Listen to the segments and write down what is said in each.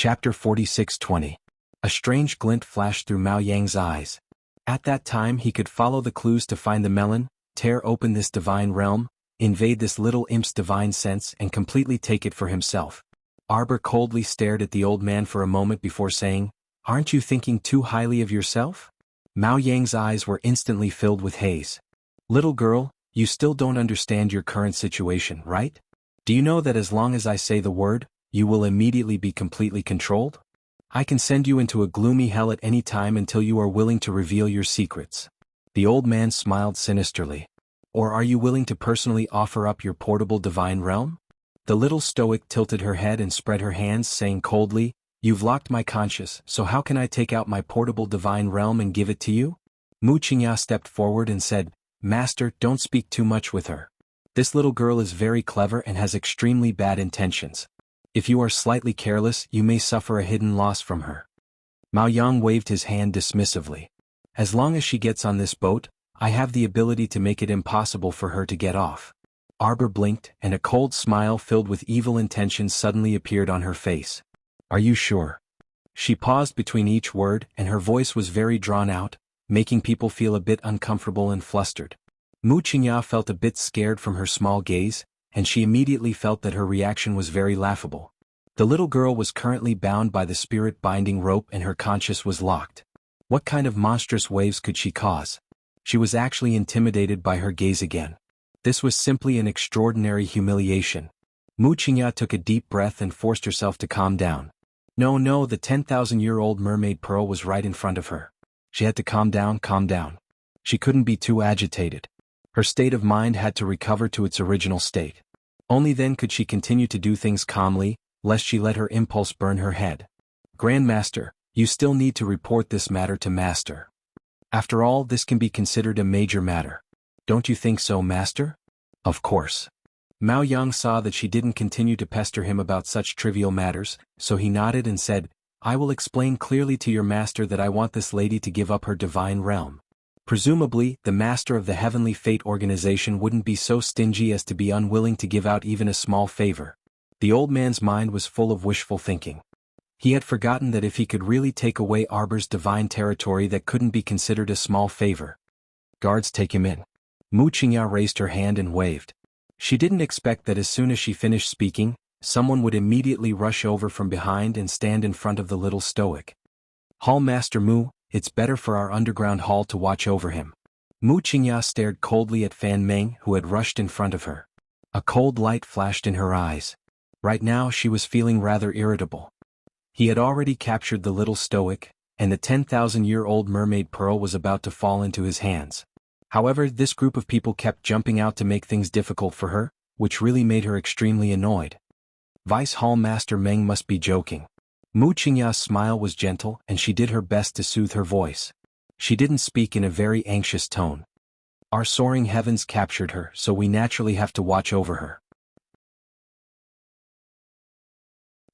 Chapter 46:20. A strange glint flashed through Mao Yang's eyes. At that time he could follow the clues to find the melon, tear open this divine realm, invade this little imp's divine sense and completely take it for himself. Arbor coldly stared at the old man for a moment before saying, "Aren't you thinking too highly of yourself?" Mao Yang's eyes were instantly filled with haze. "Little girl, you still don't understand your current situation, right? Do you know that as long as I say the word, you will immediately be completely controlled? I can send you into a gloomy hell at any time until you are willing to reveal your secrets." The old man smiled sinisterly. "Or are you willing to personally offer up your portable divine realm?" The little stoic tilted her head and spread her hands, saying coldly, "You've locked my conscience, so how can I take out my portable divine realm and give it to you?" Mu Qingya stepped forward and said, "Master, don't speak too much with her. This little girl is very clever and has extremely bad intentions. If you are slightly careless, you may suffer a hidden loss from her." Mao Yang waved his hand dismissively. "As long as she gets on this boat, I have the ability to make it impossible for her to get off." Arbor blinked, and a cold smile filled with evil intentions suddenly appeared on her face. "Are you sure?" She paused between each word, and her voice was very drawn out, making people feel a bit uncomfortable and flustered. Mu Qingya felt a bit scared from her small gaze, and she immediately felt that her reaction was very laughable. The little girl was currently bound by the spirit-binding rope and her conscience was locked. What kind of monstrous waves could she cause? She was actually intimidated by her gaze again. This was simply an extraordinary humiliation. Mu Qingya took a deep breath and forced herself to calm down. No, the 10,000-year-old mermaid pearl was right in front of her. She had to calm down. She couldn't be too agitated. Her state of mind had to recover to its original state. Only then could she continue to do things calmly, lest she let her impulse burn her head. "Grandmaster, you still need to report this matter to Master. After all, this can be considered a major matter. Don't you think so, Master?" "Of course." Mao Yang saw that she didn't continue to pester him about such trivial matters, so he nodded and said, "I will explain clearly to your master that I want this lady to give up her divine realm. Presumably, the master of the Heavenly Fate organization wouldn't be so stingy as to be unwilling to give out even a small favor." The old man's mind was full of wishful thinking. He had forgotten that if he could really take away Arbor's divine territory, that couldn't be considered a small favor. "Guards, take him in." Mu Qingya raised her hand and waved. She didn't expect that as soon as she finished speaking, someone would immediately rush over from behind and stand in front of the little stoic. "Hall Master Mu, it's better for our underground hall to watch over him." Mu Qingya stared coldly at Fan Meng, who had rushed in front of her. A cold light flashed in her eyes. Right now she was feeling rather irritable. He had already captured the little stoic, and the 10,000-year-old mermaid pearl was about to fall into his hands. However, this group of people kept jumping out to make things difficult for her, which really made her extremely annoyed. Vice Hall Master Meng must be joking. Mu Qingya's smile was gentle and she did her best to soothe her voice. She didn't speak in a very anxious tone. "Our soaring heavens captured her, so we naturally have to watch over her."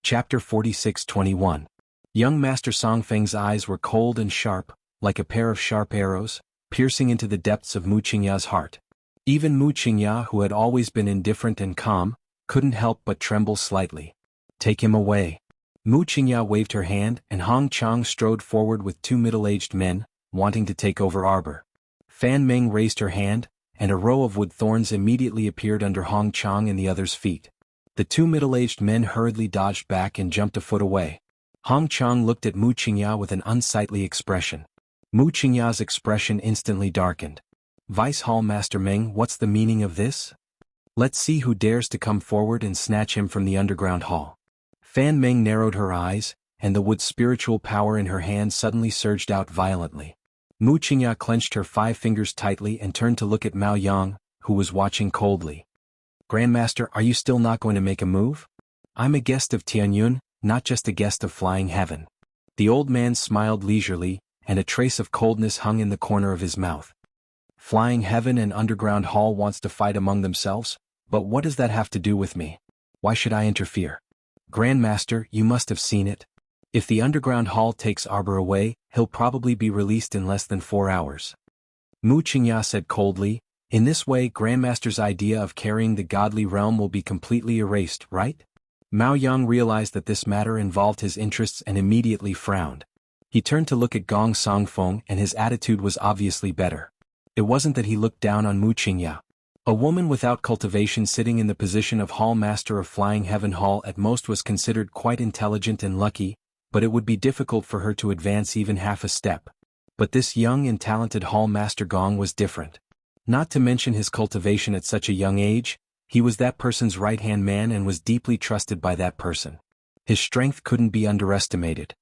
Chapter 46:21. Young Master Songfeng's eyes were cold and sharp, like a pair of sharp arrows, piercing into the depths of Mu Qingya's heart. Even Mu Qingya, who had always been indifferent and calm, couldn't help but tremble slightly. "Take him away." Mu Qingya waved her hand and Hong Chang strode forward with two middle-aged men, wanting to take over Arbor. Fan Meng raised her hand, and a row of wood thorns immediately appeared under Hong Chang and the other's feet. The two middle-aged men hurriedly dodged back and jumped a foot away. Hong Chang looked at Mu Qingya with an unsightly expression. Mu Qingya's expression instantly darkened. "Vice Hall Master Meng, what's the meaning of this? Let's see who dares to come forward and snatch him from the underground hall." Fan Meng narrowed her eyes, and the wood's spiritual power in her hand suddenly surged out violently. Mu Qingya clenched her 5 fingers tightly and turned to look at Mao Yang, who was watching coldly. "Grandmaster, are you still not going to make a move? I'm a guest of Tianyun, not just a guest of flying heaven." The old man smiled leisurely, and a trace of coldness hung in the corner of his mouth. "Flying heaven and underground hall wants to fight among themselves, but what does that have to do with me? Why should I interfere? Grandmaster, you must have seen it. If the underground hall takes Arbor away, he'll probably be released in less than 4 hours." Mu Qingya said coldly, "In this way, Grandmaster's idea of carrying the godly realm will be completely erased, right? Mao Yang realized that this matter involved his interests and immediately frowned. He turned to look at Gong Songfeng and his attitude was obviously better. It wasn't that he looked down on Mu Qingya. A woman without cultivation sitting in the position of Hall Master of Flying Heaven Hall at most was considered quite intelligent and lucky, but it would be difficult for her to advance even half a step. But this young and talented Hall Master Gong was different. Not to mention his cultivation at such a young age, he was that person's right-hand man and was deeply trusted by that person. His strength couldn't be underestimated.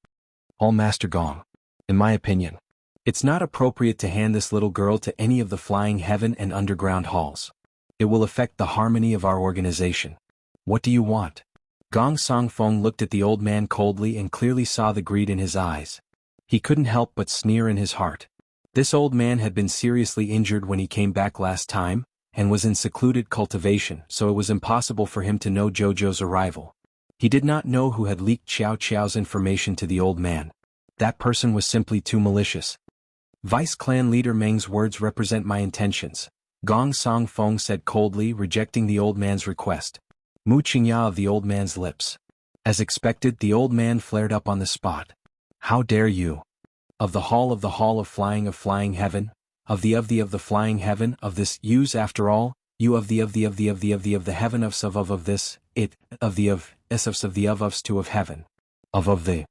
Hall Master Gong. In my opinion, it's not appropriate to hand this little girl to any of the Flying Heaven and Underground halls. It will affect the harmony of our organization. What do you want? Gong Songfeng looked at the old man coldly and clearly saw the greed in his eyes. He couldn't help but sneer in his heart. This old man had been seriously injured when he came back last time, and was in secluded cultivation, so it was impossible for him to know Jojo's arrival. He did not know who had leaked Xiao Qiao's information to the old man. That person was simply too malicious. Vice Clan Leader Meng's words represent my intentions, Gong Songfeng said coldly, rejecting the old man's request. Mu Qingya of the old man's lips. As expected, the old man flared up on the spot. How dare you? Of the Hall of Flying Heaven, of the Flying Heaven, of this, use after all, you of the heaven of this, it, of the ofs to of heaven. Of the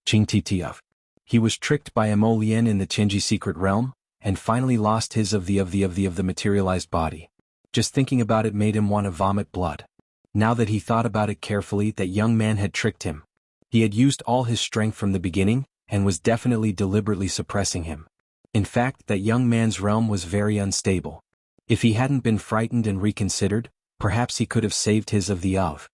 Qing Tt of. He was tricked by Mo Lian in the Tianji secret realm, and finally lost his of the materialized body. Just thinking about it made him want to vomit blood. Now that he thought about it carefully, that young man had tricked him. He had used all his strength from the beginning, and was definitely deliberately suppressing him. In fact, that young man's realm was very unstable. If he hadn't been frightened and reconsidered, perhaps he could have saved his of the of.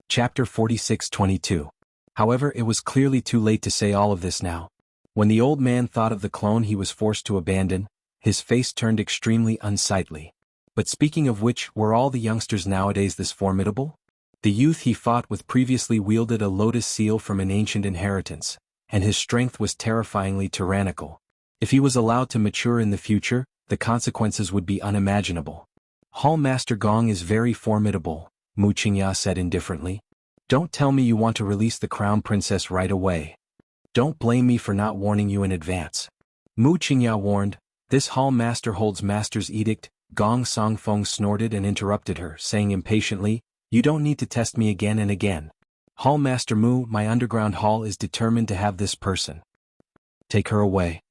Chapter 46-22. However, it was clearly too late to say all of this now. When the old man thought of the clone he was forced to abandon, his face turned extremely unsightly. But speaking of which, were all the youngsters nowadays this formidable? The youth he fought with previously wielded a lotus seal from an ancient inheritance, and his strength was terrifyingly tyrannical. If he was allowed to mature in the future, the consequences would be unimaginable. Hall Master Gong is very formidable, Mu Qingya said indifferently. Don't tell me you want to release the crown princess right away. Don't blame me for not warning you in advance. Mu Qingya warned. This Hall Master holds Master's edict. Gong Songfeng snorted and interrupted her, saying impatiently, you don't need to test me again and again. Hall Master Mu, my underground hall is determined to have this person. Take her away.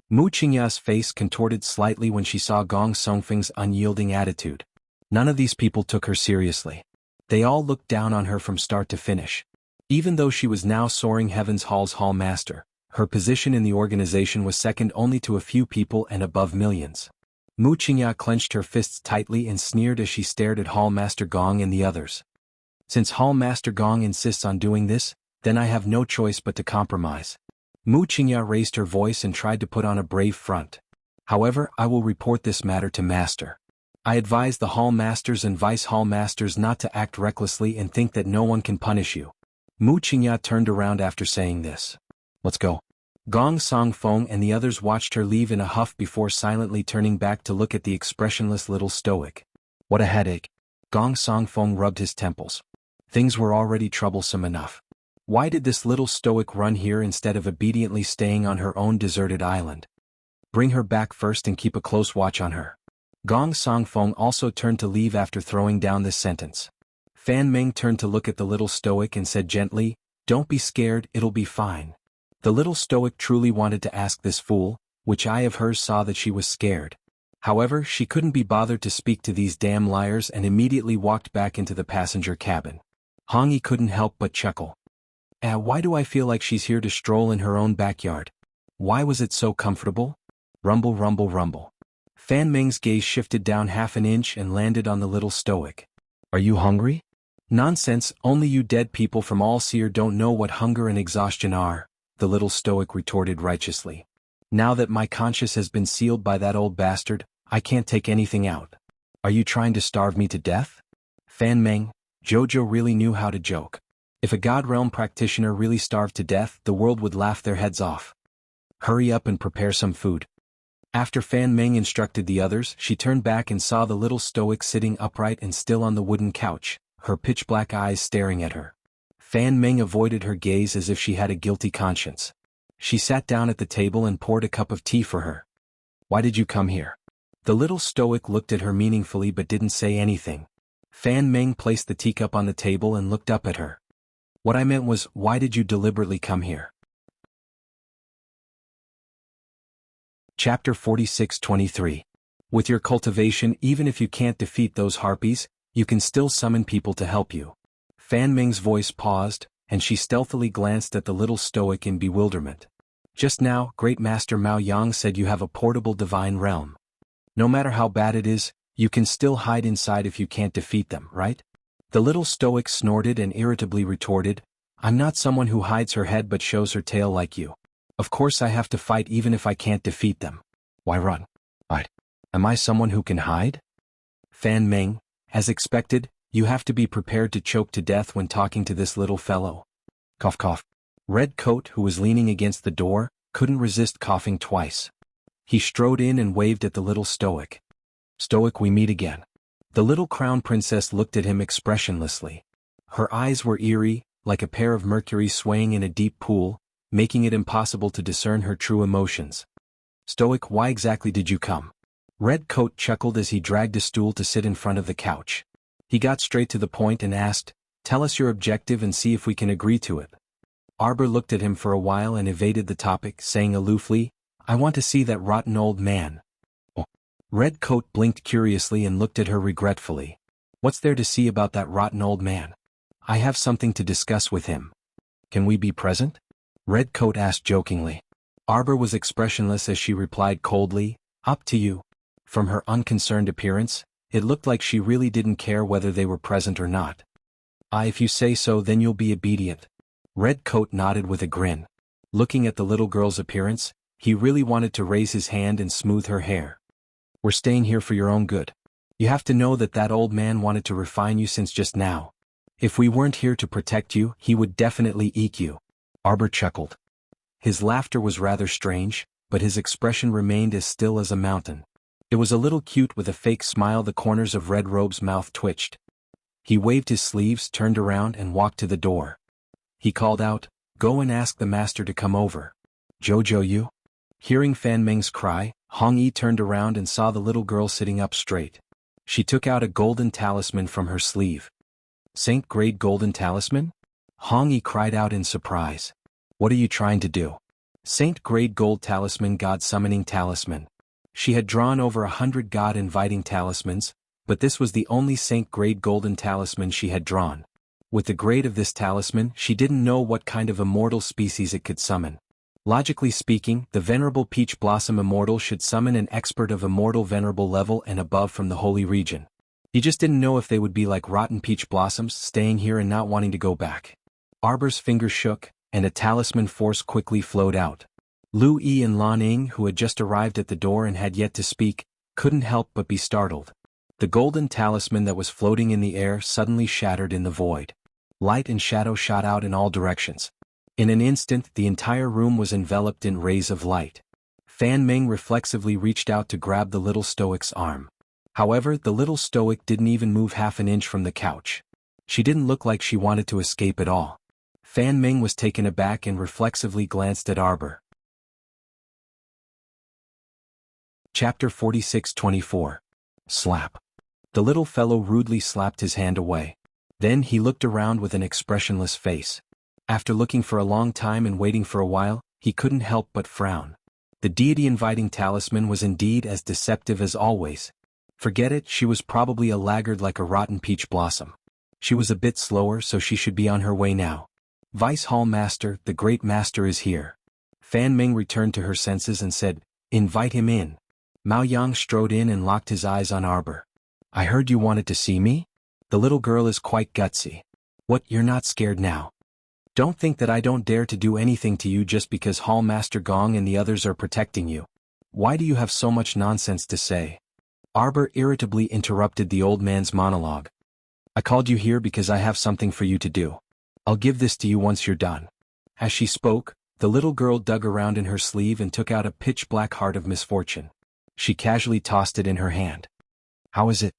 Mu Qingya's face contorted slightly when she saw Gong Songfeng's unyielding attitude. None of these people took her seriously. They all looked down on her from start to finish. Even though she was now Soaring Heavens Hall's Hall Master, her position in the organization was second only to a few people and above millions. Mu Qingya clenched her fists tightly and sneered as she stared at Hall Master Gong and the others. Since Hall Master Gong insists on doing this, then I have no choice but to compromise. Mu Qingya raised her voice and tried to put on a brave front. However, I will report this matter to Master. I advise the Hall Masters and Vice Hall Masters not to act recklessly and think that no one can punish you. Mu Qingya turned around after saying this. Let's go. Gong Songfeng and the others watched her leave in a huff before silently turning back to look at the expressionless little stoic. What a headache. Gong Songfeng rubbed his temples. Things were already troublesome enough. Why did this little stoic run here instead of obediently staying on her own deserted island? Bring her back first and keep a close watch on her. Gong Songfeng also turned to leave after throwing down this sentence. Fan Meng turned to look at the little stoic and said gently, don't be scared, it'll be fine. The little stoic truly wanted to ask this fool, which eye of hers saw that she was scared. However, she couldn't be bothered to speak to these damn liars and immediately walked back into the passenger cabin. Hong Yi couldn't help but chuckle. Why do I feel like she's here to stroll in her own backyard? Why was it so comfortable? Rumble, rumble, rumble. Fan Meng's gaze shifted down half an inch and landed on the little stoic. Are you hungry? Nonsense, only you dead people from all Seer don't know what hunger and exhaustion are, the little stoic retorted righteously. Now that my conscience has been sealed by that old bastard, I can't take anything out. Are you trying to starve me to death? Fan Meng, Jojo really knew how to joke. If a God Realm practitioner really starved to death, the world would laugh their heads off. Hurry up and prepare some food. After Fan Meng instructed the others, she turned back and saw the little stoic sitting upright and still on the wooden couch, her pitch-black eyes staring at her. Fan Meng avoided her gaze as if she had a guilty conscience. She sat down at the table and poured a cup of tea for her. "Why did you come here?" The little stoic looked at her meaningfully but didn't say anything. Fan Meng placed the teacup on the table and looked up at her. "What I meant was, why did you deliberately come here?" Chapter 46-23. With your cultivation, even if you can't defeat those harpies, you can still summon people to help you. Fan Ming's voice paused, and she stealthily glanced at the little stoic in bewilderment. "Just now, Great Master Mao Yang said you have a portable divine realm. No matter how bad it is, you can still hide inside if you can't defeat them, right?" The little stoic snorted and irritably retorted, "I'm not someone who hides her head but shows her tail like you. Of course I have to fight even if I can't defeat them. Why run? Am I someone who can hide?" Fan Ming, as expected, you have to be prepared to choke to death when talking to this little fellow. Cough cough. Red Coat, who was leaning against the door, couldn't resist coughing twice. He strode in and waved at the little stoic. "Stoic, we meet again." The little crown princess looked at him expressionlessly. Her eyes were eerie, like a pair of mercury swaying in a deep pool, making it impossible to discern her true emotions. "Stoic, why exactly did you come?" Red Coat chuckled as he dragged a stool to sit in front of the couch. He got straight to the point and asked, "Tell us your objective and see if we can agree to it." Arbor looked at him for a while and evaded the topic, saying aloofly, "I want to see that rotten old man." Oh. Red Coat blinked curiously and looked at her regretfully. "What's there to see about that rotten old man?" "I have something to discuss with him." "Can we be present?" Red Coat asked jokingly. Arbor was expressionless as she replied coldly, "Up to you." From her unconcerned appearance, it looked like she really didn't care whether they were present or not. If you say so, then you'll be obedient." Red Coat nodded with a grin. Looking at the little girl's appearance, he really wanted to raise his hand and smooth her hair. "We're staying here for your own good. You have to know that old man wanted to refine you since just now. If we weren't here to protect you, he would definitely eat you." Arbor chuckled. His laughter was rather strange, but his expression remained as still as a mountain. It was a little cute with a fake smile. The corners of Red Robe's mouth twitched. He waved his sleeves, turned around and walked to the door. He called out, "Go and ask the master to come over." "Jojo, you?" Hearing Fan Ming's cry, Hong Yi turned around and saw the little girl sitting up straight. She took out a golden talisman from her sleeve. "Saint Grade golden talisman?" Hong Yi cried out in surprise. "What are you trying to do?" "Saint Grade gold talisman, God summoning talisman." She had drawn over 100 God-inviting talismans, but this was the only Saint Grade golden talisman she had drawn. With the grade of this talisman, she didn't know what kind of immortal species it could summon. Logically speaking, the Venerable Peach Blossom Immortal should summon an expert of Immortal Venerable level and above from the Holy Region. He just didn't know if they would be like rotten peach blossoms, staying here and not wanting to go back. Arbor's fingers shook, and a talisman force quickly flowed out. Lu Yi and Lan Ning, who had just arrived at the door and had yet to speak, couldn't help but be startled. The golden talisman that was floating in the air suddenly shattered in the void. Light and shadow shot out in all directions. In an instant, the entire room was enveloped in rays of light. Fan Ming reflexively reached out to grab the little stoic's arm. However, the little stoic didn't even move half an inch from the couch. She didn't look like she wanted to escape at all. Fan Ming was taken aback and reflexively glanced at Arbor. Chapter 46-24. Slap. The little fellow rudely slapped his hand away. Then he looked around with an expressionless face. After looking for a long time and waiting for a while, he couldn't help but frown. The deity-inviting talisman was indeed as deceptive as always. Forget it, she was probably a laggard like a rotten peach blossom. She was a bit slower, so she should be on her way now. "Vice Hall Master, the Great Master is here." Fan Ming returned to her senses and said, "Invite him in." Mao Yang strode in and locked his eyes on Arbor. "I heard you wanted to see me?" "The little girl is quite gutsy." "What, you're not scared now?" "Don't think that I don't dare to do anything to you just because Hall Master Gong and the others are protecting you. Why do you have so much nonsense to say?" Arbor irritably interrupted the old man's monologue. "I called you here because I have something for you to do. I'll give this to you once you're done." As she spoke, the little girl dug around in her sleeve and took out a pitch-black heart of misfortune. She casually tossed it in her hand. How is it?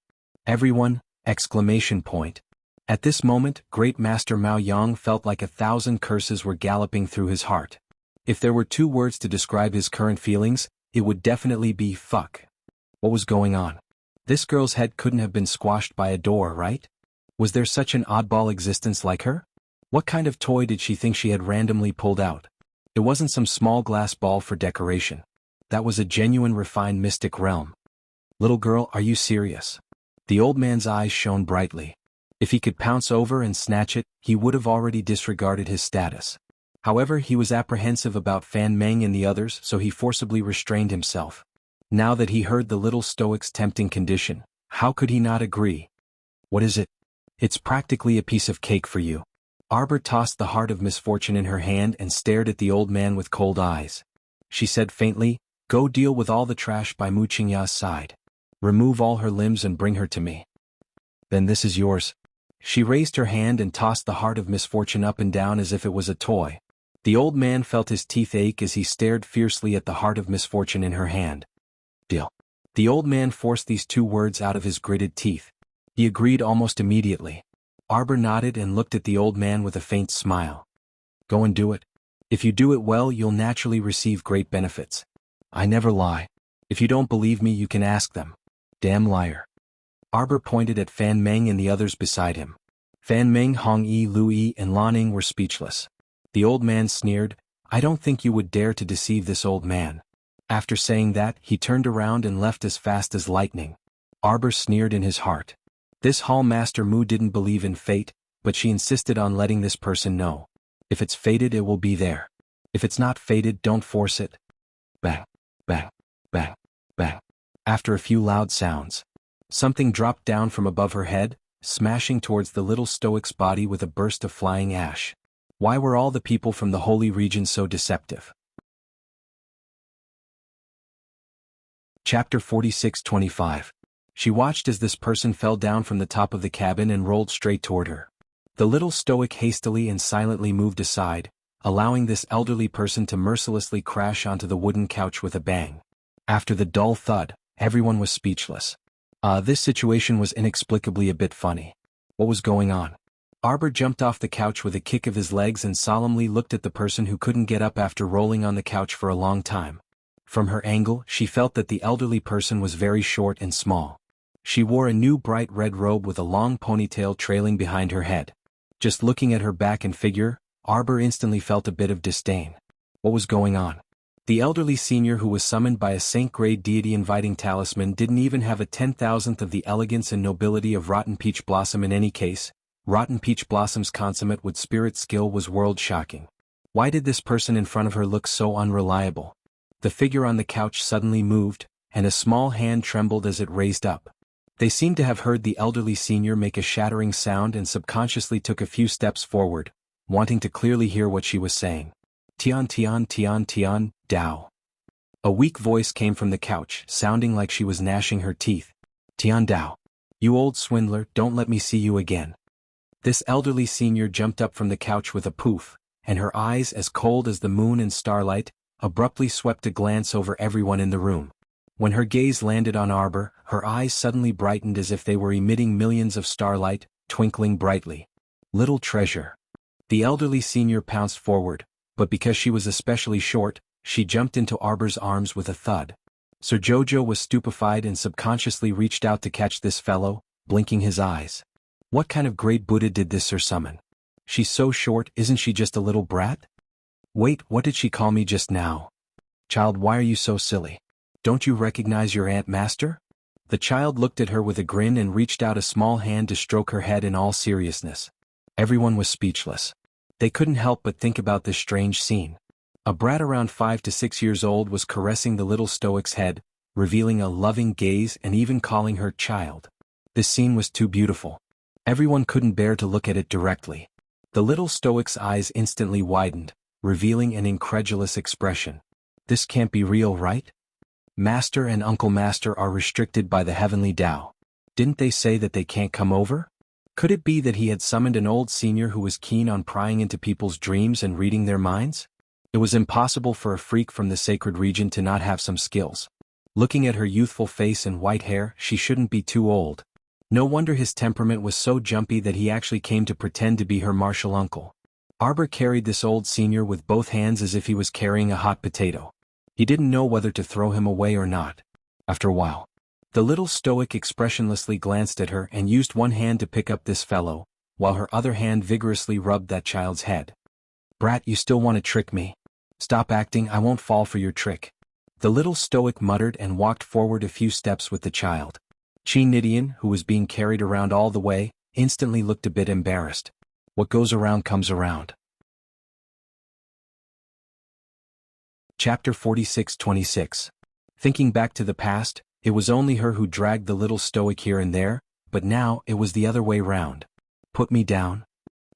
Everyone! Exclamation point. At this moment, Great Master Mao Yang felt like 1,000 curses were galloping through his heart. If there were 2 words to describe his current feelings, it would definitely be fuck. What was going on? This girl's head couldn't have been squashed by a door, right? Was there such an oddball existence like her? What kind of toy did she think she had randomly pulled out? It wasn't some small glass ball for decoration. That was a genuine refined mystic realm. Little girl, are you serious? The old man's eyes shone brightly. If he could pounce over and snatch it, he would have already disregarded his status. However, he was apprehensive about Fan Meng and the others, so he forcibly restrained himself. Now that he heard the little stoic's tempting condition, how could he not agree? What is it? It's practically a piece of cake for you. Arbor tossed the heart of misfortune in her hand and stared at the old man with cold eyes. She said faintly, go deal with all the trash by Mu Qingya's side. Remove all her limbs and bring her to me. Then this is yours. She raised her hand and tossed the heart of misfortune up and down as if it was a toy. The old man felt his teeth ache as he stared fiercely at the heart of misfortune in her hand. Deal. The old man forced these 2 words out of his gritted teeth. He agreed almost immediately. Arbor nodded and looked at the old man with a faint smile. Go and do it. If you do it well, you'll naturally receive great benefits. I never lie. If you don't believe me, you can ask them. Damn liar. Arbor pointed at Fan Meng and the others beside him. Fan Meng, Hong Yi, Lu Yi, and Lan Ning were speechless. The old man sneered, I don't think you would dare to deceive this old man. After saying that, he turned around and left as fast as lightning. Arbor sneered in his heart. This Hall Master Mu didn't believe in fate, but she insisted on letting this person know. If it's fated, it will be there. If it's not fated, don't force it. Bang, bang, bang, bang. After a few loud sounds, something dropped down from above her head, smashing towards the little stoic's body with a burst of flying ash. Why were all the people from the holy region so deceptive? Chapter 46-25. She watched as this person fell down from the top of the cabin and rolled straight toward her. The little stoic hastily and silently moved aside, allowing this elderly person to mercilessly crash onto the wooden couch with a bang. After the dull thud, everyone was speechless. This situation was inexplicably a bit funny. What was going on? Arbor jumped off the couch with a kick of his legs and solemnly looked at the person who couldn't get up after rolling on the couch for a long time. From her angle, she felt that the elderly person was very short and small. She wore a new bright red robe with a long ponytail trailing behind her head. Just looking at her back and figure, Arbor instantly felt a bit of disdain. What was going on? The elderly senior who was summoned by a saint-grade deity inviting talisman didn't even have a 10,000th of the elegance and nobility of Rotten Peach Blossom in any case. Rotten Peach Blossom's consummate with spirit skill was world-shocking. Why did this person in front of her look so unreliable? The figure on the couch suddenly moved, and a small hand trembled as it raised up. They seemed to have heard the elderly senior make a shattering sound and subconsciously took a few steps forward, wanting to clearly hear what she was saying. Tian Tian Tian Tian, Dao. A weak voice came from the couch, sounding like she was gnashing her teeth. Tian Dao. You old swindler, don't let me see you again. This elderly senior jumped up from the couch with a poof, and her eyes, as cold as the moon in starlight, abruptly swept a glance over everyone in the room. When her gaze landed on Arbor, her eyes suddenly brightened as if they were emitting millions of starlight, twinkling brightly. Little treasure. The elderly senior pounced forward, but because she was especially short, she jumped into Arbor's arms with a thud. Sir Jojo was stupefied and subconsciously reached out to catch this fellow, blinking his eyes. What kind of great Buddha did this Sir summon? She's so short, isn't she just a little brat? Wait, what did she call me just now? Child, why are you so silly? Don't you recognize your Aunt Master? The child looked at her with a grin and reached out a small hand to stroke her head in all seriousness. Everyone was speechless. They couldn't help but think about this strange scene. A brat around 5 to 6 years old was caressing the little stoic's head, revealing a loving gaze and even calling her child. This scene was too beautiful. Everyone couldn't bear to look at it directly. The little stoic's eyes instantly widened, revealing an incredulous expression. This can't be real, right? Master and Uncle Master are restricted by the heavenly Tao. Didn't they say that they can't come over? Could it be that he had summoned an old senior who was keen on prying into people's dreams and reading their minds? It was impossible for a freak from the sacred region to not have some skills. Looking at her youthful face and white hair, she shouldn't be too old. No wonder his temperament was so jumpy that he actually came to pretend to be her martial uncle. Arbor carried this old senior with both hands as if he was carrying a hot potato. He didn't know whether to throw him away or not. After a while, the little stoic expressionlessly glanced at her and used one hand to pick up this fellow, while her other hand vigorously rubbed that child's head. "Brat, you still want to trick me? Stop acting, I won't fall for your trick." The little stoic muttered and walked forward a few steps with the child. Nidian, who was being carried around all the way, instantly looked a bit embarrassed. What goes around comes around. Chapter 46-26. Thinking back to the past, it was only her who dragged the little stoic here and there, but now it was the other way round. "Put me down."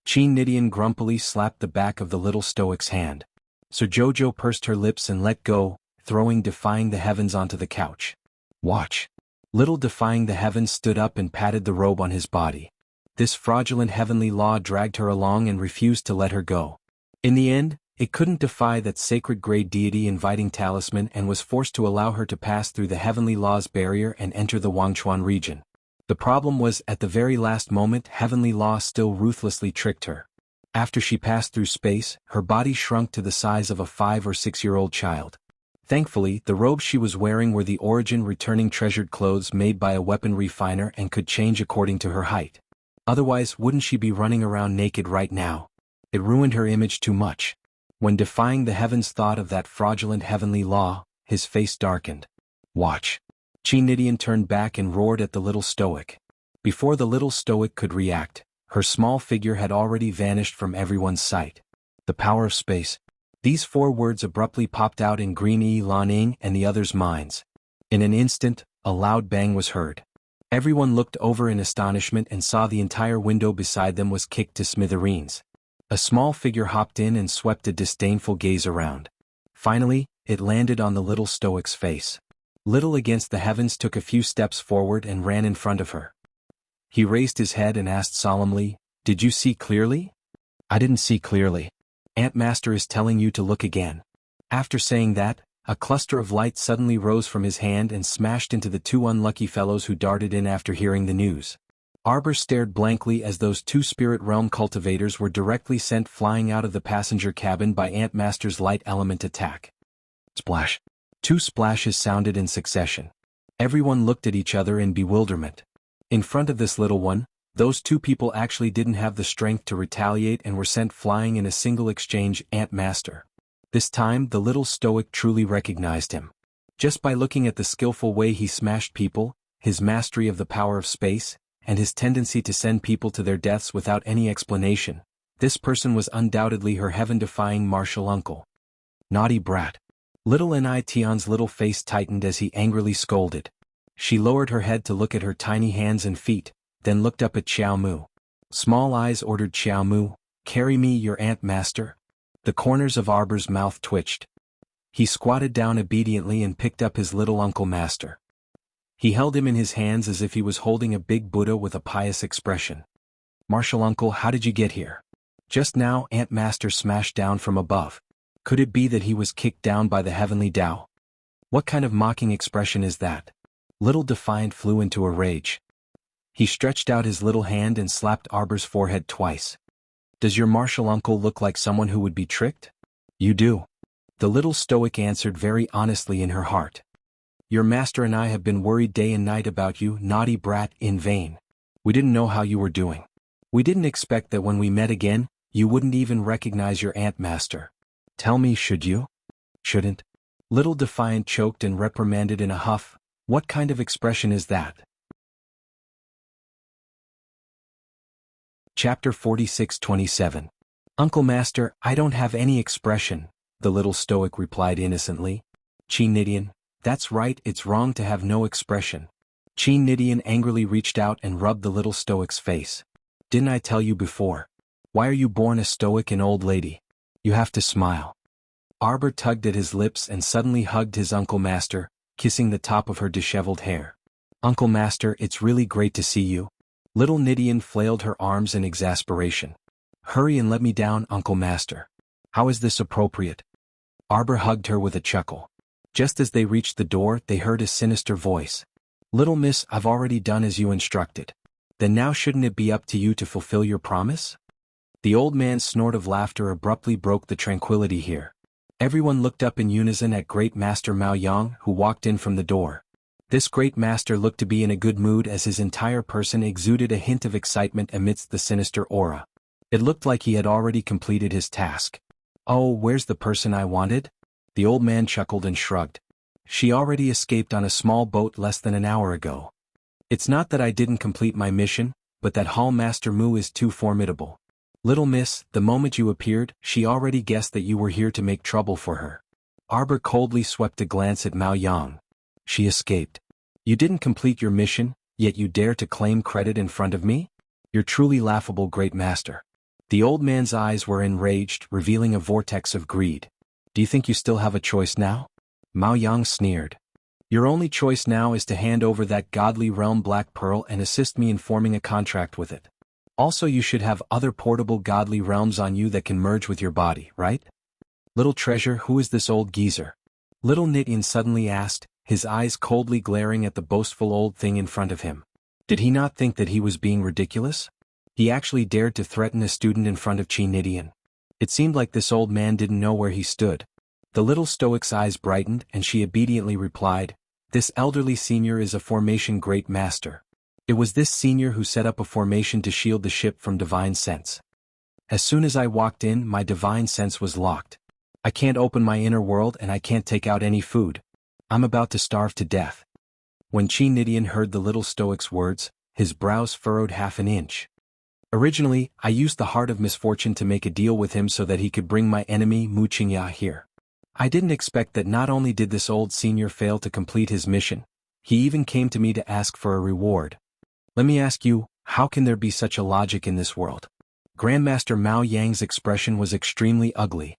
Nidian grumpily slapped the back of the little stoic's hand. Sir Jojo pursed her lips and let go, throwing Defying the Heavens onto the couch. "Watch." Little Defying the Heavens stood up and patted the robe on his body. This fraudulent heavenly law dragged her along and refused to let her go. In the end, it couldn't defy that sacred grey deity inviting talisman and was forced to allow her to pass through the heavenly law's barrier and enter the Wangchuan region. The problem was, at the very last moment, heavenly law still ruthlessly tricked her. After she passed through space, her body shrunk to the size of a 5 or 6-year-old child. Thankfully, the robes she was wearing were the origin-returning treasured clothes made by a weapon refiner and could change according to her height. Otherwise, wouldn't she be running around naked right now? It ruined her image too much. When Defying the Heavens thought of that fraudulent heavenly law, his face darkened. "Watch." Nidian turned back and roared at the little stoic. Before the little stoic could react, her small figure had already vanished from everyone's sight. "The power of space." These 4 words abruptly popped out in Green Lan and the others' minds. In an instant, a loud bang was heard. Everyone looked over in astonishment and saw the entire window beside them was kicked to smithereens. A small figure hopped in and swept a disdainful gaze around. Finally, it landed on the little stoic's face. Little Against the Heavens took a few steps forward and ran in front of her. He raised his head and asked solemnly, "Did you see clearly?" "I didn't see clearly. Antmaster is telling you to look again." After saying that, a cluster of light suddenly rose from his hand and smashed into the 2 unlucky fellows who darted in after hearing the news. Arbor stared blankly as those 2 spirit realm cultivators were directly sent flying out of the passenger cabin by Antmaster's light element attack. Splash. 2 splashes sounded in succession. Everyone looked at each other in bewilderment. In front of this little one, those 2 people actually didn't have the strength to retaliate and were sent flying in a single exchange. Antmaster. This time the little stoic truly recognized him. Just by looking at the skillful way he smashed people, his mastery of the power of space, and his tendency to send people to their deaths without any explanation, this person was undoubtedly her heaven-defying martial uncle. "Naughty brat." Little Tion's little face tightened as he angrily scolded. She lowered her head to look at her tiny hands and feet, then looked up at Xiao Mu. Small Eyes ordered Xiao Mu, "Carry me, your Antmaster." The corners of Arbor's mouth twitched. He squatted down obediently and picked up his little uncle master. He held him in his hands as if he was holding a big Buddha with a pious expression. "Martial uncle, how did you get here?" "Just now Antmaster smashed down from above." Could it be that he was kicked down by the heavenly Tao? What kind of mocking expression is that? Little Defiant flew into a rage. He stretched out his little hand and slapped Arbor's forehead twice. "Does your martial uncle look like someone who would be tricked?" "You do." The little stoic answered very honestly in her heart. "Your master and I have been worried day and night about you, naughty brat, in vain. We didn't know how you were doing. We didn't expect that when we met again, you wouldn't even recognize your Antmaster. Tell me, should you?" "Shouldn't." Little Defiant choked and reprimanded in a huff. "What kind of expression is that?" Chapter 46-27. "Uncle Master, I don't have any expression," the little stoic replied innocently. Nidian, "That's right, it's wrong to have no expression." Nidian angrily reached out and rubbed the little stoic's face. "Didn't I tell you before? Why are you born a stoic and old lady? You have to smile." Arbor tugged at his lips and suddenly hugged his Uncle Master, kissing the top of her disheveled hair. "Uncle Master, it's really great to see you." Little Nidian flailed her arms in exasperation. "Hurry and let me down, Uncle Master." "How is this appropriate?" Arbor hugged her with a chuckle. Just as they reached the door, they heard a sinister voice. "Little miss, I've already done as you instructed. Then now shouldn't it be up to you to fulfill your promise?" The old man's snort of laughter abruptly broke the tranquility here. Everyone looked up in unison at Great Master Mao Yang, who walked in from the door. This great master looked to be in a good mood as his entire person exuded a hint of excitement amidst the sinister aura. It looked like he had already completed his task. "Oh, where's the person I wanted?" The old man chuckled and shrugged. "She already escaped on a small boat less than an hour ago. It's not that I didn't complete my mission, but that Hall Master Mu is too formidable. Little miss, the moment you appeared, she already guessed that you were here to make trouble for her." Arbor coldly swept a glance at Mao Yang. "She escaped. You didn't complete your mission, yet you dare to claim credit in front of me? You're truly laughable, Great Master." The old man's eyes were enraged, revealing a vortex of greed. "Do you think you still have a choice now?" Mao Yang sneered. "Your only choice now is to hand over that godly realm Black Pearl and assist me in forming a contract with it. Also, you should have other portable godly realms on you that can merge with your body, right? Little treasure, who is this old geezer?" Little Nityan suddenly asked, his eyes coldly glaring at the boastful old thing in front of him. Did he not think that he was being ridiculous? He actually dared to threaten a student in front of Chi Nityan. It seemed like this old man didn't know where he stood. The little stoic's eyes brightened and she obediently replied, "This elderly senior is a formation great master. It was this senior who set up a formation to shield the ship from divine sense. As soon as I walked in, my divine sense was locked. I can't open my inner world and I can't take out any food. I'm about to starve to death." When Chi Nityan heard the little stoic's words, his brows furrowed half an inch. "Originally, I used the heart of misfortune to make a deal with him so that he could bring my enemy Mu Qingya here. I didn't expect that not only did this old senior fail to complete his mission, he even came to me to ask for a reward. Let me ask you, how can there be such a logic in this world?" Grandmaster Mao Yang's expression was extremely ugly.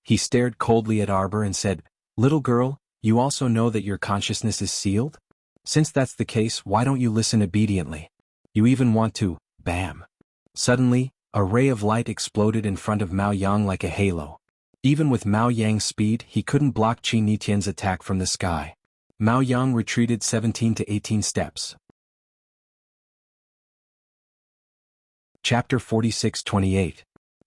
He stared coldly at Arbor and said, "Little girl, you also know that your consciousness is sealed? Since that's the case, why don't you listen obediently? You even want to, bam." Suddenly, a ray of light exploded in front of Mao Yang like a halo. Even with Mao Yang's speed, he couldn't block Chi Nitian's attack from the sky. Mao Yang retreated 17 to 18 steps. Chapter 46-28.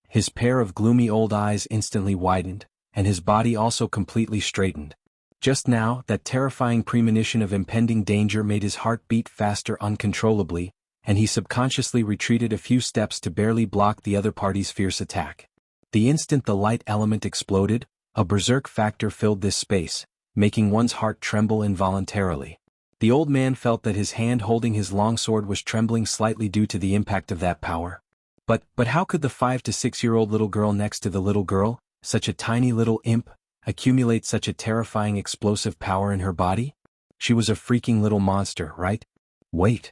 His pair of gloomy old eyes instantly widened, and his body also completely straightened. Just now, that terrifying premonition of impending danger made his heart beat faster uncontrollably, and he subconsciously retreated a few steps to barely block the other party's fierce attack. The instant the light element exploded, a berserk factor filled this space, making one's heart tremble involuntarily. The old man felt that his hand holding his longsword was trembling slightly due to the impact of that power. But how could the 5 to 6-year-old little girl next to the little girl, such a tiny little imp, accumulate such a terrifying explosive power in her body? She was a freaking little monster, right? Wait.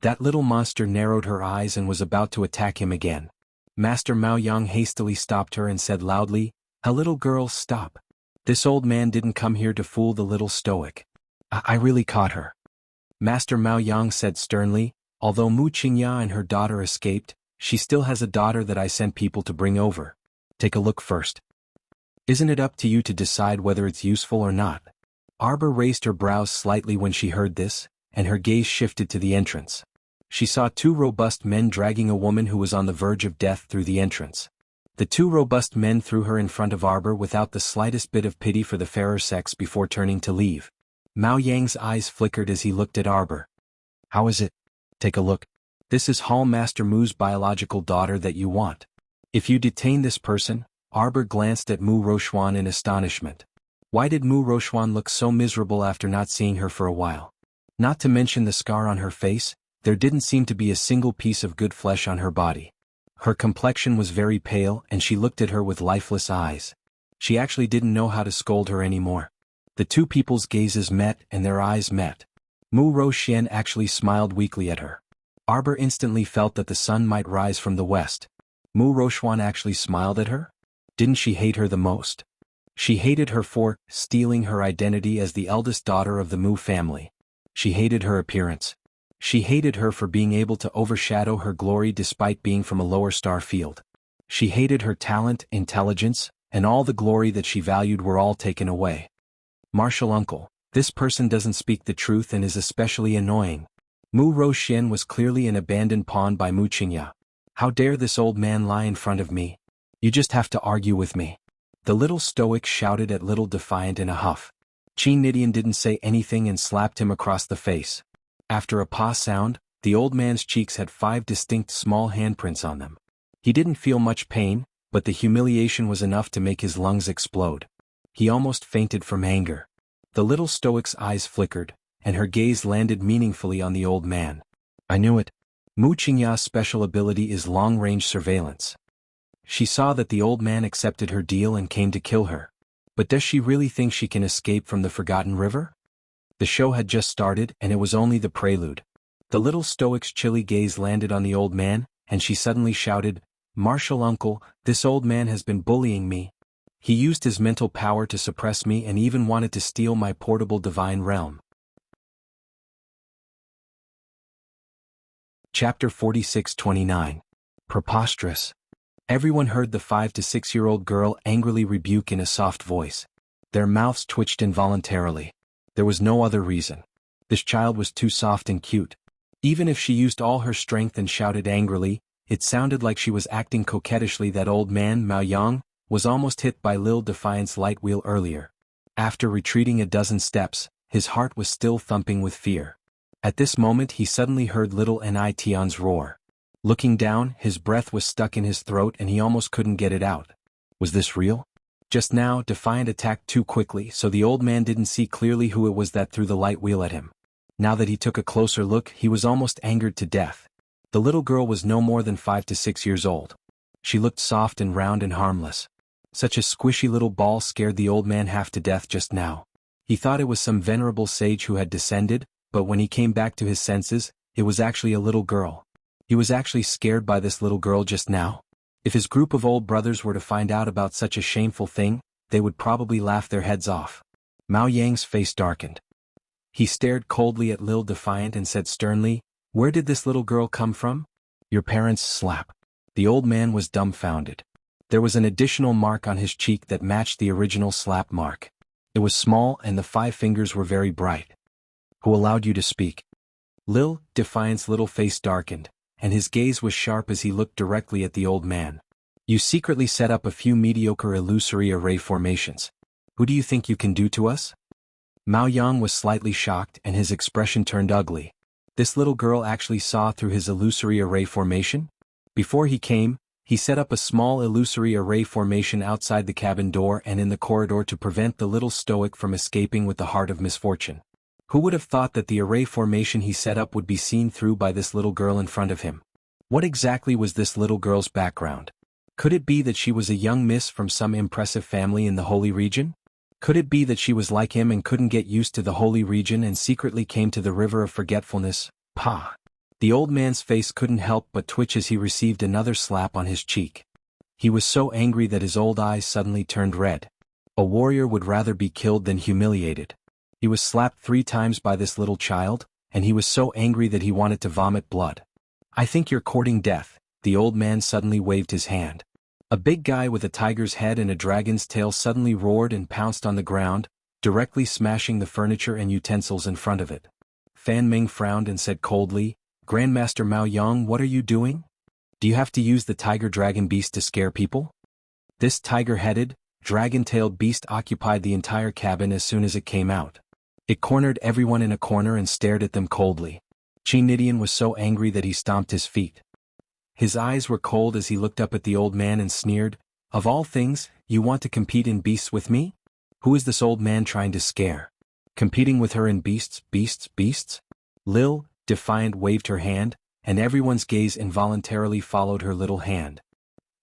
That little monster narrowed her eyes and was about to attack him again. Master Mao Yang hastily stopped her and said loudly, "A little girl, stop. This old man didn't come here to fool the little stoic. I really caught her." Master Mao Yang said sternly, "Although Mu Qingya and her daughter escaped, she still has a daughter that I sent people to bring over. Take a look first. Isn't it up to you to decide whether it's useful or not?" Arbor raised her brows slightly when she heard this, and her gaze shifted to the entrance. She saw 2 robust men dragging a woman who was on the verge of death through the entrance. The 2 robust men threw her in front of Arbor without the slightest bit of pity for the fairer sex before turning to leave. Mao Yang's eyes flickered as he looked at Arbor. "How is it? Take a look. This is Hall Master Mu's biological daughter that you want. If you detain this person..." Arbor glanced at Mu Rochuan in astonishment. Why did Mu Rochuan look so miserable after not seeing her for a while? Not to mention the scar on her face, there didn't seem to be a single piece of good flesh on her body. Her complexion was very pale and she looked at her with lifeless eyes. She actually didn't know how to scold her anymore. The 2 people's gazes met and their eyes met. Mu Roxian actually smiled weakly at her. Arbor instantly felt that the sun might rise from the west. Mu Rochuan actually smiled at her? Didn't she hate her the most? She hated her for stealing her identity as the eldest daughter of the Mu family. She hated her appearance. She hated her for being able to overshadow her glory despite being from a lower star field. She hated her talent, intelligence, and all the glory that she valued were all taken away. Martial uncle, this person doesn't speak the truth and is especially annoying. Mu Roxian was clearly an abandoned pawn by Mu Qingya. How dare this old man lie in front of me? You just have to argue with me. The little stoic shouted at Little Defiant in a huff. Qin Nidian didn't say anything and slapped him across the face. After a paw sound, the old man's cheeks had 5 distinct small handprints on them. He didn't feel much pain, but the humiliation was enough to make his lungs explode. He almost fainted from anger. The little stoic's eyes flickered, and her gaze landed meaningfully on the old man. I knew it. Mu Qingya's special ability is long-range surveillance. She saw that the old man accepted her deal and came to kill her. But does she really think she can escape from the Forgotten River? The show had just started and it was only the prelude. The little stoic's chilly gaze landed on the old man, and she suddenly shouted, Martial uncle, this old man has been bullying me. He used his mental power to suppress me and even wanted to steal my portable divine realm. Chapter 46-29. Preposterous. Everyone heard the 5 to 6-year-old girl angrily rebuke in a soft voice. Their mouths twitched involuntarily. There was no other reason. This child was too soft and cute. Even if she used all her strength and shouted angrily, it sounded like she was acting coquettishly. That old man, Mao Yang, was almost hit by Lil Defiant's light wheel earlier. After retreating a dozen steps, his heart was still thumping with fear. At this moment he suddenly heard little Nition's roar. Looking down, his breath was stuck in his throat and he almost couldn't get it out. Was this real? Just now, Defiant attacked too quickly, so the old man didn't see clearly who it was that threw the light wheel at him. Now that he took a closer look, he was almost angered to death. The little girl was no more than 5 to 6 years old. She looked soft and round and harmless. Such a squishy little ball scared the old man half to death just now. He thought it was some venerable sage who had descended, but when he came back to his senses, it was actually a little girl. He was actually scared by this little girl just now. If his group of old brothers were to find out about such a shameful thing, they would probably laugh their heads off. Mao Yang's face darkened. He stared coldly at Lil Defiant and said sternly, Where did this little girl come from? Your parents' slap. The old man was dumbfounded. There was an additional mark on his cheek that matched the original slap mark. It was small and the 5 fingers were very bright. Who allowed you to speak? Lil Defiant's little face darkened, and his gaze was sharp as he looked directly at the old man. You secretly set up a few mediocre illusory array formations. Who do you think you can do to us? Mao Yang was slightly shocked and his expression turned ugly. This little girl actually saw through his illusory array formation? Before he came, he set up a small illusory array formation outside the cabin door and in the corridor to prevent the little stoic from escaping with the heart of misfortune. Who would have thought that the array formation he set up would be seen through by this little girl in front of him? What exactly was this little girl's background? Could it be that she was a young miss from some impressive family in the Holy Region? Could it be that she was like him and couldn't get used to the Holy Region and secretly came to the River of Forgetfulness? Pah! The old man's face couldn't help but twitch as he received another slap on his cheek. He was so angry that his old eyes suddenly turned red. A warrior would rather be killed than humiliated. He was slapped 3 times by this little child, and he was so angry that he wanted to vomit blood. I think you're courting death. The old man suddenly waved his hand. A big guy with a tiger's head and a dragon's tail suddenly roared and pounced on the ground, directly smashing the furniture and utensils in front of it. Fan Ming frowned and said coldly, Grandmaster Mao Yang, what are you doing? Do you have to use the tiger-dragon beast to scare people? This tiger-headed, dragon-tailed beast occupied the entire cabin as soon as it came out. It cornered everyone in a corner and stared at them coldly. Qin Nidian was so angry that he stomped his feet. His eyes were cold as he looked up at the old man and sneered, Of all things, you want to compete in beasts with me? Who is this old man trying to scare? Competing with her in beasts? Lil Defiant waved her hand, and everyone's gaze involuntarily followed her little hand.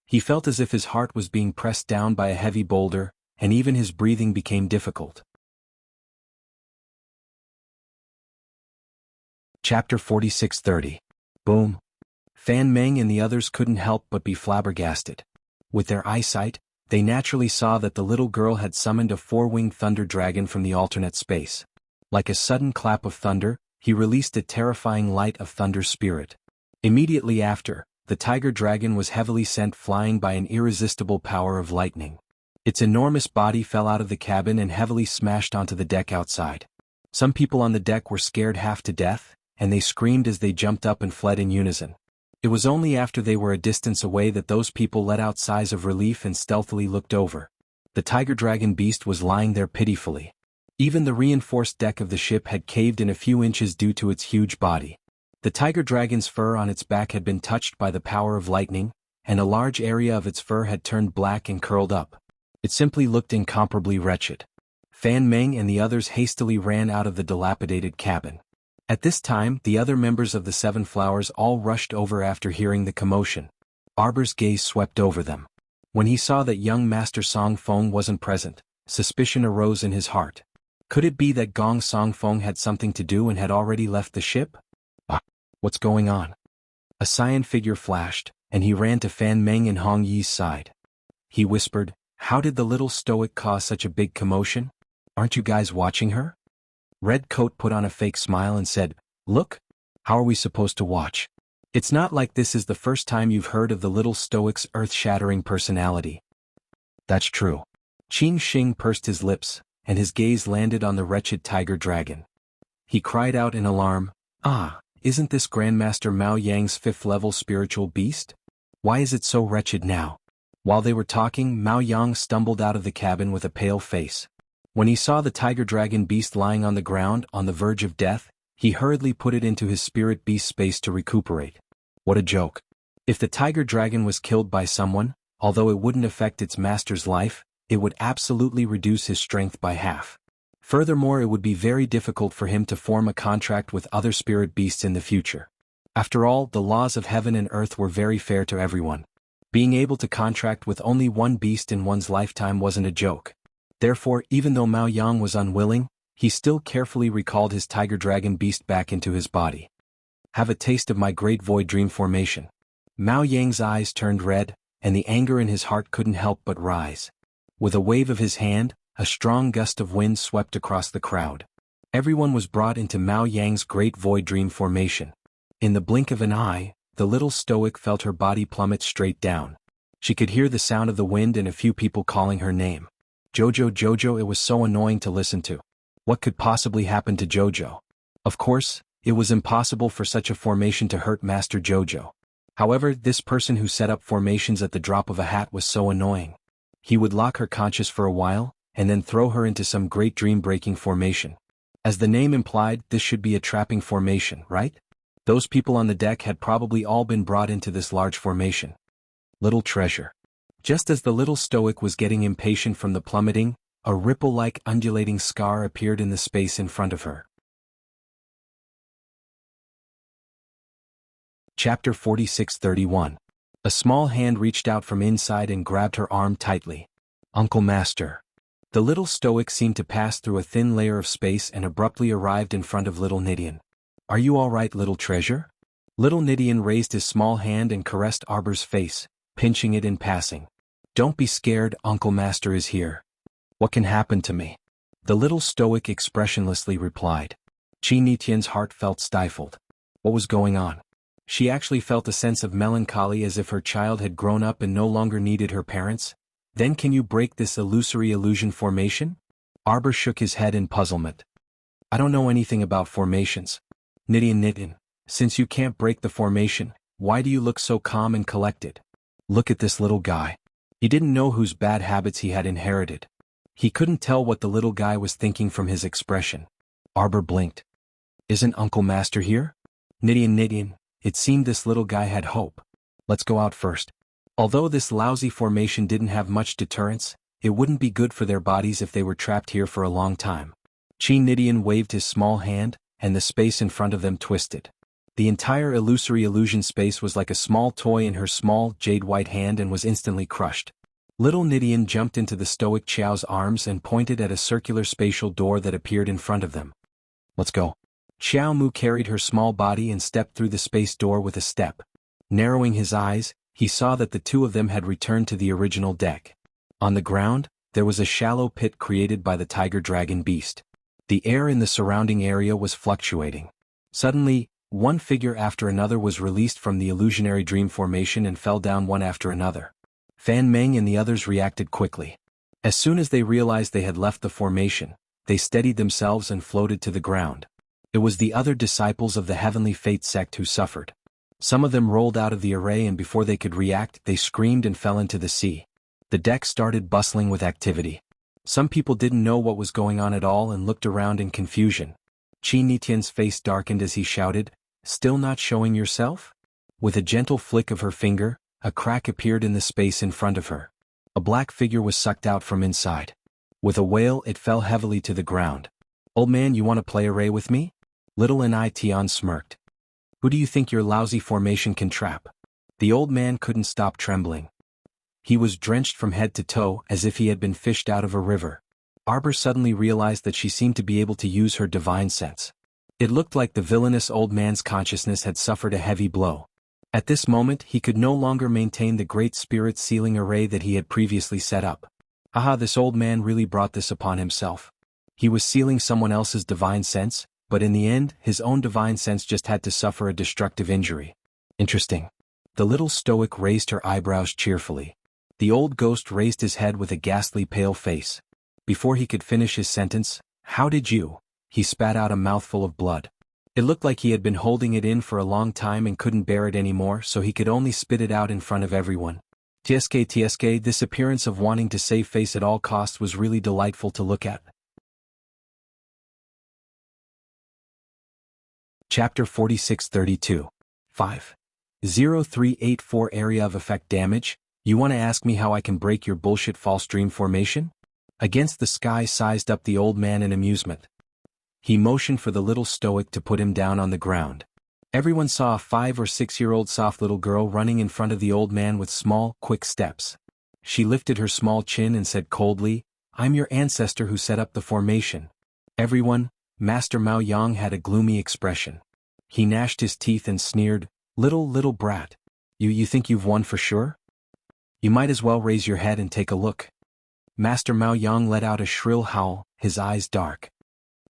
He felt as if his heart was being pressed down by a heavy boulder, and even his breathing became difficult. Chapter 46-30. Boom. Fan Meng and the others couldn't help but be flabbergasted. With their eyesight, they naturally saw that the little girl had summoned a 4-winged thunder dragon from the alternate space. Like a sudden clap of thunder, he released a terrifying light of thunder spirit. Immediately after, the tiger dragon was heavily sent flying by an irresistible power of lightning. Its enormous body fell out of the cabin and heavily smashed onto the deck outside. Some people on the deck were scared half to death, and they screamed as they jumped up and fled in unison. It was only after they were a distance away that those people let out sighs of relief and stealthily looked over. The tiger dragon beast was lying there pitifully. Even the reinforced deck of the ship had caved in a few inches due to its huge body. The tiger dragon's fur on its back had been touched by the power of lightning, and a large area of its fur had turned black and curled up. It simply looked incomparably wretched. Fan Meng and the others hastily ran out of the dilapidated cabin. At this time, the other members of the Seven Flowers all rushed over after hearing the commotion. Arbor's gaze swept over them. When he saw that young Master Song Feng wasn't present, suspicion arose in his heart. Could it be that Gong Song Feng had something to do and had already left the ship? What's going on? A cyan figure flashed, and he ran to Fan Meng and Hong Yi's side. He whispered, "How did the little stoic cause such a big commotion? Aren't you guys watching her?" Red Coat put on a fake smile and said, "Look? How are we supposed to watch? It's not like this is the first time you've heard of the little stoic's earth-shattering personality." "That's true." Qin Xing pursed his lips, and his gaze landed on the wretched tiger dragon. He cried out in alarm, "Ah, isn't this Grandmaster Mao Yang's fifth-level spiritual beast? Why is it so wretched now?" While they were talking, Mao Yang stumbled out of the cabin with a pale face. When he saw the tiger dragon beast lying on the ground on the verge of death, he hurriedly put it into his spirit beast space to recuperate. What a joke. If the tiger dragon was killed by someone, although it wouldn't affect its master's life, it would absolutely reduce his strength by half. Furthermore, it would be very difficult for him to form a contract with other spirit beasts in the future. After all, the laws of heaven and earth were very fair to everyone. Being able to contract with only one beast in one's lifetime wasn't a joke. Therefore, even though Mao Yang was unwilling, he still carefully recalled his tiger dragon beast back into his body. "Have a taste of my great void dream formation." Mao Yang's eyes turned red, and the anger in his heart couldn't help but rise. With a wave of his hand, a strong gust of wind swept across the crowd. Everyone was brought into Mao Yang's great void dream formation. In the blink of an eye, the little stoic felt her body plummet straight down. She could hear the sound of the wind and a few people calling her name. "Jojo, Jojo," it was so annoying to listen to. What could possibly happen to Jojo? Of course, it was impossible for such a formation to hurt Master Jojo. However, this person who set up formations at the drop of a hat was so annoying. He would lock her conscious for a while, and then throw her into some great dream-breaking formation. As the name implied, this should be a trapping formation, right? Those people on the deck had probably all been brought into this large formation. Little treasure. Just as the little stoic was getting impatient from the plummeting, a ripple-like undulating scar appeared in the space in front of her. Chapter 46:31. A small hand reached out from inside and grabbed her arm tightly. "Uncle Master." The little stoic seemed to pass through a thin layer of space and abruptly arrived in front of little Nidian. "Are you all right, little treasure?" Little Nidian raised his small hand and caressed Arbor's face, pinching it in passing. "Don't be scared, Uncle Master is here." "What can happen to me?" the little stoic expressionlessly replied. Qi Nitian's heart felt stifled. What was going on? She actually felt a sense of melancholy as if her child had grown up and no longer needed her parents. "Then can you break this illusory illusion formation?" Arbor shook his head in puzzlement. "I don't know anything about formations." Nidian, since you can't break the formation, why do you look so calm and collected? Look at this little guy. He didn't know whose bad habits he had inherited. He couldn't tell what the little guy was thinking from his expression. Arbor blinked. "Isn't Uncle Master here?" Nidian, it seemed this little guy had hope. "Let's go out first." Although this lousy formation didn't have much deterrence, it wouldn't be good for their bodies if they were trapped here for a long time. Qi Nidian waved his small hand, and the space in front of them twisted. The entire illusory illusion space was like a small toy in her small, jade-white hand and was instantly crushed. Little Nidian jumped into the stoic Qiao's arms and pointed at a circular spatial door that appeared in front of them. "Let's go." Xiao Mu carried her small body and stepped through the space door with a step. Narrowing his eyes, he saw that the two of them had returned to the original deck. On the ground, there was a shallow pit created by the tiger dragon beast. The air in the surrounding area was fluctuating. Suddenly, one figure after another was released from the illusionary dream formation and fell down one after another. Fan Meng and the others reacted quickly. As soon as they realized they had left the formation, they steadied themselves and floated to the ground. It was the other disciples of the Heavenly Fate sect who suffered. Some of them rolled out of the array, and before they could react, they screamed and fell into the sea. The deck started bustling with activity. Some people didn't know what was going on at all and looked around in confusion. Qi Nitian's face darkened as he shouted, "Still not showing yourself?" With a gentle flick of her finger, a crack appeared in the space in front of her. A black figure was sucked out from inside. With a wail, it fell heavily to the ground. "Old man, you want to play array with me?" Little Nitian smirked. "Who do you think your lousy formation can trap?" The old man couldn't stop trembling. He was drenched from head to toe as if he had been fished out of a river. Arbor suddenly realized that she seemed to be able to use her divine sense. It looked like the villainous old man's consciousness had suffered a heavy blow. At this moment, he could no longer maintain the great spirit sealing array that he had previously set up. Aha, this old man really brought this upon himself. He was sealing someone else's divine sense, but in the end, his own divine sense just had to suffer a destructive injury. Interesting. The little stoic raised her eyebrows cheerfully. The old ghost raised his head with a ghastly pale face. Before he could finish his sentence, "How did you?" He spat out a mouthful of blood. It looked like he had been holding it in for a long time and couldn't bear it anymore, so he could only spit it out in front of everyone. TSK, this appearance of wanting to save face at all costs was really delightful to look at. Chapter 4632. 5.0384 Area of Effect Damage. You want to ask me how I can break your bullshit false dream formation? Against the sky sized up the old man in amusement. He motioned for the little stoic to put him down on the ground. Everyone saw a 5 or 6-year-old soft little girl running in front of the old man with small, quick steps. She lifted her small chin and said coldly, "I'm your ancestor who set up the formation." Everyone, Master Mao Yang had a gloomy expression. He gnashed his teeth and sneered, Little brat. You think you've won for sure? You might as well raise your head and take a look." Master Mao Yang let out a shrill howl, his eyes dark.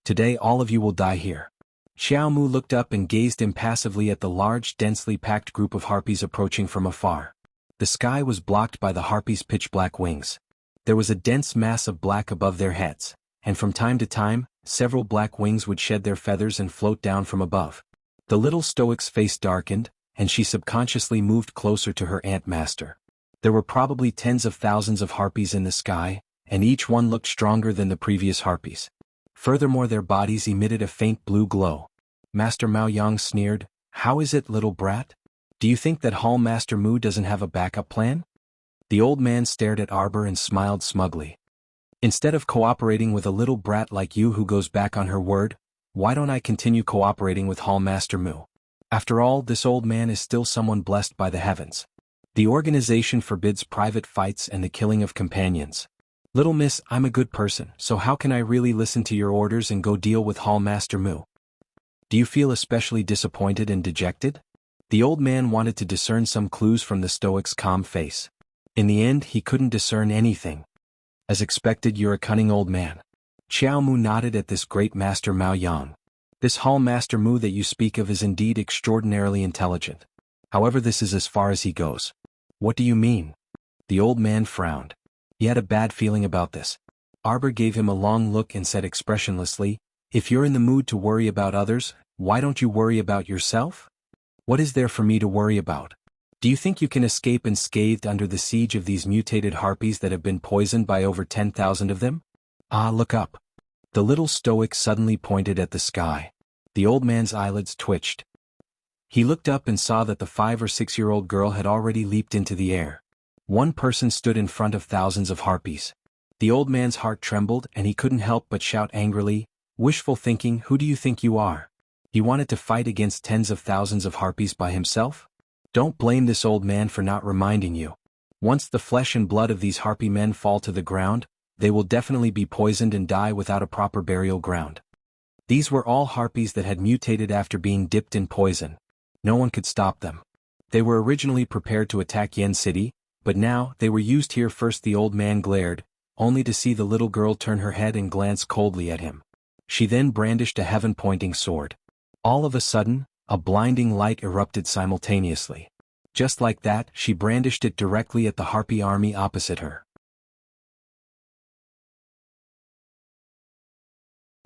"Today all of you will die here." Xiao Mu looked up and gazed impassively at the large, densely packed group of harpies approaching from afar. The sky was blocked by the harpies' pitch-black wings. There was a dense mass of black above their heads, and from time to time, several black wings would shed their feathers and float down from above. The little stoic's face darkened, and she subconsciously moved closer to her Ant Master. There were probably tens of thousands of harpies in the sky, and each one looked stronger than the previous harpies. Furthermore, their bodies emitted a faint blue glow. Master Mao Yang sneered, "How is it, little brat? Do you think that Hall Master Mu doesn't have a backup plan?" The old man stared at Arbor and smiled smugly. "Instead of cooperating with a little brat like you who goes back on her word, why don't I continue cooperating with Hall Master Mu? After all, this old man is still someone blessed by the heavens. The organization forbids private fights and the killing of companions. Little miss, I'm a good person, so how can I really listen to your orders and go deal with Hall Master Mu? Do you feel especially disappointed and dejected?" The old man wanted to discern some clues from the stoic's calm face. In the end, he couldn't discern anything. "As expected, you're a cunning old man." Xiao Mu nodded at this great Master Mao Yang. "This Hall Master Mu that you speak of is indeed extraordinarily intelligent. However, this is as far as he goes." "What do you mean?" The old man frowned. He had a bad feeling about this. Arbor gave him a long look and said expressionlessly, "If you're in the mood to worry about others, why don't you worry about yourself? What is there for me to worry about? Do you think you can escape unscathed under the siege of these mutated harpies that have been poisoned by over 10,000 of them? Ah, look up." The little stoic suddenly pointed at the sky. The old man's eyelids twitched. He looked up and saw that the 5 or 6-year-old girl had already leaped into the air. One person stood in front of thousands of harpies. The old man's heart trembled and he couldn't help but shout angrily, "Wishful thinking, who do you think you are? He wanted to fight against tens of thousands of harpies by himself? Don't blame this old man for not reminding you. Once the flesh and blood of these harpy men fall to the ground, they will definitely be poisoned and die without a proper burial ground." These were all harpies that had mutated after being dipped in poison. No one could stop them. They were originally prepared to attack Yen City, but now they were used here first. The old man glared, only to see the little girl turn her head and glance coldly at him. She then brandished a heaven-pointing sword. All of a sudden, a blinding light erupted simultaneously. Just like that, she brandished it directly at the harpy army opposite her.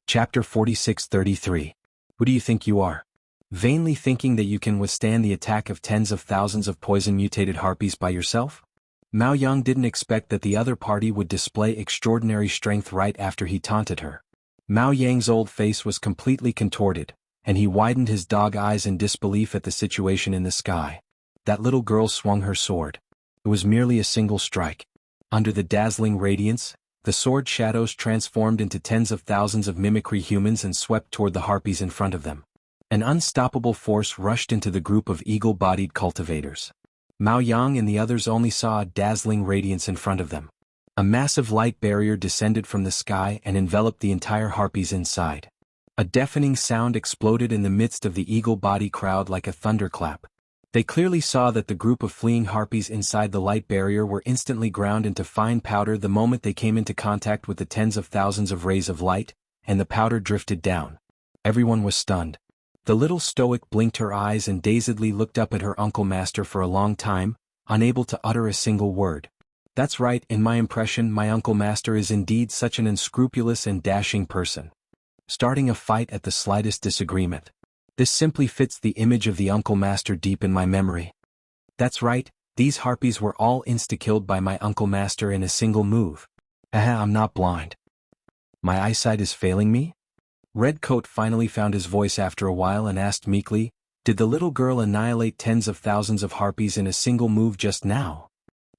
Chapter 46:33. Who do you think you are? Vainly thinking that you can withstand the attack of tens of thousands of poison-mutated harpies by yourself? Mao Yang didn't expect that the other party would display extraordinary strength right after he taunted her. Mao Yang's old face was completely contorted, and he widened his dog eyes in disbelief at the situation in the sky. That little girl swung her sword. It was merely a single strike. Under the dazzling radiance, the sword shadows transformed into tens of thousands of mimicry humans and swept toward the harpies in front of them. An unstoppable force rushed into the group of eagle-bodied cultivators. Mao Yang and the others only saw a dazzling radiance in front of them. A massive light barrier descended from the sky and enveloped the entire harpies inside. A deafening sound exploded in the midst of the eagle-body crowd like a thunderclap. They clearly saw that the group of fleeing harpies inside the light barrier were instantly ground into fine powder the moment they came into contact with the tens of thousands of rays of light, and the powder drifted down. Everyone was stunned. The little stoic blinked her eyes and dazedly looked up at her uncle master for a long time, unable to utter a single word. That's right, in my impression my uncle master is indeed such an unscrupulous and dashing person. Starting a fight at the slightest disagreement. This simply fits the image of the uncle master deep in my memory. That's right, these harpies were all insta-killed by my uncle master in a single move. I'm not blind. My eyesight is failing me? Redcoat finally found his voice after a while and asked meekly, did the little girl annihilate tens of thousands of harpies in a single move just now?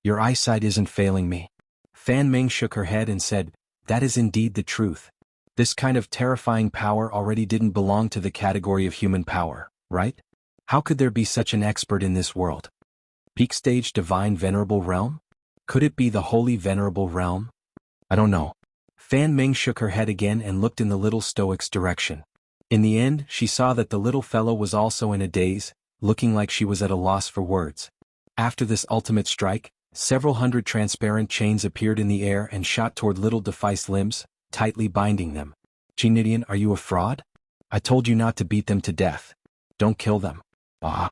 Your eyesight isn't failing me. Fan Ming shook her head and said, that is indeed the truth. This kind of terrifying power already didn't belong to the category of human power, right? How could there be such an expert in this world? Peak stage divine venerable realm? Could it be the holy venerable realm? I don't know. Fan Ming shook her head again and looked in the little stoic's direction. In the end, she saw that the little fellow was also in a daze, looking like she was at a loss for words. After this ultimate strike, several hundred transparent chains appeared in the air and shot toward little Defice's limbs, tightly binding them. Chinnidian, are you a fraud? I told you not to beat them to death. Don't kill them. Ah.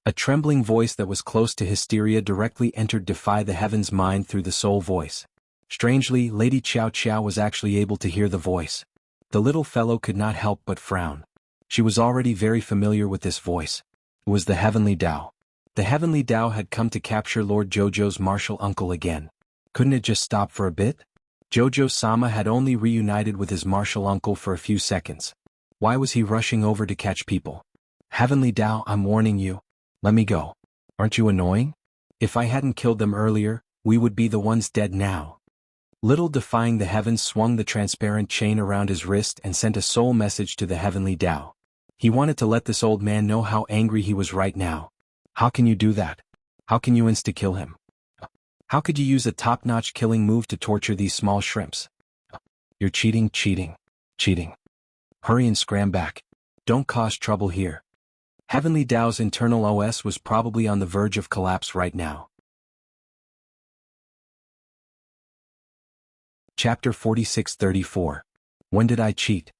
A trembling voice that was close to hysteria directly entered Defy the Heavens' mind through the soul voice. Strangely, Lady Qiao Qiao was actually able to hear the voice. The little fellow could not help but frown. She was already very familiar with this voice. It was the Heavenly Tao. The Heavenly Tao had come to capture Lord Jojo's martial uncle again. Couldn't it just stop for a bit? Jojo-sama had only reunited with his martial uncle for a few seconds. Why was he rushing over to catch people? Heavenly Tao, I'm warning you. Let me go. Aren't you annoying? If I hadn't killed them earlier, we would be the ones dead now. Little Defying the Heavens swung the transparent chain around his wrist and sent a soul message to the Heavenly Tao. He wanted to let this old man know how angry he was right now. How can you do that? How can you insta-kill him? How could you use a top-notch killing move to torture these small shrimps? You're cheating. Hurry and scram back. Don't cause trouble here. Heavenly Tao's internal OS was probably on the verge of collapse right now. Chapter 46:34. When did I cheat?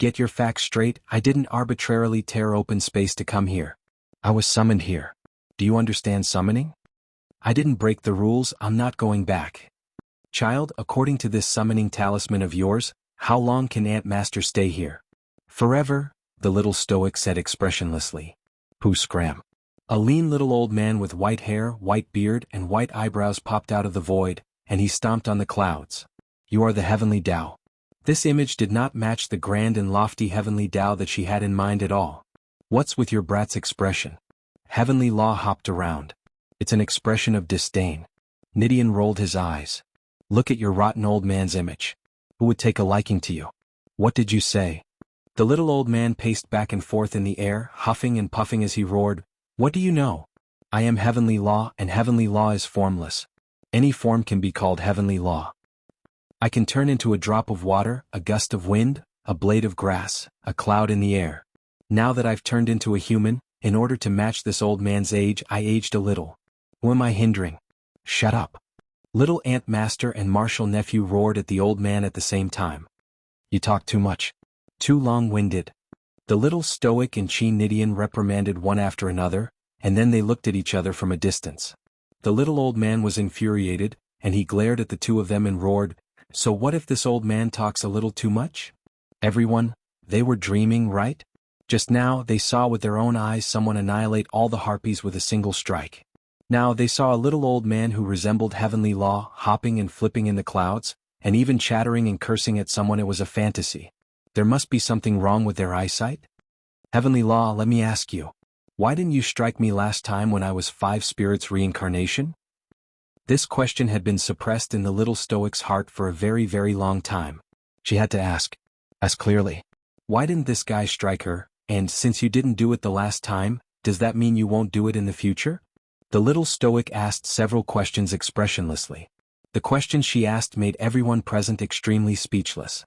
Get your facts straight, I didn't arbitrarily tear open space to come here. I was summoned here. Do you understand summoning? I didn't break the rules, I'm not going back. Child, according to this summoning talisman of yours, how long can Ant Master stay here? Forever, the little stoic said expressionlessly. Pooh scram. A lean little old man with white hair, white beard, and white eyebrows popped out of the void, and he stomped on the clouds. You are the Heavenly Tao. This image did not match the grand and lofty Heavenly Tao that she had in mind at all. What's with your brat's expression? Heavenly Law hopped around. It's an expression of disdain. Nidian rolled his eyes. Look at your rotten old man's image. Who would take a liking to you? What did you say? The little old man paced back and forth in the air, huffing and puffing as he roared. What do you know? I am Heavenly Law, and Heavenly Law is formless. Any form can be called Heavenly Law. I can turn into a drop of water, a gust of wind, a blade of grass, a cloud in the air. Now that I've turned into a human, in order to match this old man's age, I aged a little. Who am I hindering? Shut up. Little Ant Master and Martial Nephew roared at the old man at the same time. You talk too much. Too long-winded. The little stoic and Chi Nidian reprimanded one after another, and then they looked at each other from a distance. The little old man was infuriated, and he glared at the two of them and roared, so what if this old man talks a little too much? Everyone, they were dreaming, right? Just now they saw with their own eyes someone annihilate all the harpies with a single strike. Now they saw a little old man who resembled Heavenly Law, hopping and flipping in the clouds, and even chattering and cursing at someone. It was a fantasy. There must be something wrong with their eyesight? Heavenly Law, let me ask you. Why didn't you strike me last time when I was 5 spirits reincarnation? This question had been suppressed in the little stoic's heart for a very, very long time. She had to ask, as clearly. Why didn't this guy strike her, and since you didn't do it the last time, does that mean you won't do it in the future? The little stoic asked several questions expressionlessly. The questions she asked made everyone present extremely speechless.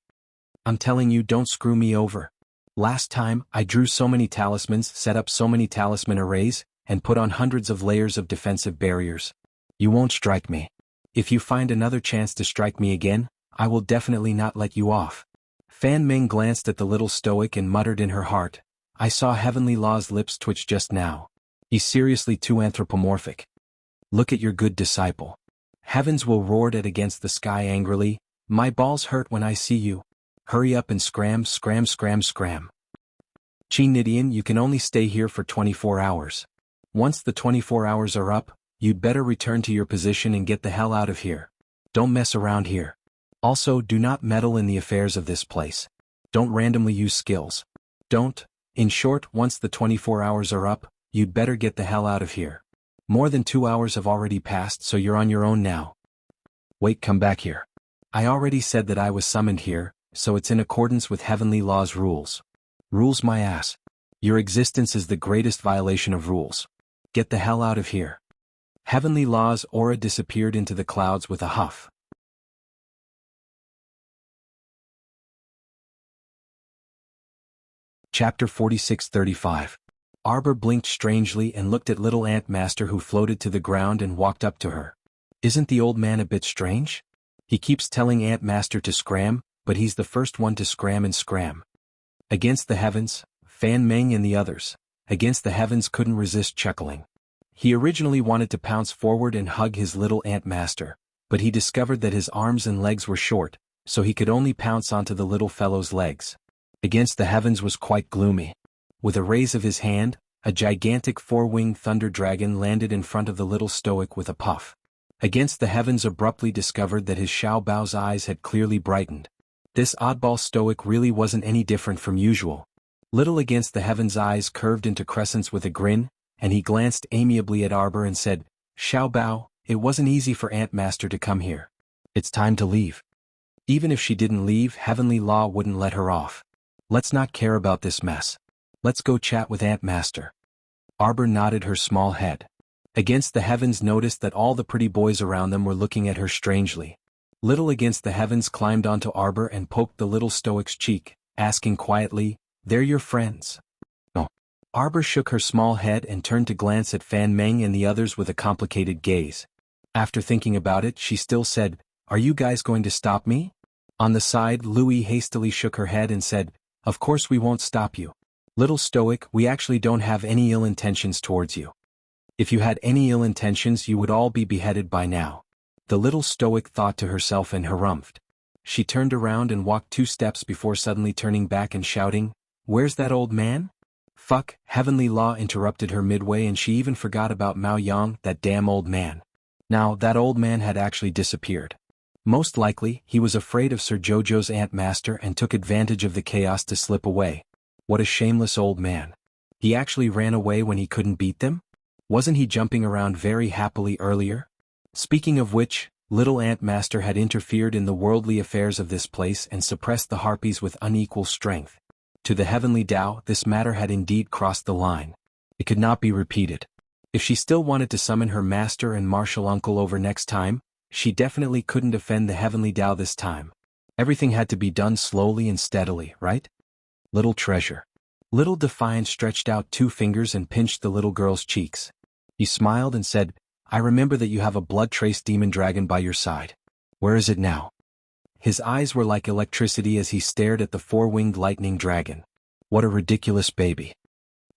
I'm telling you, don't screw me over. Last time, I drew so many talismans, set up so many talisman arrays, and put on hundreds of layers of defensive barriers. You won't strike me. If you find another chance to strike me again, I will definitely not let you off. Fan Ming glanced at the little stoic and muttered in her heart, I saw Heavenly Law's lips twitch just now. He's seriously too anthropomorphic. Look at your good disciple. Heavens will roar at against the sky angrily. My balls hurt when I see you. Hurry up and scram. Chin-Nidian, you can only stay here for 24 hours. Once the 24 hours are up, you'd better return to your position and get the hell out of here. Don't mess around here. Also, do not meddle in the affairs of this place. Don't randomly use skills. In short, once the 24 hours are up, you'd better get the hell out of here. More than 2 hours have already passed, so you're on your own now. Wait, come back here. I already said that I was summoned here, so it's in accordance with Heavenly Law's rules. Rules my ass. Your existence is the greatest violation of rules. Get the hell out of here. Heavenly Law's aura disappeared into the clouds with a huff. Chapter 46-35. Arbor blinked strangely and looked at little Ant Master, who floated to the ground and walked up to her. Isn't the old man a bit strange? He keeps telling Ant Master to scram, but he's the first one to scram. Against the heavens, Fan Meng and the others, against the heavens couldn't resist chuckling. He originally wanted to pounce forward and hug his little Ant Master, but he discovered that his arms and legs were short, so he could only pounce onto the little fellow's legs. Against the heavens was quite gloomy. With a raise of his hand, a gigantic 4-winged thunder dragon landed in front of the little stoic with a puff. Against the heavens abruptly discovered that his Xiao Bao's eyes had clearly brightened. This oddball stoic really wasn't any different from usual. Little Against the heavens' eyes curved into crescents with a grin, and he glanced amiably at Arbor and said, Xiao Bao, it wasn't easy for Ant Master to come here. It's time to leave. Even if she didn't leave, Heavenly Law wouldn't let her off. Let's not care about this mess. Let's go chat with Ant Master. Arbor nodded her small head. Against the heavens noticed that all the pretty boys around them were looking at her strangely. Little Against the heavens climbed onto Arbor and poked the little stoic's cheek, asking quietly, They're your friends? Oh. Arbor shook her small head and turned to glance at Fan Meng and the others with a complicated gaze. After thinking about it, she still said, Are you guys going to stop me? On the side, Louie hastily shook her head and said, Of course we won't stop you. Little stoic, we actually don't have any ill intentions towards you. If you had any ill intentions, you would all be beheaded by now. The little stoic thought to herself and harumphed. She turned around and walked 2 steps before suddenly turning back and shouting, Where's that old man? Fuck, Heavenly Law interrupted her midway, and she even forgot about Mao Yang, that damn old man. Now, that old man had actually disappeared. Most likely, he was afraid of Sir Jojo's Ant Master and took advantage of the chaos to slip away. What a shameless old man. He actually ran away when he couldn't beat them? Wasn't he jumping around very happily earlier? Speaking of which, little Ant Master had interfered in the worldly affairs of this place and suppressed the harpies with unequal strength. To the Heavenly Tao, this matter had indeed crossed the line. It could not be repeated. If she still wanted to summon her master and martial uncle over next time, she definitely couldn't offend the Heavenly Tao this time. Everything had to be done slowly and steadily, right? Little treasure. Little Defiant stretched out 2 fingers and pinched the little girl's cheeks. He smiled and said, I remember that you have a blood-traced demon dragon by your side. Where is it now? His eyes were like electricity as he stared at the 4-winged lightning dragon. What a ridiculous baby.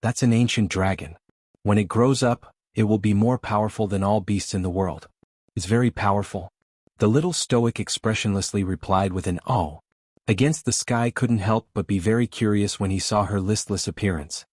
That's an ancient dragon. When it grows up, it will be more powerful than all beasts in the world. It's very powerful. The little stoic expressionlessly replied with an oh. Against the Sky couldn't help but be very curious when he saw her listless appearance.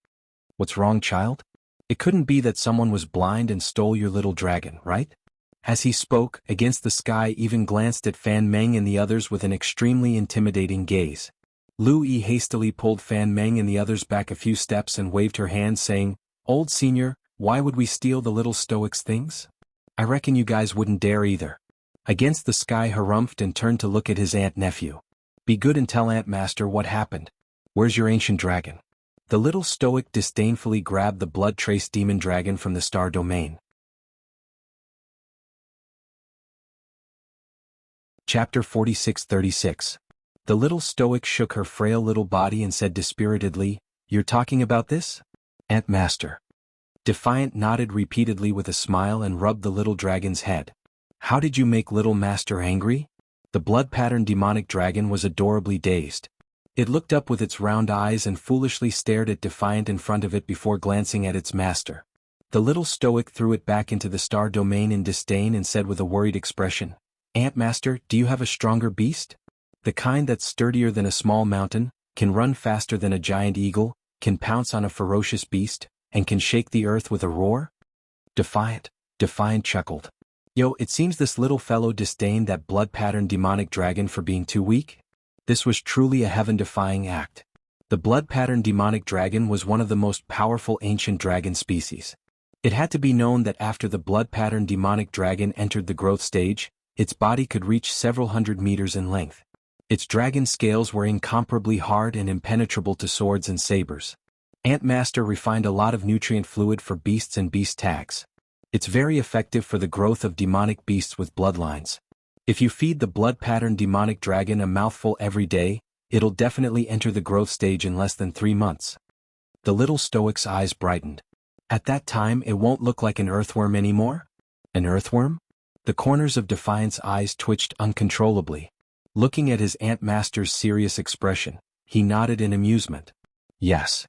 What's wrong, child? It couldn't be that someone was blind and stole your little dragon, right? As he spoke, Against the Sky even glanced at Fan Meng and the others with an extremely intimidating gaze. Lu Yi hastily pulled Fan Meng and the others back a few steps and waved her hand saying, "Old senior, why would we steal the little stoic's things? I reckon you guys wouldn't dare either." Against the Sky harumphed and turned to look at his aunt-nephew. "Be good and tell Aunt Master what happened. Where's your ancient dragon?" The little stoic disdainfully grabbed the blood-traced demon dragon from the star domain. Chapter 46-36. The little stoic shook her frail little body and said dispiritedly, "You're talking about this? Aunt Master." Defiant nodded repeatedly with a smile and rubbed the little dragon's head. "How did you make little master angry?" The blood-patterned demonic dragon was adorably dazed. It looked up with its round eyes and foolishly stared at Defiant in front of it before glancing at its master. The little stoic threw it back into the star domain in disdain and said with a worried expression, "Aunt Master, do you have a stronger beast? The kind that's sturdier than a small mountain, can run faster than a giant eagle, can pounce on a ferocious beast, and can shake the earth with a roar?" Defiant chuckled. "Yo, it seems this little fellow disdained that blood-patterned demonic dragon for being too weak?" This was truly a heaven-defying act. The blood-patterned demonic dragon was one of the most powerful ancient dragon species. It had to be known that after the blood-patterned demonic dragon entered the growth stage, its body could reach several hundred meters in length. Its dragon scales were incomparably hard and impenetrable to swords and sabers. Aunt Master refined a lot of nutrient fluid for beasts and beast tags. It's very effective for the growth of demonic beasts with bloodlines. If you feed the blood-patterned demonic dragon a mouthful every day, it'll definitely enter the growth stage in less than 3 months. The little stoic's eyes brightened. At that time it won't look like an earthworm anymore? An earthworm? The corners of Defiant's eyes twitched uncontrollably. Looking at his Aunt Master's serious expression, he nodded in amusement. "Yes.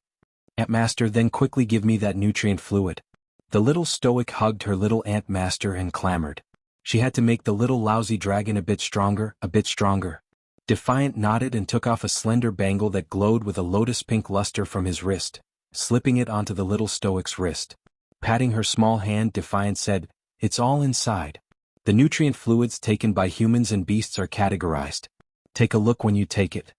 Aunt Master, then quickly give me that nutrient fluid." The little stoic hugged her little Aunt Master and clamored. She had to make the little lousy dragon a bit stronger, a bit stronger. Defiant nodded and took off a slender bangle that glowed with a lotus-pink luster from his wrist, slipping it onto the little stoic's wrist. Patting her small hand, Defiant said, "It's all inside. The nutrient fluids taken by humans and beasts are categorized. Take a look when you take it."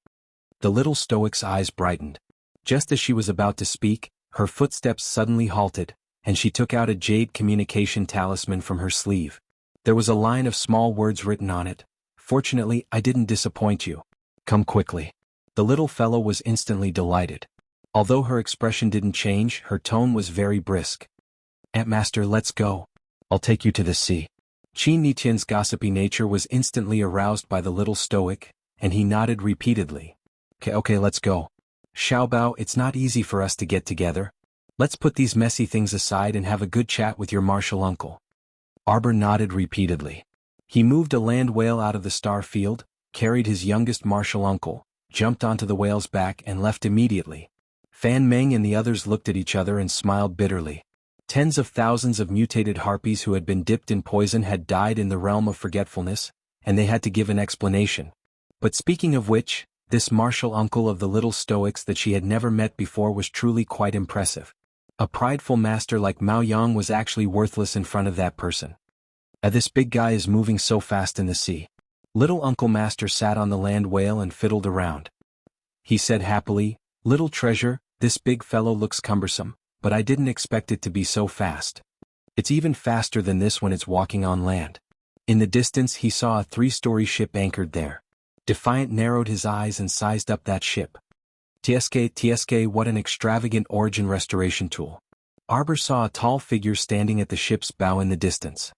The little stoic's eyes brightened. Just as she was about to speak, her footsteps suddenly halted, and she took out a jade communication talisman from her sleeve. There was a line of small words written on it. "Fortunately, I didn't disappoint you. Come quickly." The little fellow was instantly delighted. Although her expression didn't change, her tone was very brisk. "Aunt Master, let's go. I'll take you to the sea." Qin Nitian's gossipy nature was instantly aroused by the little stoic, and he nodded repeatedly. Okay, let's go. Xiaobao, it's not easy for us to get together. Let's put these messy things aside and have a good chat with your martial uncle." Arbor nodded repeatedly. He moved a land whale out of the star field, carried his youngest martial uncle, jumped onto the whale's back and left immediately. Fan Meng and the others looked at each other and smiled bitterly. Tens of thousands of mutated harpies who had been dipped in poison had died in the realm of forgetfulness, and they had to give an explanation. But speaking of which, this martial uncle of the little stoics that she had never met before was truly quite impressive. A prideful master like Mao Yang was actually worthless in front of that person. This big guy is moving so fast in the sea. Little Uncle Master sat on the land whale and fiddled around. He said happily, "Little treasure, this big fellow looks cumbersome, but I didn't expect it to be so fast. It's even faster than this when it's walking on land." In the distance he saw a 3-story ship anchored there. Defiant narrowed his eyes and sized up that ship. TSK, what an extravagant origin restoration tool. Arbor saw a tall figure standing at the ship's bow in the distance.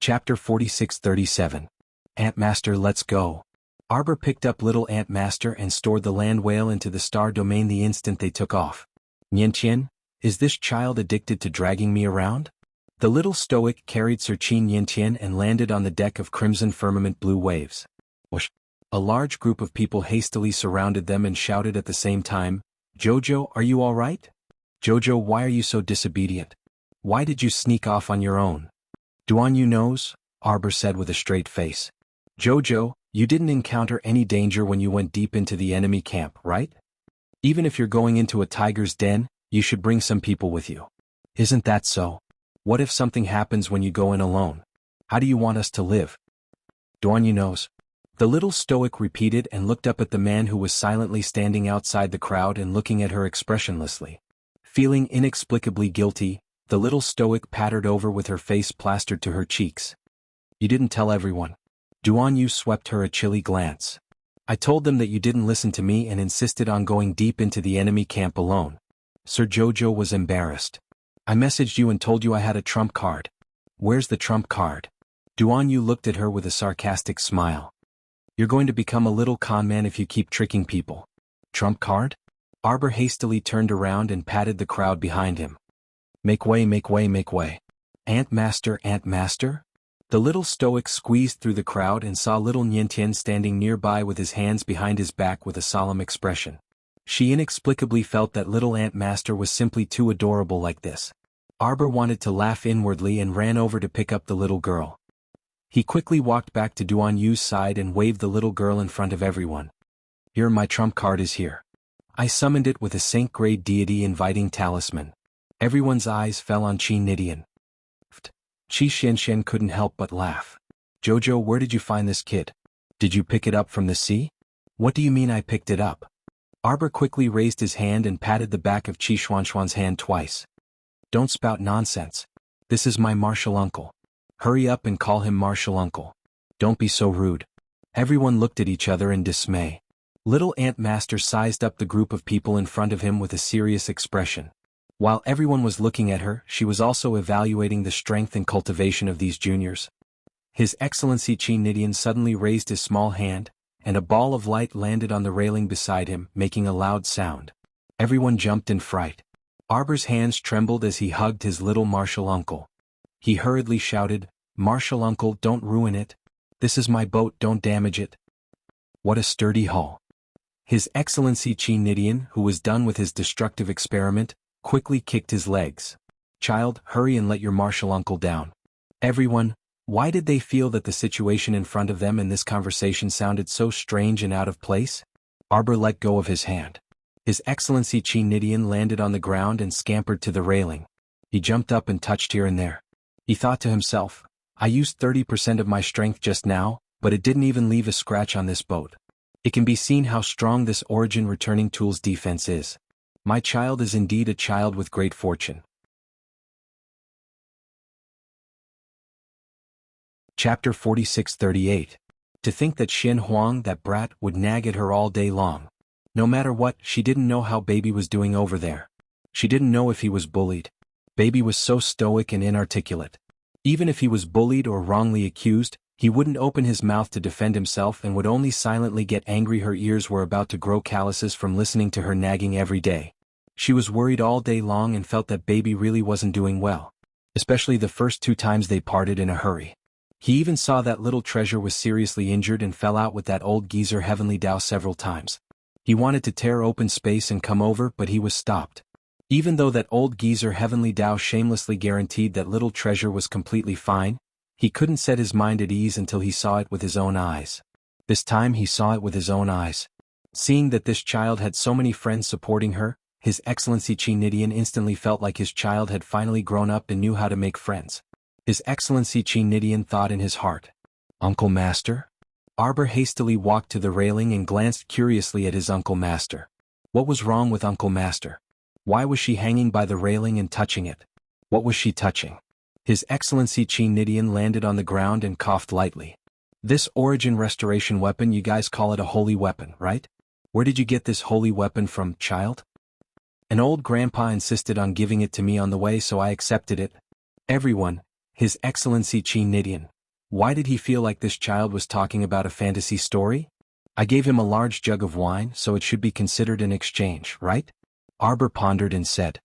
Chapter 46-37. Aunt Master, let's go. Arbor picked up little Aunt Master and stored the land whale into the star domain the instant they took off. "Niantian, is this child addicted to dragging me around?" The little stoic carried Sir Qin Niantian and landed on the deck of Crimson Firmament Blue Waves. Whoosh. A large group of people hastily surrounded them and shouted at the same time, "Jojo, are you all right? Jojo, why are you so disobedient? Why did you sneak off on your own? Duan Yu knows, Arbor said with a straight face. Jojo, you didn't encounter any danger when you went deep into the enemy camp, right? Even if you're going into a tiger's den, you should bring some people with you. Isn't that so? What if something happens when you go in alone? How do you want us to live? Duan knows. The little stoic repeated and looked up at the man who was silently standing outside the crowd and looking at her expressionlessly. Feeling inexplicably guilty, the little stoic pattered over with her face plastered to her cheeks. You didn't tell everyone. Duan swept her a chilly glance. I told them that you didn't listen to me and insisted on going deep into the enemy camp alone. Sir Jojo was embarrassed. I messaged you and told you I had a trump card. Where's the trump card? Duan looked at her with a sarcastic smile. You're going to become a little con man if you keep tricking people. Trump card? Arbor hastily turned around and patted the crowd behind him. Make way, make way, make way. Ant Master, Ant Master? The little stoic squeezed through the crowd and saw little Niantian standing nearby with his hands behind his back with a solemn expression. She inexplicably felt that little Ant Master was simply too adorable like this. Arbor wanted to laugh inwardly and ran over to pick up the little girl. He quickly walked back to Duan side and waved the little girl in front of everyone. Here, my trump card is here. I summoned it with a Saint-grade deity inviting talisman. Everyone's eyes fell on Qi Nidian. Qi Xianxian couldn't help but laugh. Jojo, where did you find this kid? Did you pick it up from the sea? What do you mean I picked it up? Arbor quickly raised his hand and patted the back of Qi Xuanxuan's hand twice. Don't spout nonsense. This is my martial uncle. Hurry up and call him martial uncle. Don't be so rude. Everyone looked at each other in dismay. Little Ant Master sized up the group of people in front of him with a serious expression. While everyone was looking at her, she was also evaluating the strength and cultivation of these juniors. His Excellency Qi Nidian suddenly raised his small hand, and a ball of light landed on the railing beside him, making a loud sound. Everyone jumped in fright. Arbor's hands trembled as he hugged his little martial uncle. He hurriedly shouted, Martial uncle, don't ruin it. This is my boat, don't damage it. What a sturdy hull. His Excellency Qi Nidian, who was done with his destructive experiment, quickly kicked his legs. Child, hurry and let your martial uncle down. Everyone, why did they feel that the situation in front of them in this conversation sounded so strange and out of place? Arbor let go of his hand. His Excellency Qi Nidian landed on the ground and scampered to the railing. He jumped up and touched here and there. He thought to himself, I used 30% of my strength just now, but it didn't even leave a scratch on this boat. It can be seen how strong this Origin returning tool's defense is. My child is indeed a child with great fortune. Chapter 46-38. To think that Xin Huang, that brat, would nag at her all day long. No matter what, she didn't know how Baby was doing over there. She didn't know if he was bullied. Baby was so stoic and inarticulate. Even if he was bullied or wrongly accused, he wouldn't open his mouth to defend himself and would only silently get angry. Her ears were about to grow calluses from listening to her nagging every day. She was worried all day long and felt that Baby really wasn't doing well. Especially the first 2 times they parted in a hurry. He even saw that little treasure was seriously injured and fell out with that old geezer Heavenly Dao several times. He wanted to tear open space and come over, but he was stopped. Even though that old geezer Heavenly Dao shamelessly guaranteed that little treasure was completely fine, he couldn't set his mind at ease until he saw it with his own eyes. This time he saw it with his own eyes. Seeing that this child had so many friends supporting her, His Excellency Qi Nidian instantly felt like his child had finally grown up and knew how to make friends. His Excellency Qi Nidian thought in his heart, Uncle Master? Arbor hastily walked to the railing and glanced curiously at his Uncle Master. What was wrong with Uncle Master? Why was she hanging by the railing and touching it? What was she touching? His Excellency Qi Nidian landed on the ground and coughed lightly. This Origin restoration weapon, you guys call it a holy weapon, right? Where did you get this holy weapon from, child? An old grandpa insisted on giving it to me on the way, so I accepted it. Everyone, His Excellency Qi Nidian. Why did he feel like this child was talking about a fantasy story? I gave him a large jug of wine, so it should be considered an exchange, right? Arbor pondered and said,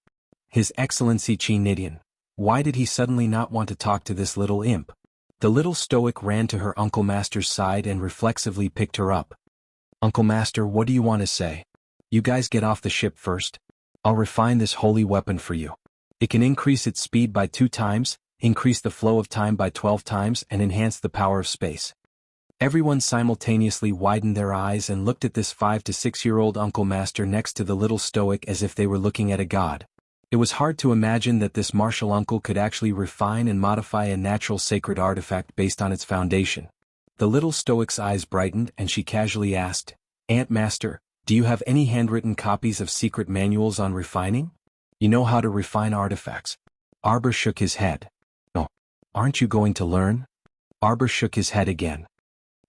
His Excellency Qi Nidian. Why did he suddenly not want to talk to this little imp? The little stoic ran to her Uncle Master's side and reflexively picked her up. Uncle Master, what do you want to say? You guys get off the ship first. I'll refine this holy weapon for you. It can increase its speed by 2 times, increase the flow of time by 12 times and enhance the power of space. Everyone simultaneously widened their eyes and looked at this 5 to 6-year-old Uncle Master next to the little stoic as if they were looking at a god. It was hard to imagine that this martial uncle could actually refine and modify a natural sacred artifact based on its foundation. The little stoic's eyes brightened and she casually asked, "Ant Master, do you have any handwritten copies of secret manuals on refining? You know how to refine artifacts?" Arbor shook his head. "No. Aren't you going to learn?" Arbor shook his head again.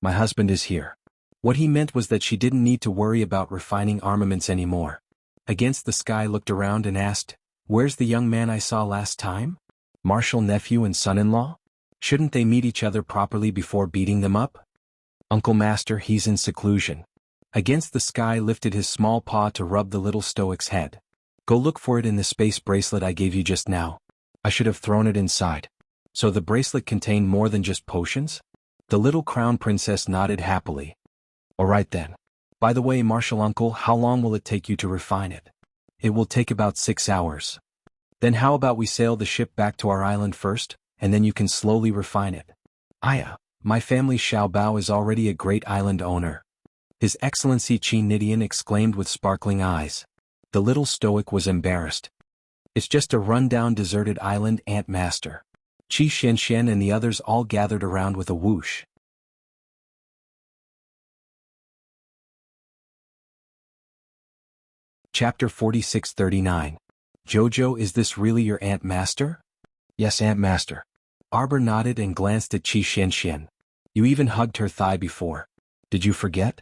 "My husband is here." What he meant was that she didn't need to worry about refining armaments anymore. Against the Sky looked around and asked, "Where's the young man I saw last time? Martial nephew and son-in-law? Shouldn't they meet each other properly before beating them up?" "Uncle Master, he's in seclusion." Against the Sky lifted his small paw to rub the little stoic's head. "Go look for it in the space bracelet I gave you just now. I should have thrown it inside." So the bracelet contained more than just potions? The little crown princess nodded happily. "All right then. By the way, martial uncle, how long will it take you to refine it?" "It will take about 6 hours." "Then how about we sail the ship back to our island first, and then you can slowly refine it?" "Aya, my family Xiaobao is already a great island owner." His Excellency Qi Nidian exclaimed with sparkling eyes. The little stoic was embarrassed. "It's just a run-down deserted island, Ant Master." Qi Xianxian and the others all gathered around with a whoosh. Chapter 4639. "Jojo, is this really your Ant Master?" "Yes, Ant Master." Arbor nodded and glanced at Qi Xianxian. "You even hugged her thigh before. Did you forget?"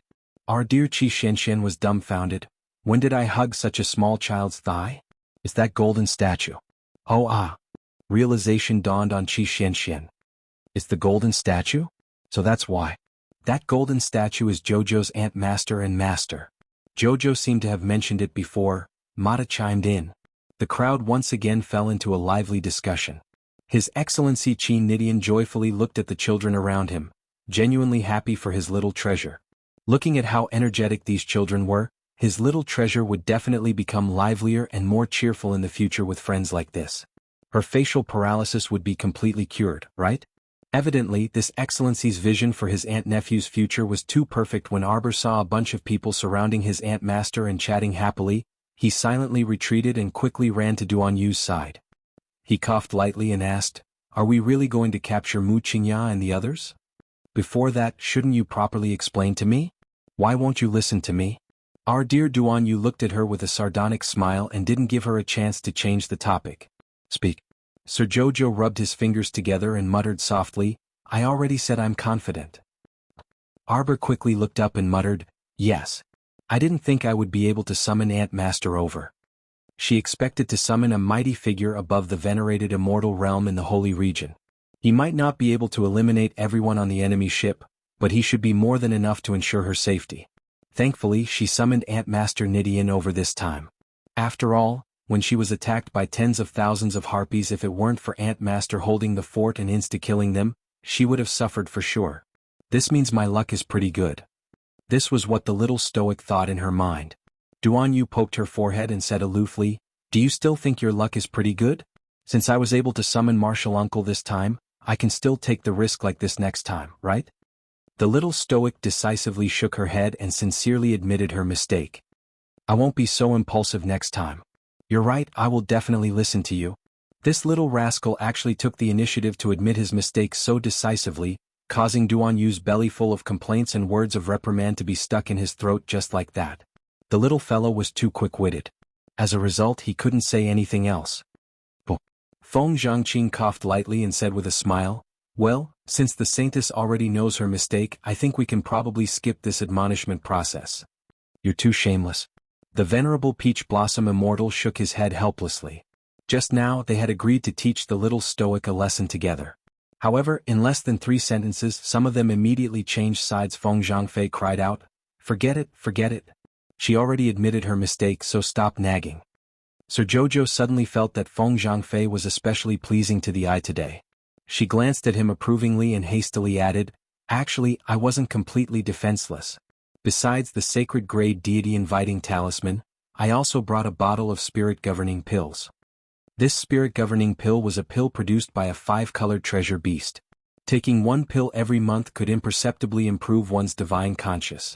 Our dear Qi Xianxian was dumbfounded. "When did I hug such a small child's thigh?" "Is that golden statue?" "Oh ah." Realization dawned on Qi Xianxian. "It's the golden statue? So that's why." "That golden statue is Jojo's Ant Master and Master." Jojo seemed to have mentioned it before. Mata chimed in. The crowd once again fell into a lively discussion. His Excellency Qi Nidian joyfully looked at the children around him, genuinely happy for his little treasure. Looking at how energetic these children were, his little treasure would definitely become livelier and more cheerful in the future with friends like this. Her facial paralysis would be completely cured, right? Evidently, this Excellency's vision for his aunt-nephew's future was too perfect. When Arbor saw a bunch of people surrounding his Ant Master and chatting happily, he silently retreated and quickly ran to Duan Yu's side. He coughed lightly and asked, "Are we really going to capture Mu Qingya and the others? Before that, shouldn't you properly explain to me? Why won't you listen to me?" Our dear Duan Yu looked at her with a sardonic smile and didn't give her a chance to change the topic. "Speak." Sir Jojo rubbed his fingers together and muttered softly, "I already said I'm confident." Arbor quickly looked up and muttered, "Yes. I didn't think I would be able to summon Ant Master over." She expected to summon a mighty figure above the venerated immortal realm in the holy region. He might not be able to eliminate everyone on the enemy ship, but he should be more than enough to ensure her safety. Thankfully, she summoned Ant Master Nidian over this time. After all, when she was attacked by tens of thousands of harpies, if it weren't for Ant Master holding the fort and insta-killing them, she would have suffered for sure. This means my luck is pretty good. This was what the little stoic thought in her mind. Duan Yu poked her forehead and said aloofly, "Do you still think your luck is pretty good? Since I was able to summon Martial Uncle this time, I can still take the risk like this next time, right?" The little stoic decisively shook her head and sincerely admitted her mistake. "I won't be so impulsive next time." "You're right, I will definitely listen to you." This little rascal actually took the initiative to admit his mistake so decisively, causing Duan Yu's belly full of complaints and words of reprimand to be stuck in his throat just like that. The little fellow was too quick-witted. As a result, he couldn't say anything else. Feng Zhangqing coughed lightly and said with a smile, "Well, since the Saintess already knows her mistake, I think we can probably skip this admonishment process." "You're too shameless." The venerable Peach Blossom Immortal shook his head helplessly. Just now they had agreed to teach the little stoic a lesson together. However, in less than 3 sentences some of them immediately changed sides. Feng Zhangfei cried out, forget it. She already admitted her mistake, so stop nagging." Sir Jojo suddenly felt that Feng Zhangfei was especially pleasing to the eye today. She glanced at him approvingly and hastily added, "Actually, I wasn't completely defenseless. Besides the sacred grade deity inviting talisman, I also brought a bottle of spirit governing pills." This spirit-governing pill was a pill produced by a 5-colored treasure beast. Taking one pill every month could imperceptibly improve one's divine conscious.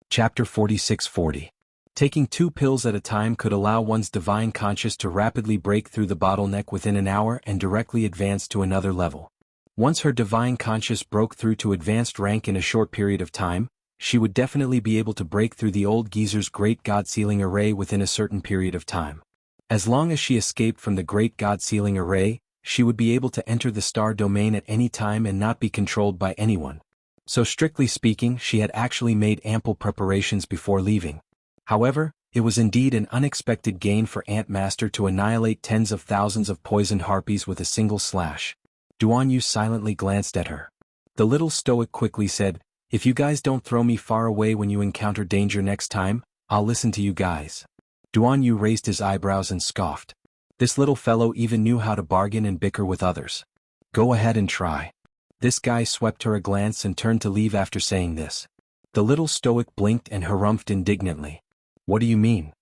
Chapter 4640. Taking 2 pills at a time could allow one's divine conscious to rapidly break through the bottleneck within an hour and directly advance to another level. Once her divine conscious broke through to advanced rank in a short period of time, she would definitely be able to break through the old geezer's great god-sealing array within a certain period of time. As long as she escaped from the great god-sealing array, she would be able to enter the star domain at any time and not be controlled by anyone. So strictly speaking, she had actually made ample preparations before leaving. However, it was indeed an unexpected gain for Ant Master to annihilate tens of thousands of poisoned harpies with a single slash. Duan Yu silently glanced at her. The little stoic quickly said, "If you guys don't throw me far away when you encounter danger next time, I'll listen to you guys." Duan Yu raised his eyebrows and scoffed. This little fellow even knew how to bargain and bicker with others. Go ahead and try. This guy swept her a glance and turned to leave after saying this. The little stoic blinked and harumphed indignantly. What do you mean?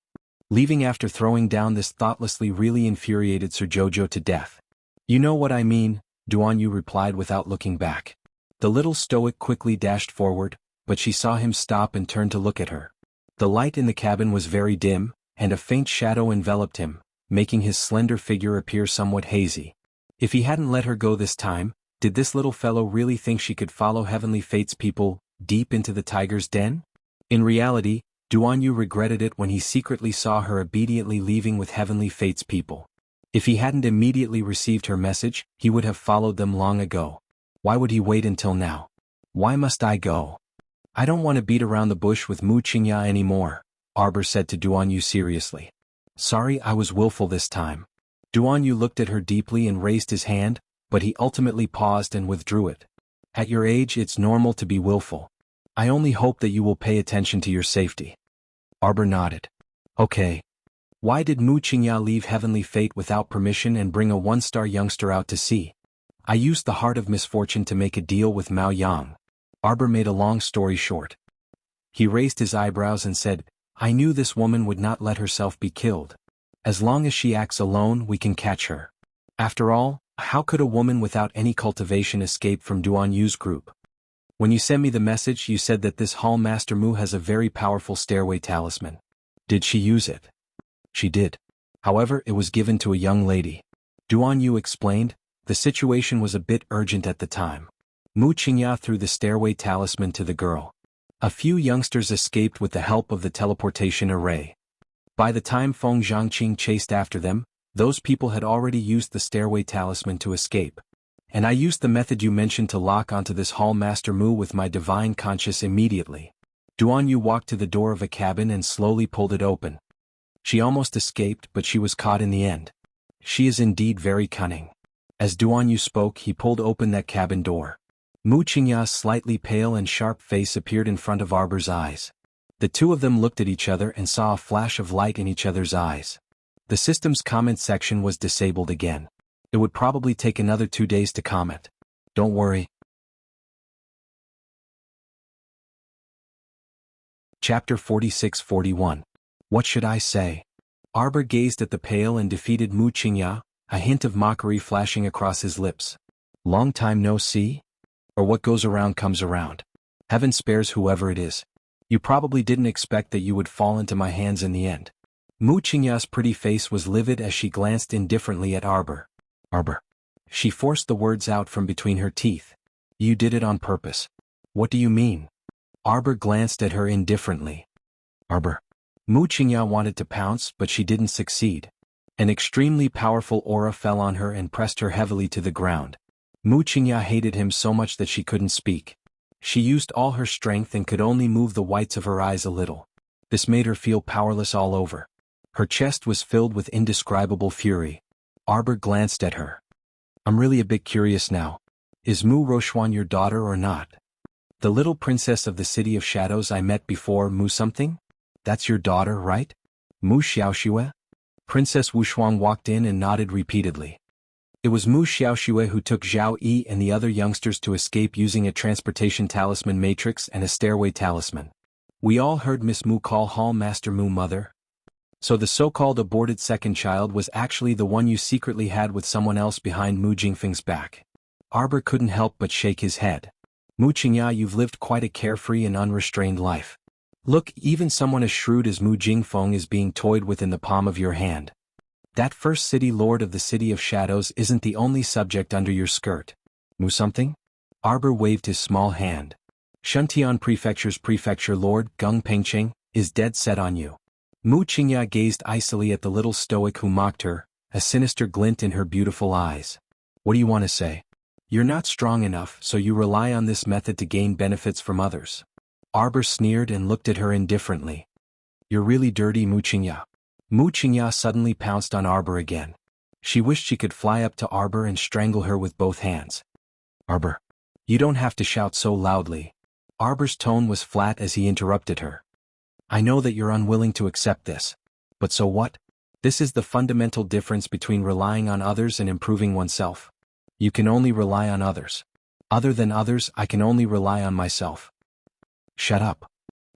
Leaving after throwing down this thoughtlessly really infuriated Sir Jojo to death. You know what I mean, Duan Yu replied without looking back. The little stoic quickly dashed forward, but she saw him stop and turn to look at her. The light in the cabin was very dim, and a faint shadow enveloped him, making his slender figure appear somewhat hazy. If he hadn't let her go this time, did this little fellow really think she could follow Heavenly Fate's people deep into the tiger's den? In reality, Duan Yu regretted it when he secretly saw her obediently leaving with Heavenly Fate's people. If he hadn't immediately received her message, he would have followed them long ago. Why would he wait until now? Why must I go? I don't want to beat around the bush with Mu Qingya anymore, Arbor said to Duan Yu seriously. Sorry, I was willful this time. Duan Yu looked at her deeply and raised his hand, but he ultimately paused and withdrew it. At your age, it's normal to be willful. I only hope that you will pay attention to your safety. Arbor nodded. Okay. Why did Mu Qingya leave Heavenly Fate without permission and bring a 1-star youngster out to sea? I used the Heart of Misfortune to make a deal with Mao Yang. Arbor made a long story short. He raised his eyebrows and said, I knew this woman would not let herself be killed. As long as she acts alone, we can catch her. After all, how could a woman without any cultivation escape from Duan Yu's group? When you sent me the message, you said that this Hall Master Mu has a very powerful stairway talisman. Did she use it? She did. However, it was given to a young lady. Duan Yu explained, the situation was a bit urgent at the time. Mu Qingya threw the stairway talisman to the girl. A few youngsters escaped with the help of the teleportation array. By the time Feng Zhangqing chased after them, those people had already used the stairway talisman to escape. And I used the method you mentioned to lock onto this Hall Master Mu with my divine conscious immediately. Duan Yu walked to the door of a cabin and slowly pulled it open. She almost escaped, but she was caught in the end. She is indeed very cunning. As Duan Yu spoke, he pulled open that cabin door. Mu Qingya's slightly pale and sharp face appeared in front of Arbor's eyes. The two of them looked at each other and saw a flash of light in each other's eyes. The system's comment section was disabled again. It would probably take another 2 days to comment. Don't worry. Chapter 4641. What should I say? Arbor gazed at the pale and defeated Mu Qingya, a hint of mockery flashing across his lips. Long time no see? Or what goes around comes around. Heaven spares whoever it is. You probably didn't expect that you would fall into my hands in the end. Mu Qingya's pretty face was livid as she glanced indifferently at Arbor. Arbor. She forced the words out from between her teeth. You did it on purpose. What do you mean? Arbor glanced at her indifferently. Arbor. Mu Qingya wanted to pounce, but she didn't succeed. An extremely powerful aura fell on her and pressed her heavily to the ground. Mu Qingya hated him so much that she couldn't speak. She used all her strength and could only move the whites of her eyes a little. This made her feel powerless all over. Her chest was filled with indescribable fury. Arbor glanced at her. I'm really a bit curious now. Is Mu Rochuan your daughter or not? The little princess of the City of Shadows I met before, Mu something? That's your daughter, right? Mu Xiaoxue? Princess Wushuang walked in and nodded repeatedly. It was Mu Xiaoxue who took Zhao Yi and the other youngsters to escape using a transportation talisman matrix and a stairway talisman. We all heard Miss Mu call Hall Master Mu mother, So the so-called aborted second child was actually the one you secretly had with someone else behind Mu Jingfeng's back. Arbor couldn't help but shake his head. Mu Qingya, you've lived quite a carefree and unrestrained life. Look, even someone as shrewd as Mu Jingfeng is being toyed with in the palm of your hand. That first city lord of the City of Shadows isn't the only subject under your skirt. Mu something? Arbor waved his small hand. Shuntian Prefecture's prefecture lord, Gung Pengcheng, is dead set on you. Mu Qingya gazed icily at the little stoic who mocked her, a sinister glint in her beautiful eyes. What do you want to say? You're not strong enough, so you rely on this method to gain benefits from others. Arbor sneered and looked at her indifferently. You're really dirty, Mu Qingya. Mu Qingya suddenly pounced on Arbor again. She wished she could fly up to Arbor and strangle her with both hands. Arbor. You don't have to shout so loudly. Arbor's tone was flat as he interrupted her. I know that you're unwilling to accept this. But so what? This is the fundamental difference between relying on others and improving oneself. You can only rely on others. Other than others, I can only rely on myself. Shut up.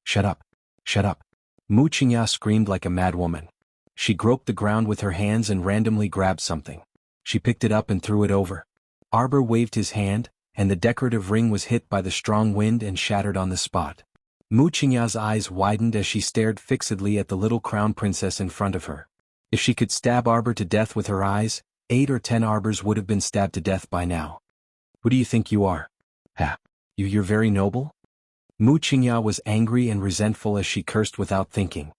Shut up. Shut up. Mu Qingya screamed like a madwoman. She groped the ground with her hands and randomly grabbed something. She picked it up and threw it over. Arbor waved his hand, and the decorative ring was hit by the strong wind and shattered on the spot. Mu Qingya's eyes widened as she stared fixedly at the little crown princess in front of her. If she could stab Arbor to death with her eyes, 8 or 10 Arbors would have been stabbed to death by now. Who do you think you are? Ha! You're very noble? Mu Qingya was angry and resentful as she cursed without thinking.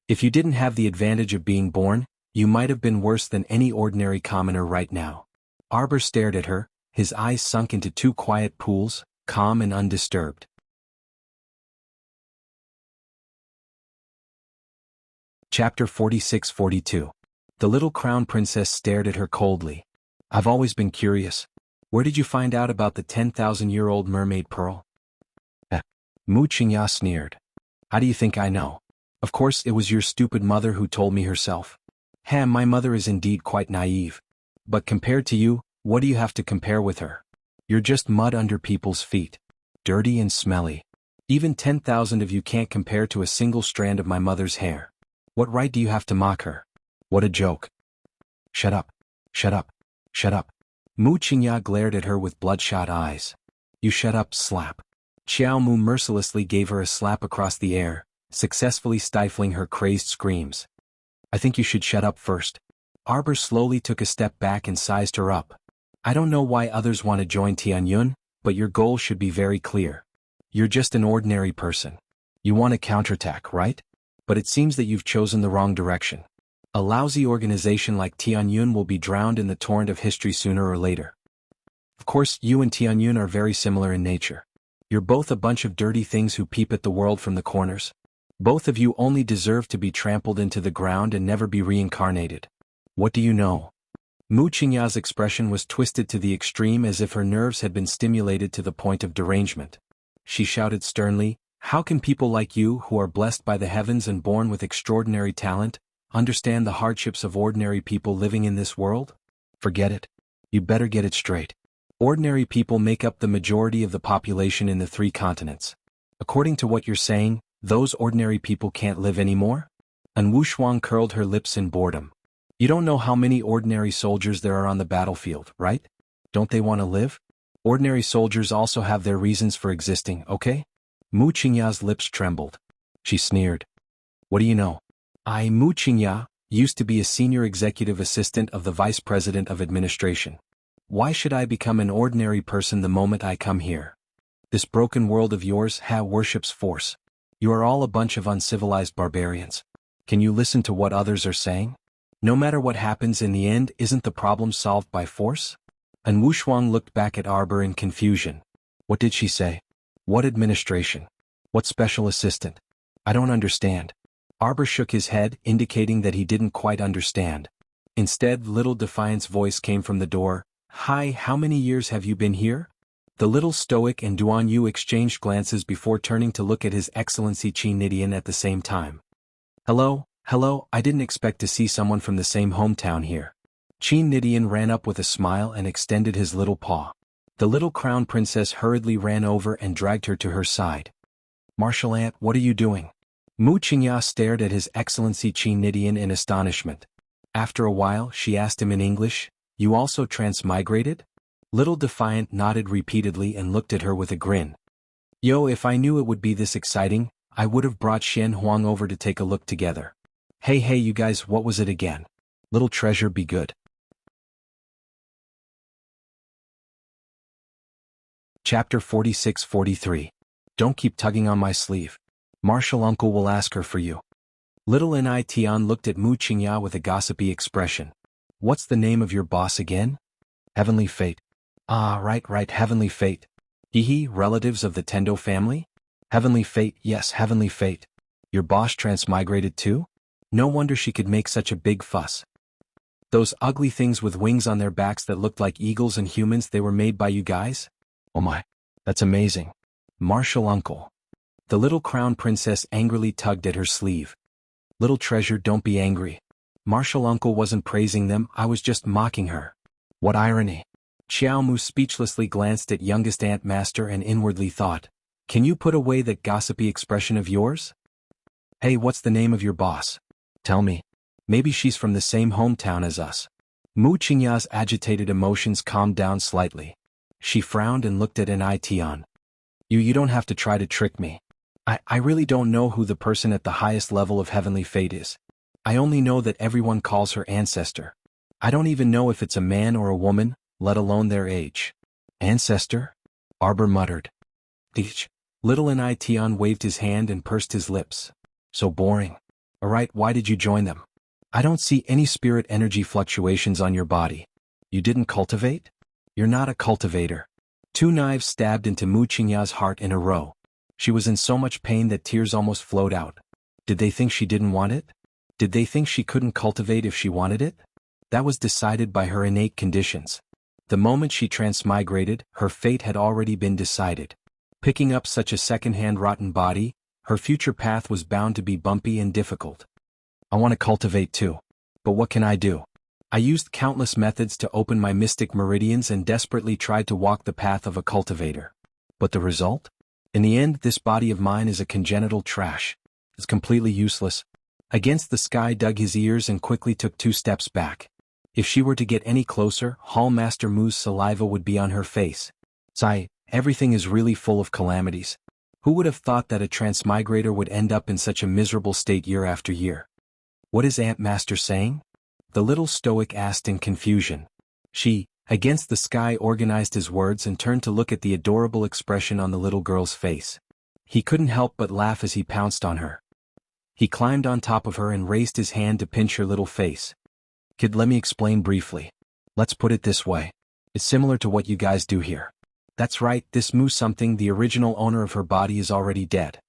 If you didn't have the advantage of being born, you might have been worse than any ordinary commoner right now. Arbor stared at her, his eyes sunk into 2 quiet pools, calm and undisturbed. Chapter 46-42. The little crown princess stared at her coldly. I've always been curious. Where did you find out about the 10,000-year-old mermaid pearl? Mu Qingya sneered. How do you think I know? Of course it was your stupid mother who told me herself. My mother is indeed quite naive. But compared to you, what do you have to compare with her? You're just mud under people's feet. Dirty and smelly. Even 10,000 of you can't compare to a single strand of my mother's hair. What right do you have to mock her? What a joke. Shut up. Shut up. Shut up. Mu Qingya glared at her with bloodshot eyes. You shut up, slap. Xiao Mu mercilessly gave her a slap across the air, successfully stifling her crazed screams. I think you should shut up first. Arbor slowly took a step back and sized her up. I don't know why others want to join Tianyun, but your goal should be very clear. You're just an ordinary person. You want to counterattack, right? But it seems that you've chosen the wrong direction. A lousy organization like Tianyun will be drowned in the torrent of history sooner or later. Of course, you and Tianyun are very similar in nature. You're both a bunch of dirty things who peep at the world from the corners. Both of you only deserve to be trampled into the ground and never be reincarnated. What do you know? Mu Qingya's expression was twisted to the extreme as if her nerves had been stimulated to the point of derangement. She shouted sternly, How can people like you, who are blessed by the heavens and born with extraordinary talent, understand the hardships of ordinary people living in this world? Forget it. You better get it straight. Ordinary people make up the majority of the population in the 3 continents. According to what you're saying, those ordinary people can't live anymore? And Wu Shuang curled her lips in boredom. You don't know how many ordinary soldiers there are on the battlefield, right? Don't they want to live? Ordinary soldiers also have their reasons for existing, okay? Mu Qingya's lips trembled. She sneered. What do you know? I, Mu Qingya, used to be a senior executive assistant of the vice president of administration. Why should I become an ordinary person the moment I come here? This broken world of yours worships force. You are all a bunch of uncivilized barbarians. Can you listen to what others are saying? No matter what happens in the end, isn't the problem solved by force? And Wu Shuang looked back at Arbor in confusion. What did she say? What administration? What special assistant? I don't understand. Arbor shook his head, indicating that he didn't quite understand. Instead, little Defiant's voice came from the door. Hi, how many years have you been here? The little stoic and Duan Yu exchanged glances before turning to look at His Excellency Qin Nidian at the same time. Hello, I didn't expect to see someone from the same hometown here. Qin Nidian ran up with a smile and extended his little paw. The little crown princess hurriedly ran over and dragged her to her side. Marshal Ant, what are you doing? Mu Qingya stared at His Excellency Qin Nidian in astonishment. After a while she asked him in English, "You also transmigrated?" Little Defiant nodded repeatedly and looked at her with a grin. "Yo, if I knew it would be this exciting, I would have brought Shen Huang over to take a look together. Hey you guys, what was it again? Little treasure be good." Chapter 46-43. Don't keep tugging on my sleeve. Martial uncle will ask her for you. Little Tian looked at Mu Qingya with a gossipy expression. "What's the name of your boss again?" "Heavenly Fate." "Ah, right, Heavenly Fate. Hee, relatives of the Tendo family?" "Heavenly Fate, yes, Heavenly Fate. Your boss transmigrated too? No wonder she could make such a big fuss. Those ugly things with wings on their backs that looked like eagles and humans, they were made by you guys? Oh my, that's amazing. Martial uncle." The little crown princess angrily tugged at her sleeve. "Little treasure, don't be angry. Martial uncle wasn't praising them, I was just mocking her." What irony. Xiao Mu speechlessly glanced at youngest Ant Master and inwardly thought, "Can you put away that gossipy expression of yours? Hey, what's the name of your boss? Tell me. Maybe she's from the same hometown as us." Mu Qingya's agitated emotions calmed down slightly. She frowned and looked at Tian. You don't have to try to trick me. I really don't know who the person at the highest level of Heavenly Fate is. I only know that everyone calls her Ancestor. I don't even know if it's a man or a woman, let alone their age." "Ancestor?" Arbor muttered. "Each." Little Tian waved his hand and pursed his lips. "So boring. Alright, why did you join them? I don't see any spirit energy fluctuations on your body. You didn't cultivate? You're not a cultivator." Two knives stabbed into Mu Qingya's heart in a row. She was in so much pain that tears almost flowed out. Did they think she didn't want it? Did they think she couldn't cultivate if she wanted it? That was decided by her innate conditions. The moment she transmigrated, her fate had already been decided. Picking up such a second-hand rotten body, her future path was bound to be bumpy and difficult. "I want to cultivate too. But what can I do? I used countless methods to open my mystic meridians and desperately tried to walk the path of a cultivator. But the result? In the end, this body of mine is a congenital trash. It's completely useless." Against the sky dug his ears and quickly took 2 steps back. If she were to get any closer, Hall Master Mu's saliva would be on her face. "Sigh, everything is really full of calamities. Who would have thought that a transmigrator would end up in such a miserable state year after year?" "What is Ant Master saying?" the little stoic asked in confusion. Against the sky organized his words and turned to look at the adorable expression on the little girl's face. He couldn't help but laugh as he pounced on her. He climbed on top of her and raised his hand to pinch her little face. "Kid, let me explain briefly. Let's put it this way. It's similar to what you guys do here. That's right, this Mu something, the original owner of her body, is already dead.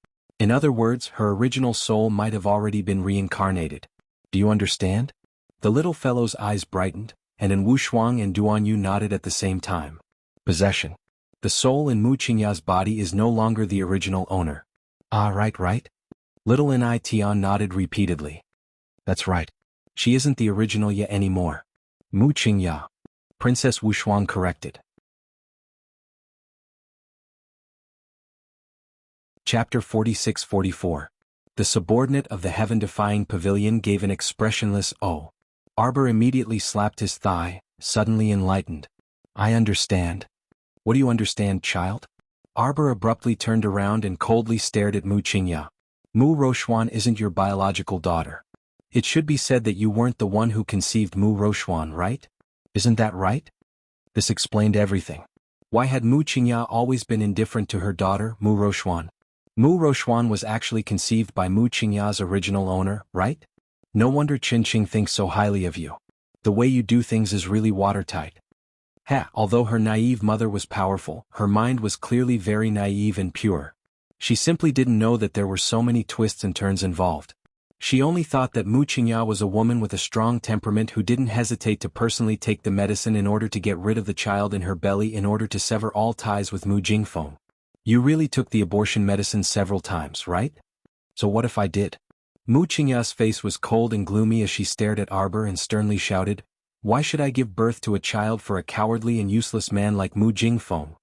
In other words, her original soul might have already been reincarnated. Do you understand?" The little fellow's eyes brightened, and Wu Shuang and Duan Yu nodded at the same time. "Possession. The soul in Mu Qingya's body is no longer the original owner." "Ah, right. Little Tian nodded repeatedly. "That's right. She isn't the original yet anymore. Mu Qingya." Princess Wu Shuang corrected. Chapter 46-44. The subordinate of the heaven-defying pavilion gave an expressionless "oh." Arbor immediately slapped his thigh, suddenly enlightened. "I understand." "What do you understand, child?" Arbor abruptly turned around and coldly stared at Mu Qingya. "Mu Rochuan isn't your biological daughter. It should be said that you weren't the one who conceived Mu Rochuan, right? Isn't that right?" This explained everything. Why had Mu Qingya always been indifferent to her daughter, Mu Rochuan? Mu Rochuan was actually conceived by Mu Qingya's original owner, right? No wonder Qingqing thinks so highly of you. The way you do things is really watertight. Although her naive mother was powerful, her mind was clearly very naive and pure. She simply didn't know that there were so many twists and turns involved. She only thought that Mu Qingya was a woman with a strong temperament who didn't hesitate to personally take the medicine in order to get rid of the child in her belly in order to sever all ties with Mu Jingfeng. "You really took the abortion medicine several times, right? So what if I did?" Mu Qingya's face was cold and gloomy as she stared at Arbor and sternly shouted, "Why should I give birth to a child for a cowardly and useless man like Mu Jingfeng?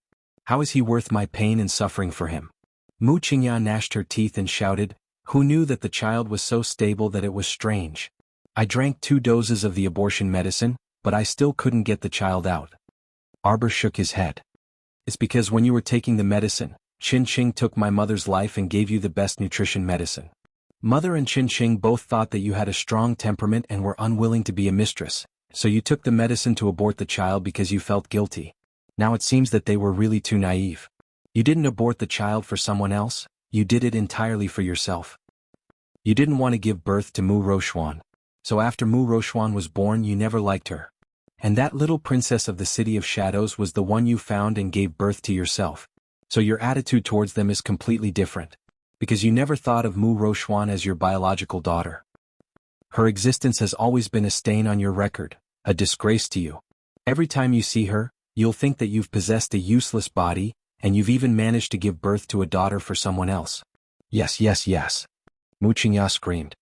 How is he worth my pain and suffering for him?" Mu Qingya gnashed her teeth and shouted, Who knew that the child was so stable that it was strange? I drank 2 doses of the abortion medicine, but I still couldn't get the child out. Arbor shook his head. It's because when you were taking the medicine, Chin Ching took my mother's life and gave you the best nutrition medicine. Mother and Chin Ching both thought that you had a strong temperament and were unwilling to be a mistress, so you took the medicine to abort the child because you felt guilty. Now it seems that they were really too naive. You didn't abort the child for someone else, you did it entirely for yourself. You didn't want to give birth to Mu Rochuan. So after Mu Rochuan was born you never liked her. And that little princess of the City of Shadows was the one you found and gave birth to yourself. So your attitude towards them is completely different. Because you never thought of Mu Rochuan as your biological daughter. Her existence has always been a stain on your record, a disgrace to you. Every time you see her, you'll think that you've possessed a useless body, and you've even managed to give birth to a daughter for someone else. Yes, yes, yes. Mu Qingya screamed.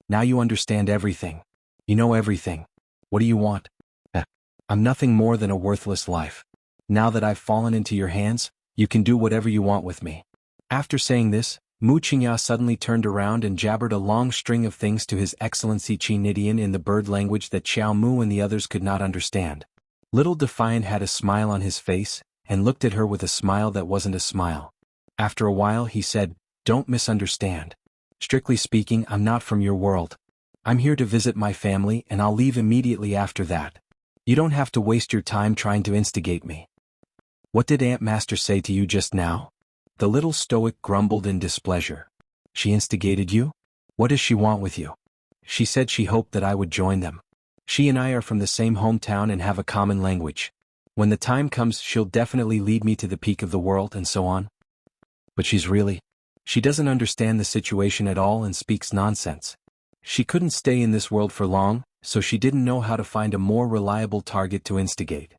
Now you understand everything. You know everything. What do you want? I'm nothing more than a worthless life. Now that I've fallen into your hands, you can do whatever you want with me. After saying this, Mu Qingya suddenly turned around and jabbered a long string of things to His Excellency Qi Nidian in the bird language that Xiao Mu and the others could not understand. Little Defiant had a smile on his face, and looked at her with a smile that wasn't a smile. After a while he said, "Don't misunderstand. Strictly speaking, I'm not from your world. I'm here to visit my family and I'll leave immediately after that. You don't have to waste your time trying to instigate me." What did Ant Master say to you just now? The little stoic grumbled in displeasure. She instigated you? What does she want with you? She said she hoped that I would join them. She and I are from the same hometown and have a common language. When the time comes she'll definitely lead me to the peak of the world and so on. But she doesn't understand the situation at all and speaks nonsense. She couldn't stay in this world for long, so she didn't know how to find a more reliable target to instigate.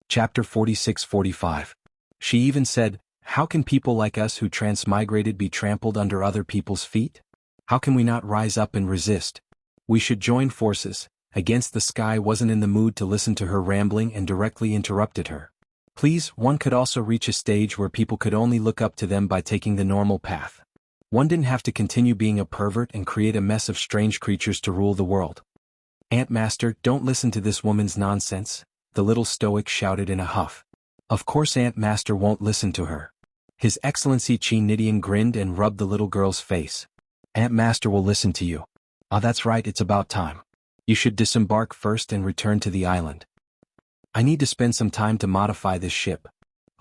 Chapter 46-45. She even said, "How can people like us who transmigrated be trampled under other people's feet? How can we not rise up and resist? We should join forces." Against the Sky wasn't in the mood to listen to her rambling and directly interrupted her. Please, one could also reach a stage where people could only look up to them by taking the normal path. One didn't have to continue being a pervert and create a mess of strange creatures to rule the world. Ant Master, don't listen to this woman's nonsense, the little stoic shouted in a huff. Of course Ant Master won't listen to her. His Excellency Qi Nidian grinned and rubbed the little girl's face. Ant Master will listen to you. Ah, that's right, it's about time. You should disembark first and return to the island. I need to spend some time to modify this ship.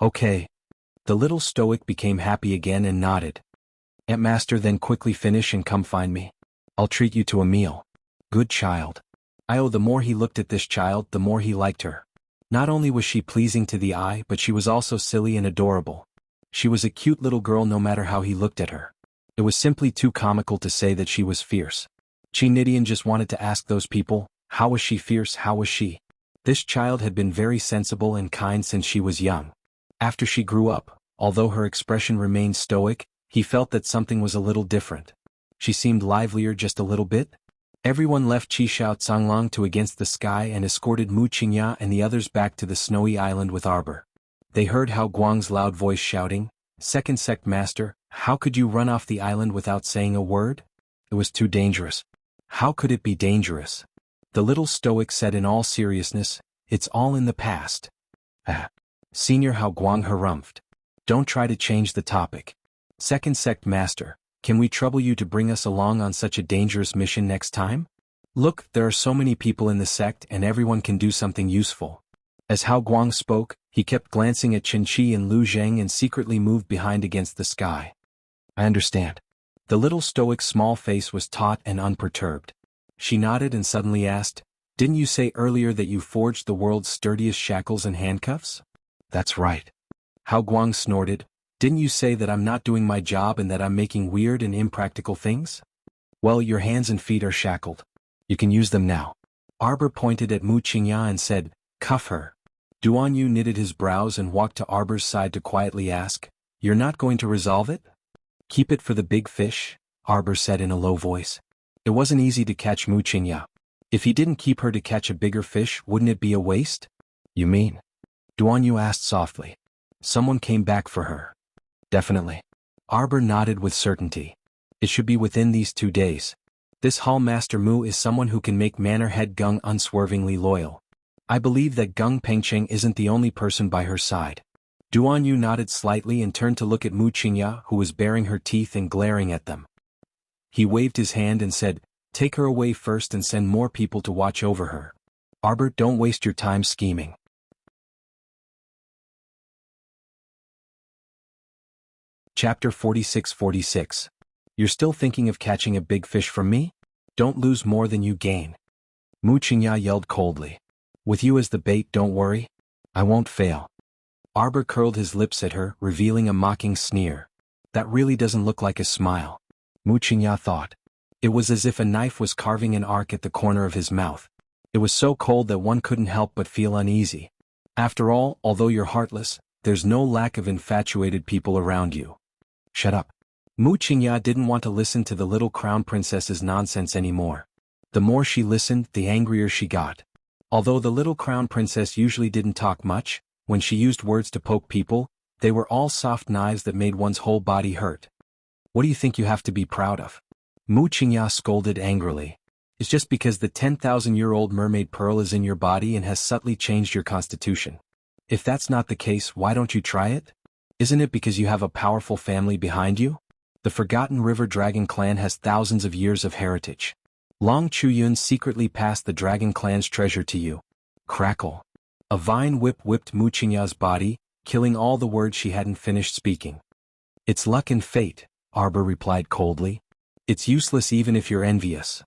Okay. The little stoic became happy again and nodded. Ant Master, then quickly finish and come find me. I'll treat you to a meal. Good child. The more he looked at this child, the more he liked her. Not only was she pleasing to the eye, but she was also silly and adorable. She was a cute little girl no matter how he looked at her. It was simply too comical to say that she was fierce. Qi Nidian just wanted to ask those people, how was she fierce, how was she? This child had been very sensible and kind since she was young. After she grew up, although her expression remained stoic, he felt that something was a little different. She seemed livelier just a little bit. Everyone left Qishao Canglong to Against the Sky and escorted Mu Qingya and the others back to the snowy island with Arbor. They heard Hao Guang's loud voice shouting, "Second Sect Master, how could you run off the island without saying a word? It was too dangerous." How could it be dangerous? The little stoic said in all seriousness, "It's all in the past." Senior Hao Guang harumphed. "Don't try to change the topic. Second Sect Master, can we trouble you to bring us along on such a dangerous mission next time? Look, there are so many people in the sect and everyone can do something useful." As Hao Guang spoke, he kept glancing at Chen Qi and Lu Zheng and secretly moved behind Against the Sky. "I understand." The little stoic's small face was taut and unperturbed. She nodded and suddenly asked, "Didn't you say earlier that you forged the world's sturdiest shackles and handcuffs?" "That's right." Hao Guang snorted, "Didn't you say that I'm not doing my job and that I'm making weird and impractical things? Well, your hands and feet are shackled. You can use them now." Arbor pointed at Mu Qingya and said, "Cuff her." Duan Yu knitted his brows and walked to Arbor's side to quietly ask, "You're not going to resolve it?" "Keep it for the big fish," Arbor said in a low voice. It wasn't easy to catch Mu Qingya. If he didn't keep her to catch a bigger fish, wouldn't it be a waste? "You mean?" Duan Yu asked softly. Someone came back for her. Definitely. Arbor nodded with certainty. It should be within these 2 days. This Hall Master Mu is someone who can make Manor Head Gung unswervingly loyal. I believe that Gung Pengcheng isn't the only person by her side. Duan Yu nodded slightly and turned to look at Mu Qingya, who was baring her teeth and glaring at them. He waved his hand and said, "Take her away first and send more people to watch over her. Arbor, don't waste your time scheming." Chapter 46-46. You're still thinking of catching a big fish from me? Don't lose more than you gain. Mu Qingya yelled coldly. With you as the bait, don't worry. I won't fail. Arbor curled his lips at her, revealing a mocking sneer. That really doesn't look like a smile. Mu Qingya thought. It was as if a knife was carving an arc at the corner of his mouth. It was so cold that one couldn't help but feel uneasy. After all, although you're heartless, there's no lack of infatuated people around you. Shut up. Mu Qingya didn't want to listen to the little crown princess's nonsense anymore. The more she listened, the angrier she got. Although the little crown princess usually didn't talk much, when she used words to poke people, they were all soft knives that made one's whole body hurt. What do you think you have to be proud of? Mu Qingya scolded angrily. It's just because the 10,000-year-old mermaid pearl is in your body and has subtly changed your constitution. If that's not the case, why don't you try it? Isn't it because you have a powerful family behind you? The Forgotten River Dragon Clan has thousands of years of heritage. Long Chuyun secretly passed the Dragon Clan's treasure to you. Crackle. A vine whip whipped Mu Qingya's body, killing all the words she hadn't finished speaking. It's luck and fate, Arbor replied coldly. It's useless even if you're envious.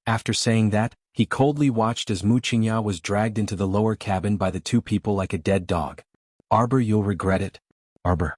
After saying that, he coldly watched as Mu Qingya was dragged into the lower cabin by the 2 people like a dead dog. Arbor, you'll regret it. Arbor.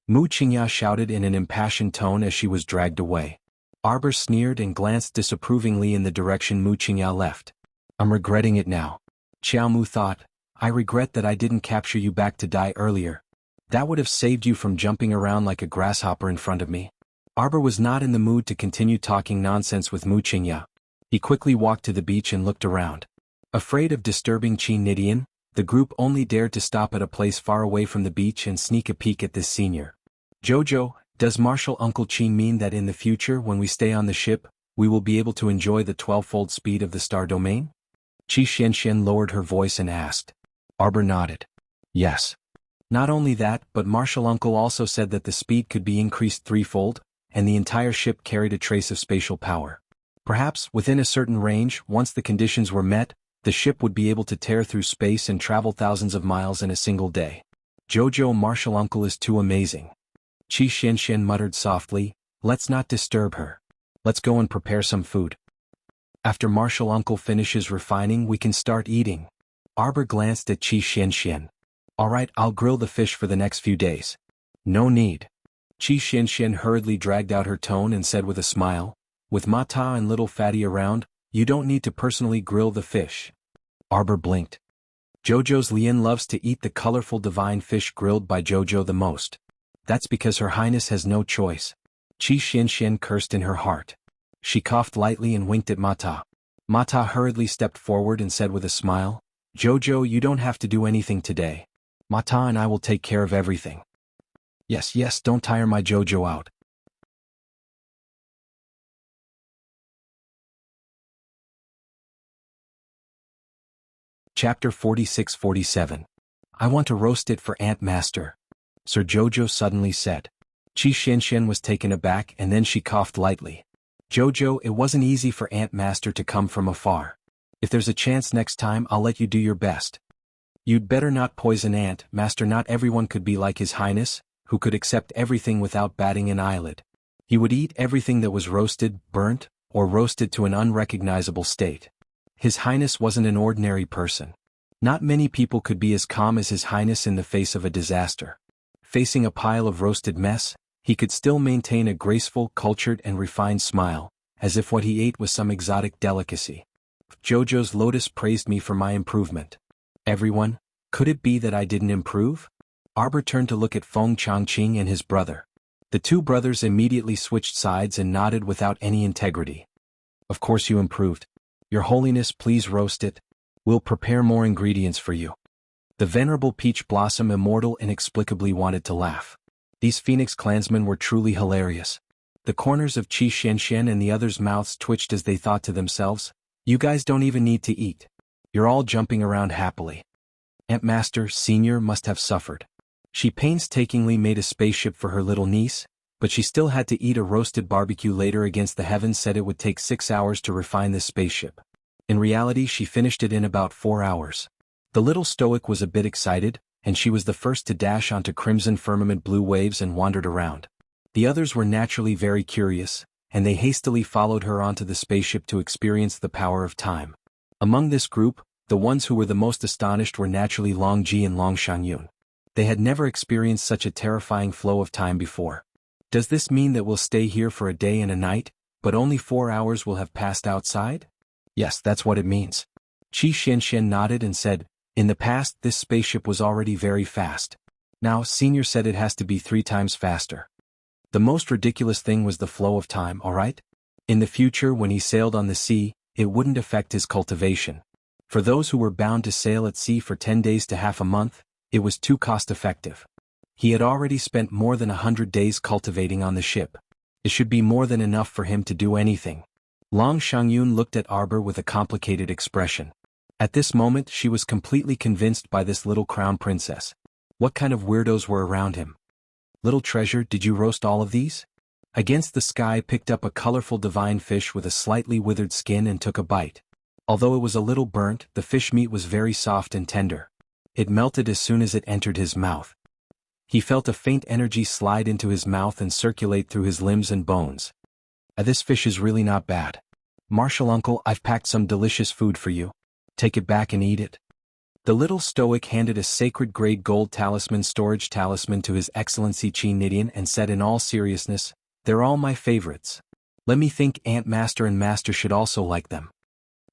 Mu Qingya shouted in an impassioned tone as she was dragged away. Arbor sneered and glanced disapprovingly in the direction Mu Qingya left. I'm regretting it now. Xiao Mu thought, I regret that I didn't capture you back to die earlier. That would have saved you from jumping around like a grasshopper in front of me. Arbor was not in the mood to continue talking nonsense with Mu Qingya. He quickly walked to the beach and looked around. Afraid of disturbing Qi Nidian, the group only dared to stop at a place far away from the beach and sneak a peek at this senior. Jojo, does Martial Uncle Qi mean that in the future when we stay on the ship, we will be able to enjoy the 12-fold speed of the star domain? Qi Xianxian lowered her voice and asked. Arbor nodded. Yes. Not only that, but Martial Uncle also said that the speed could be increased 3-fold, and the entire ship carried a trace of spatial power. Perhaps, within a certain range, once the conditions were met, the ship would be able to tear through space and travel thousands of miles in a single day. Jojo, Martial Uncle is too amazing. Qi Xianxian muttered softly, let's not disturb her. Let's go and prepare some food. After Martial Uncle finishes refining, we can start eating. Arbor glanced at Qi Xianxian. Alright, I'll grill the fish for the next few days. No need. Qi Xianxian hurriedly dragged out her tone and said with a smile, with Mata and little Fatty around, you don't need to personally grill the fish. Arbor blinked. Jojo's Lien loves to eat the colorful divine fish grilled by Jojo the most. That's because Her Highness has no choice. Qi Xianxian cursed in her heart. She coughed lightly and winked at Mata. Mata hurriedly stepped forward and said with a smile, Jojo, you don't have to do anything today. Mata and I will take care of everything. Yes, don't tire my Jojo out. Chapter 46-47. I want to roast it for Aunt Master. Sir Jojo suddenly said. Qi Xianxian was taken aback and then she coughed lightly. Jojo, it wasn't easy for Aunt Master to come from afar. If there's a chance next time, I'll let you do your best. You'd better not poison Aunt Master. Not everyone could be like His Highness, who could accept everything without batting an eyelid. He would eat everything that was roasted, burnt, or roasted to an unrecognizable state. His Highness wasn't an ordinary person. Not many people could be as calm as His Highness in the face of a disaster. Facing a pile of roasted mess, he could still maintain a graceful, cultured and refined smile, as if what he ate was some exotic delicacy. Jojo's Lotus praised me for my improvement. Everyone, could it be that I didn't improve? Arbor turned to look at Feng Changqing and his brother. The 2 brothers immediately switched sides and nodded without any integrity. Of course you improved. Your Holiness, please roast it. We'll prepare more ingredients for you. The venerable Peach Blossom Immortal inexplicably wanted to laugh. These Phoenix clansmen were truly hilarious. The corners of Qi Xianxian and the others' mouths twitched as they thought to themselves, "You guys don't even need to eat. You're all jumping around happily." Aunt Master Senior must have suffered. She painstakingly made a spaceship for her little niece, but she still had to eat a roasted barbecue later. Against the heavens said it would take 6 hours to refine this spaceship. In reality, she finished it in about 4 hours. The little stoic was a bit excited, and she was the first to dash onto crimson firmament blue waves and wandered around. The others were naturally very curious, and they hastily followed her onto the spaceship to experience the power of time. Among this group, the ones who were the most astonished were naturally Long Ji and Long Shangyun. They had never experienced such a terrifying flow of time before. Does this mean that we'll stay here for a day and a night, but only 4 hours will have passed outside? Yes, that's what it means. Qi Xianxian nodded and said, "In the past this spaceship was already very fast. Now Senior said it has to be 3 times faster." The most ridiculous thing was the flow of time, alright? In the future when he sailed on the sea, it wouldn't affect his cultivation. For those who were bound to sail at sea for 10 days to half a month, it was too cost-effective. He had already spent more than 100 days cultivating on the ship. It should be more than enough for him to do anything. Long Shangyun looked at Arbor with a complicated expression. At this moment she was completely convinced by this little crown princess. What kind of weirdos were around him? "Little treasure, did you roast all of these?" Against the sky picked up a colorful divine fish with a slightly withered skin and took a bite. Although it was a little burnt, the fish meat was very soft and tender. It melted as soon as it entered his mouth. He felt a faint energy slide into his mouth and circulate through his limbs and bones. This fish is really not bad. Marshal Uncle, I've packed some delicious food for you. Take it back and eat it." The little stoic handed a sacred-grade gold talisman storage talisman to His Excellency Qi Nidian and said in all seriousness, "They're all my favorites. Let me think, Aunt Master and Master should also like them."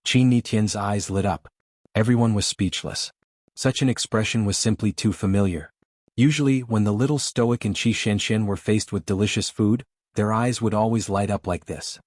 Qi Nidian's eyes lit up. Everyone was speechless. Such an expression was simply too familiar. Usually, when the little stoic and Qi Xianxian were faced with delicious food, their eyes would always light up like this.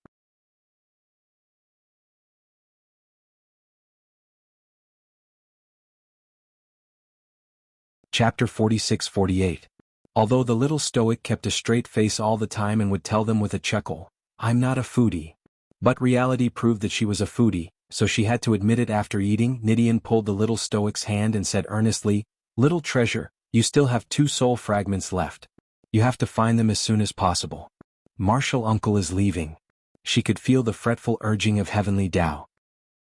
Chapter 46-48. Although the little stoic kept a straight face all the time and would tell them with a chuckle, "I'm not a foodie." But reality proved that she was a foodie, so she had to admit it after eating. Nidian pulled the little stoic's hand and said earnestly, "Little treasure, you still have 2 soul fragments left. You have to find them as soon as possible. Marshal Uncle is leaving." She could feel the fretful urging of heavenly Tao.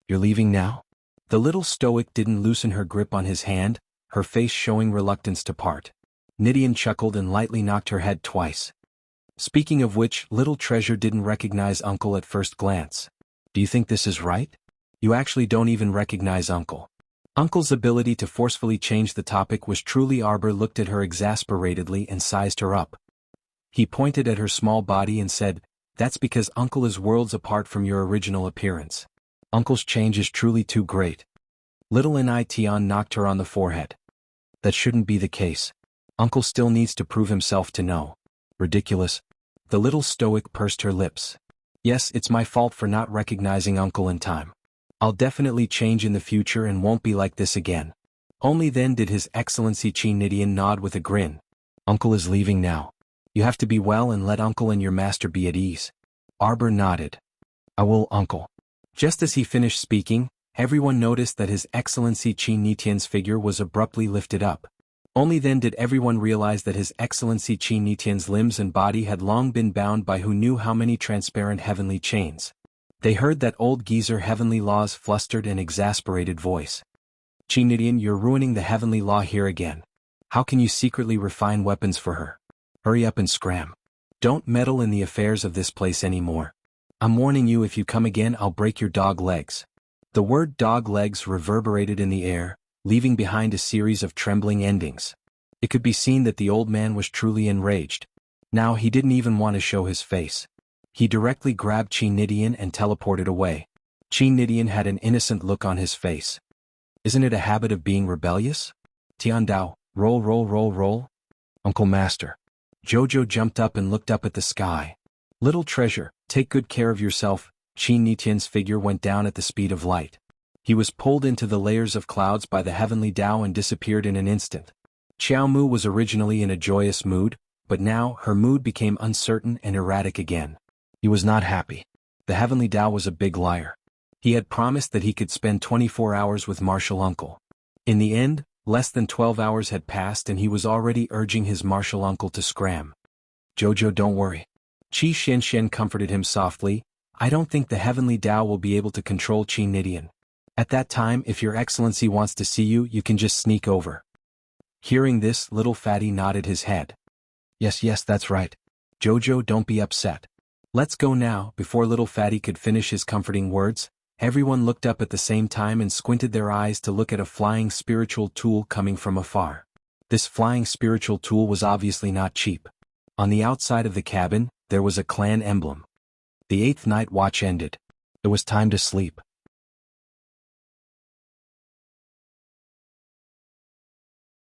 "You're leaving now?" The little stoic didn't loosen her grip on his hand, her face showing reluctance to part. Nidian chuckled and lightly knocked her head twice. Speaking of which, little treasure didn't recognize Uncle at first glance. "Do you think this is right? You actually don't even recognize Uncle." Uncle's ability to forcefully change the topic was truly. Arbor looked at her exasperatedly and sized her up. He pointed at her small body and said, "That's because Uncle is worlds apart from your original appearance. Uncle's change is truly too great." Little Nition knocked her on the forehead. "That shouldn't be the case. Uncle still needs to prove himself to know." "Ridiculous." The little stoic pursed her lips. "Yes, it's my fault for not recognizing Uncle in time. I'll definitely change in the future and won't be like this again." Only then did His Excellency Qi Nidian nod with a grin. "Uncle is leaving now. You have to be well and let Uncle and your master be at ease." Arbor nodded. "I will, Uncle." Just as he finished speaking, everyone noticed that His Excellency Qi Nidian's figure was abruptly lifted up. Only then did everyone realize that His Excellency Qi Nidian's limbs and body had long been bound by who knew how many transparent heavenly chains. They heard that old geezer Heavenly Law's flustered and exasperated voice. "Qi Nidian, you're ruining the Heavenly Law here again. How can you secretly refine weapons for her? Hurry up and scram. Don't meddle in the affairs of this place anymore. I'm warning you, if you come again I'll break your dog legs." The word dog legs reverberated in the air, leaving behind a series of trembling endings. It could be seen that the old man was truly enraged. Now he didn't even want to show his face. He directly grabbed Qi Nidian and teleported away. Qi Nidian had an innocent look on his face. "Isn't it a habit of being rebellious? Tiandao, roll roll roll roll." "Uncle Master." Jojo jumped up and looked up at the sky. "Little treasure, take good care of yourself." Qi Nidian's figure went down at the speed of light. He was pulled into the layers of clouds by the heavenly Tao and disappeared in an instant. Xiao Mu was originally in a joyous mood, but now her mood became uncertain and erratic again. He was not happy. The heavenly Tao was a big liar. He had promised that he could spend 24 hours with martial uncle. In the end, less than 12 hours had passed and he was already urging his martial uncle to scram. Jojo, don't worry. Qi Xinshen comforted him softly. I don't think the heavenly Tao will be able to control Qi Nidian. At that time, if your excellency wants to see you, you can just sneak over. Hearing this, little fatty nodded his head. Yes, that's right. Jojo, don't be upset. Let's go now. Before little fatty could finish his comforting words, everyone looked up at the same time and squinted their eyes to look at a flying spiritual tool coming from afar. This flying spiritual tool was obviously not cheap. On the outside of the cabin, there was a clan emblem. The 8th night watch ended. It was time to sleep.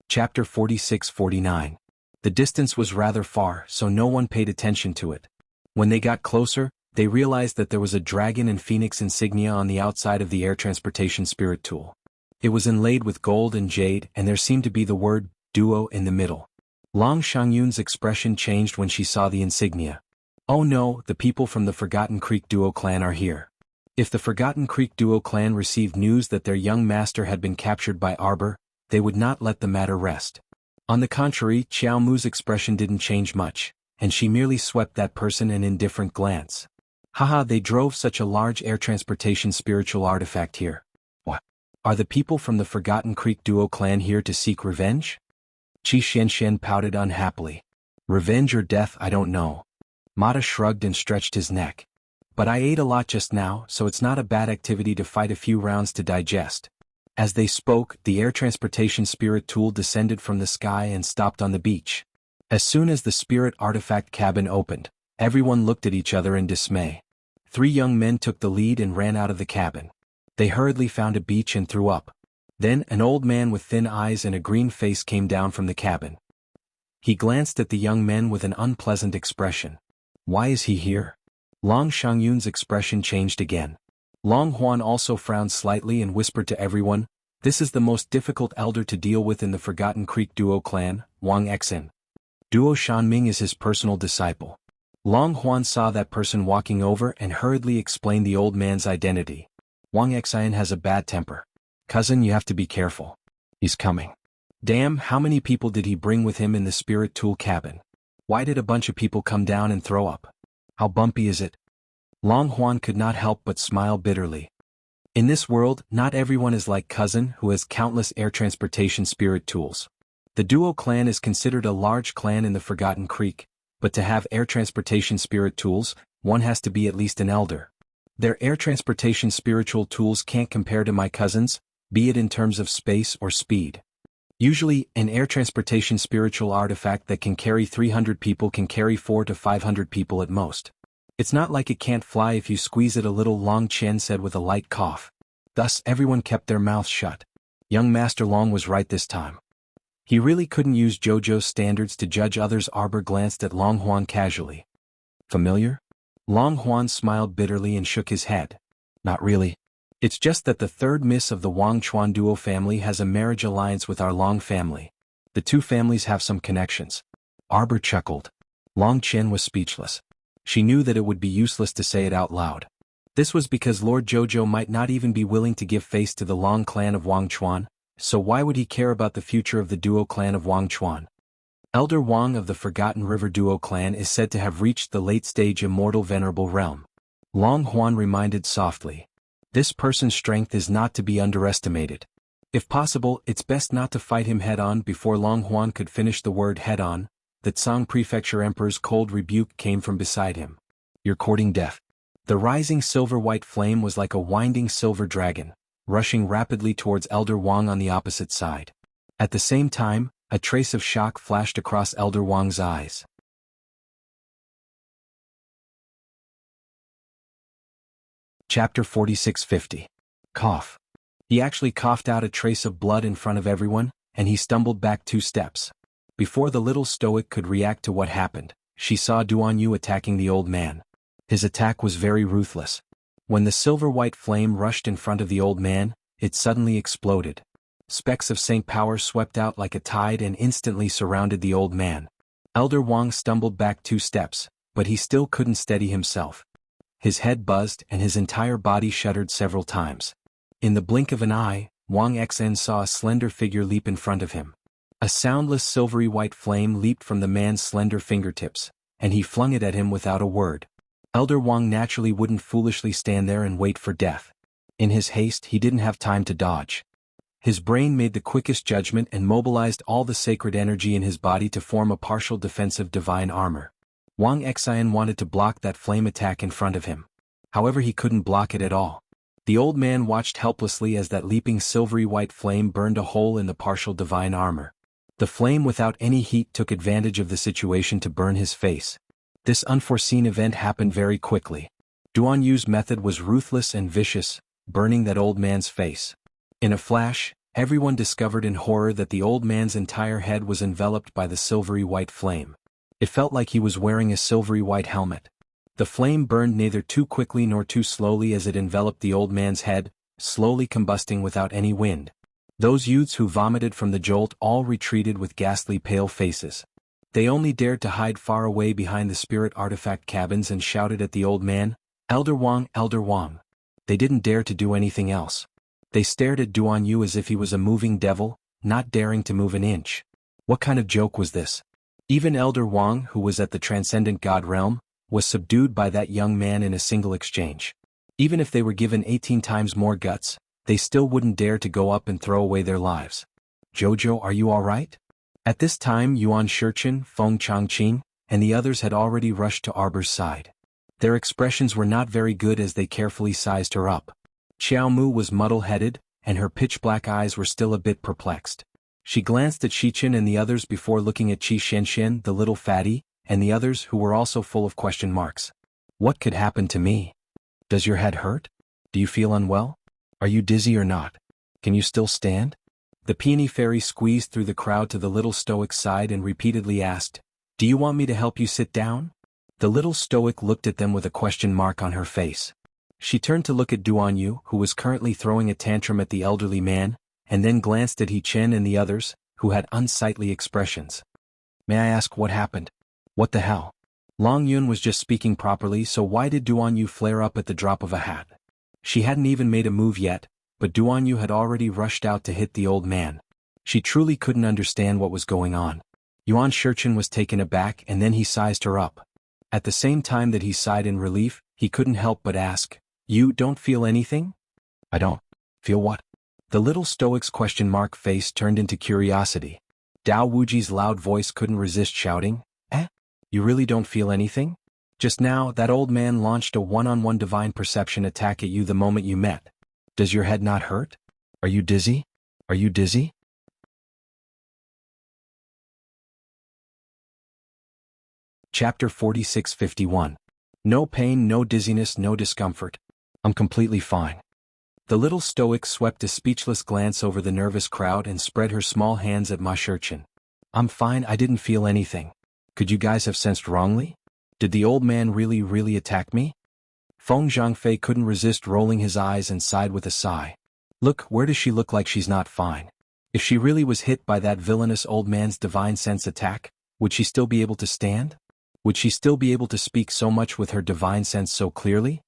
Chapter 46-49. The distance was rather far, so no one paid attention to it. When they got closer, they realized that there was a dragon and phoenix insignia on the outside of the air transportation spirit tool. It was inlaid with gold and jade, and there seemed to be the word duo in the middle. Long Shangyun's expression changed when she saw the insignia. Oh no, the people from the Forgotten Creek Duo clan are here. If the Forgotten Creek Duo clan received news that their young master had been captured by Arbor, they would not let the matter rest. On the contrary, Xiao Mu's expression didn't change much, and she merely swept that person an indifferent glance. Haha, they drove such a large air transportation spiritual artifact here. What? Are the people from the Forgotten Creek Duo clan here to seek revenge? Qi Xinshen pouted unhappily. Revenge or death, I don't know. Mata shrugged and stretched his neck. But I ate a lot just now, so it's not a bad activity to fight a few rounds to digest. As they spoke, the air transportation spirit tool descended from the sky and stopped on the beach. As soon as the spirit artifact cabin opened, everyone looked at each other in dismay. 3 young men took the lead and ran out of the cabin. They hurriedly found a beach and threw up. Then an old man with thin eyes and a green face came down from the cabin. He glanced at the young men with an unpleasant expression. Why is he here? Long Shangyun's expression changed again. Long Huan also frowned slightly and whispered to everyone, this is the most difficult elder to deal with in the Forgotten Creek Duo clan, Wang Xin. Duo Shanming is his personal disciple. Long Huan saw that person walking over and hurriedly explained the old man's identity. Wang Xin has a bad temper. Cousin, you have to be careful. He's coming. Damn, how many people did he bring with him in the spirit tool cabin? Why did a bunch of people come down and throw up? How bumpy is it? Long Huan could not help but smile bitterly. In this world, not everyone is like Cousin, who has countless air transportation spirit tools. The Duo clan is considered a large clan in the Forgotten Creek, but to have air transportation spirit tools, one has to be at least an elder. Their air transportation spiritual tools can't compare to my cousin's, be it in terms of space or speed. Usually, an air transportation spiritual artifact that can carry 300 people can carry 400 to 500 people at most. It's not like it can't fly if you squeeze it a little, Long Chen said with a light cough. Thus, everyone kept their mouths shut. Young Master Long was right this time. He really couldn't use JoJo's standards to judge others. Arbor glanced at Long Huan casually. Familiar? Long Huan smiled bitterly and shook his head. Not really. It's just that the 3rd miss of the Wang Chuan Duo family has a marriage alliance with our Long family. The 2 families have some connections. Arbor chuckled. Long Chen was speechless. She knew that it would be useless to say it out loud. This was because Lord Jojo might not even be willing to give face to the Long clan of Wang Chuan, so why would he care about the future of the Duo clan of Wang Chuan? Elder Wang of the Forgotten River Duo clan is said to have reached the late-stage immortal venerable realm. Long Huan reminded softly. This person's strength is not to be underestimated. If possible, it's best not to fight him head-on. Before Long Huan could finish the word head-on, the Tsang Prefecture Emperor's cold rebuke came from beside him. You're courting death. The rising silver-white flame was like a winding silver dragon, rushing rapidly towards Elder Wang on the opposite side. At the same time, a trace of shock flashed across Elder Wang's eyes. Chapter 46-50. Cough. He actually coughed out a trace of blood in front of everyone, and he stumbled back 2 steps. Before the little stoic could react to what happened, she saw Duan Yu attacking the old man. His attack was very ruthless. When the silver-white flame rushed in front of the old man, it suddenly exploded. Specks of Saint power swept out like a tide and instantly surrounded the old man. Elder Wang stumbled back 2 steps, but he still couldn't steady himself. His head buzzed and his entire body shuddered several times. In the blink of an eye, Wang Xen saw a slender figure leap in front of him. A soundless silvery white flame leaped from the man's slender fingertips, and he flung it at him without a word. Elder Wang naturally wouldn't foolishly stand there and wait for death. In his haste, he didn't have time to dodge. His brain made the quickest judgment and mobilized all the sacred energy in his body to form a partial defensive divine armor. Wang Xen wanted to block that flame attack in front of him. However, he couldn't block it at all. The old man watched helplessly as that leaping silvery white flame burned a hole in the partial divine armor. The flame without any heat took advantage of the situation to burn his face. This unforeseen event happened very quickly. Duan Yu's method was ruthless and vicious, burning that old man's face. In a flash, everyone discovered in horror that the old man's entire head was enveloped by the silvery white flame. It felt like he was wearing a silvery white helmet. The flame burned neither too quickly nor too slowly as it enveloped the old man's head, slowly combusting without any wind. Those youths who vomited from the jolt all retreated with ghastly pale faces. They only dared to hide far away behind the spirit artifact cabins and shouted at the old man, "Elder Wang, Elder Wang." They didn't dare to do anything else. They stared at Duan Yu as if he was a moving devil, not daring to move an inch. What kind of joke was this? Even Elder Wang, who was at the Transcendent God realm, was subdued by that young man in a single exchange. Even if they were given 18 times more guts, they still wouldn't dare to go up and throw away their lives. "Jojo, are you all right?" At this time Yuan Shichen, Feng Changqing, and the others had already rushed to Arbor's side. Their expressions were not very good as they carefully sized her up. Xiao Mu was muddle-headed, and her pitch-black eyes were still a bit perplexed. She glanced at Shichen and the others before looking at Qi Shenshen, the little fatty, and the others who were also full of question marks. "What could happen to me? Does your head hurt? Do you feel unwell? Are you dizzy or not? Can you still stand?" The peony fairy squeezed through the crowd to the little stoic's side and repeatedly asked, "Do you want me to help you sit down?" The little stoic looked at them with a question mark on her face. She turned to look at Duan Yu, who was currently throwing a tantrum at the elderly man, and then glanced at He Chen and the others, who had unsightly expressions. "May I ask what happened? What the hell?" Long Yun was just speaking properly, so why did Duan Yu flare up at the drop of a hat? She hadn't even made a move yet, but Duan Yu had already rushed out to hit the old man. She truly couldn't understand what was going on. Yuan Shichen was taken aback and then he sized her up. At the same time that he sighed in relief, he couldn't help but ask, "You don't feel anything?" "I don't. Feel what?" The little stoic's question mark face turned into curiosity. Dao Wuji's loud voice couldn't resist shouting, "Eh? You really don't feel anything? Just now, that old man launched a one-on-one divine perception attack at you the moment you met. Does your head not hurt? Are you dizzy? Are you dizzy?" Chapter 4651. No pain, no dizziness, no discomfort. I'm completely fine. The little stoic swept a speechless glance over the nervous crowd and spread her small hands at Ma Shichen. "I'm fine, I didn't feel anything. Could you guys have sensed wrongly? Did the old man really attack me?" Feng Zhangfei couldn't resist rolling his eyes and sighed with a sigh. Look, where does she look like she's not fine? If she really was hit by that villainous old man's divine sense attack, would she still be able to stand? Would she still be able to speak so much with her divine sense so clearly?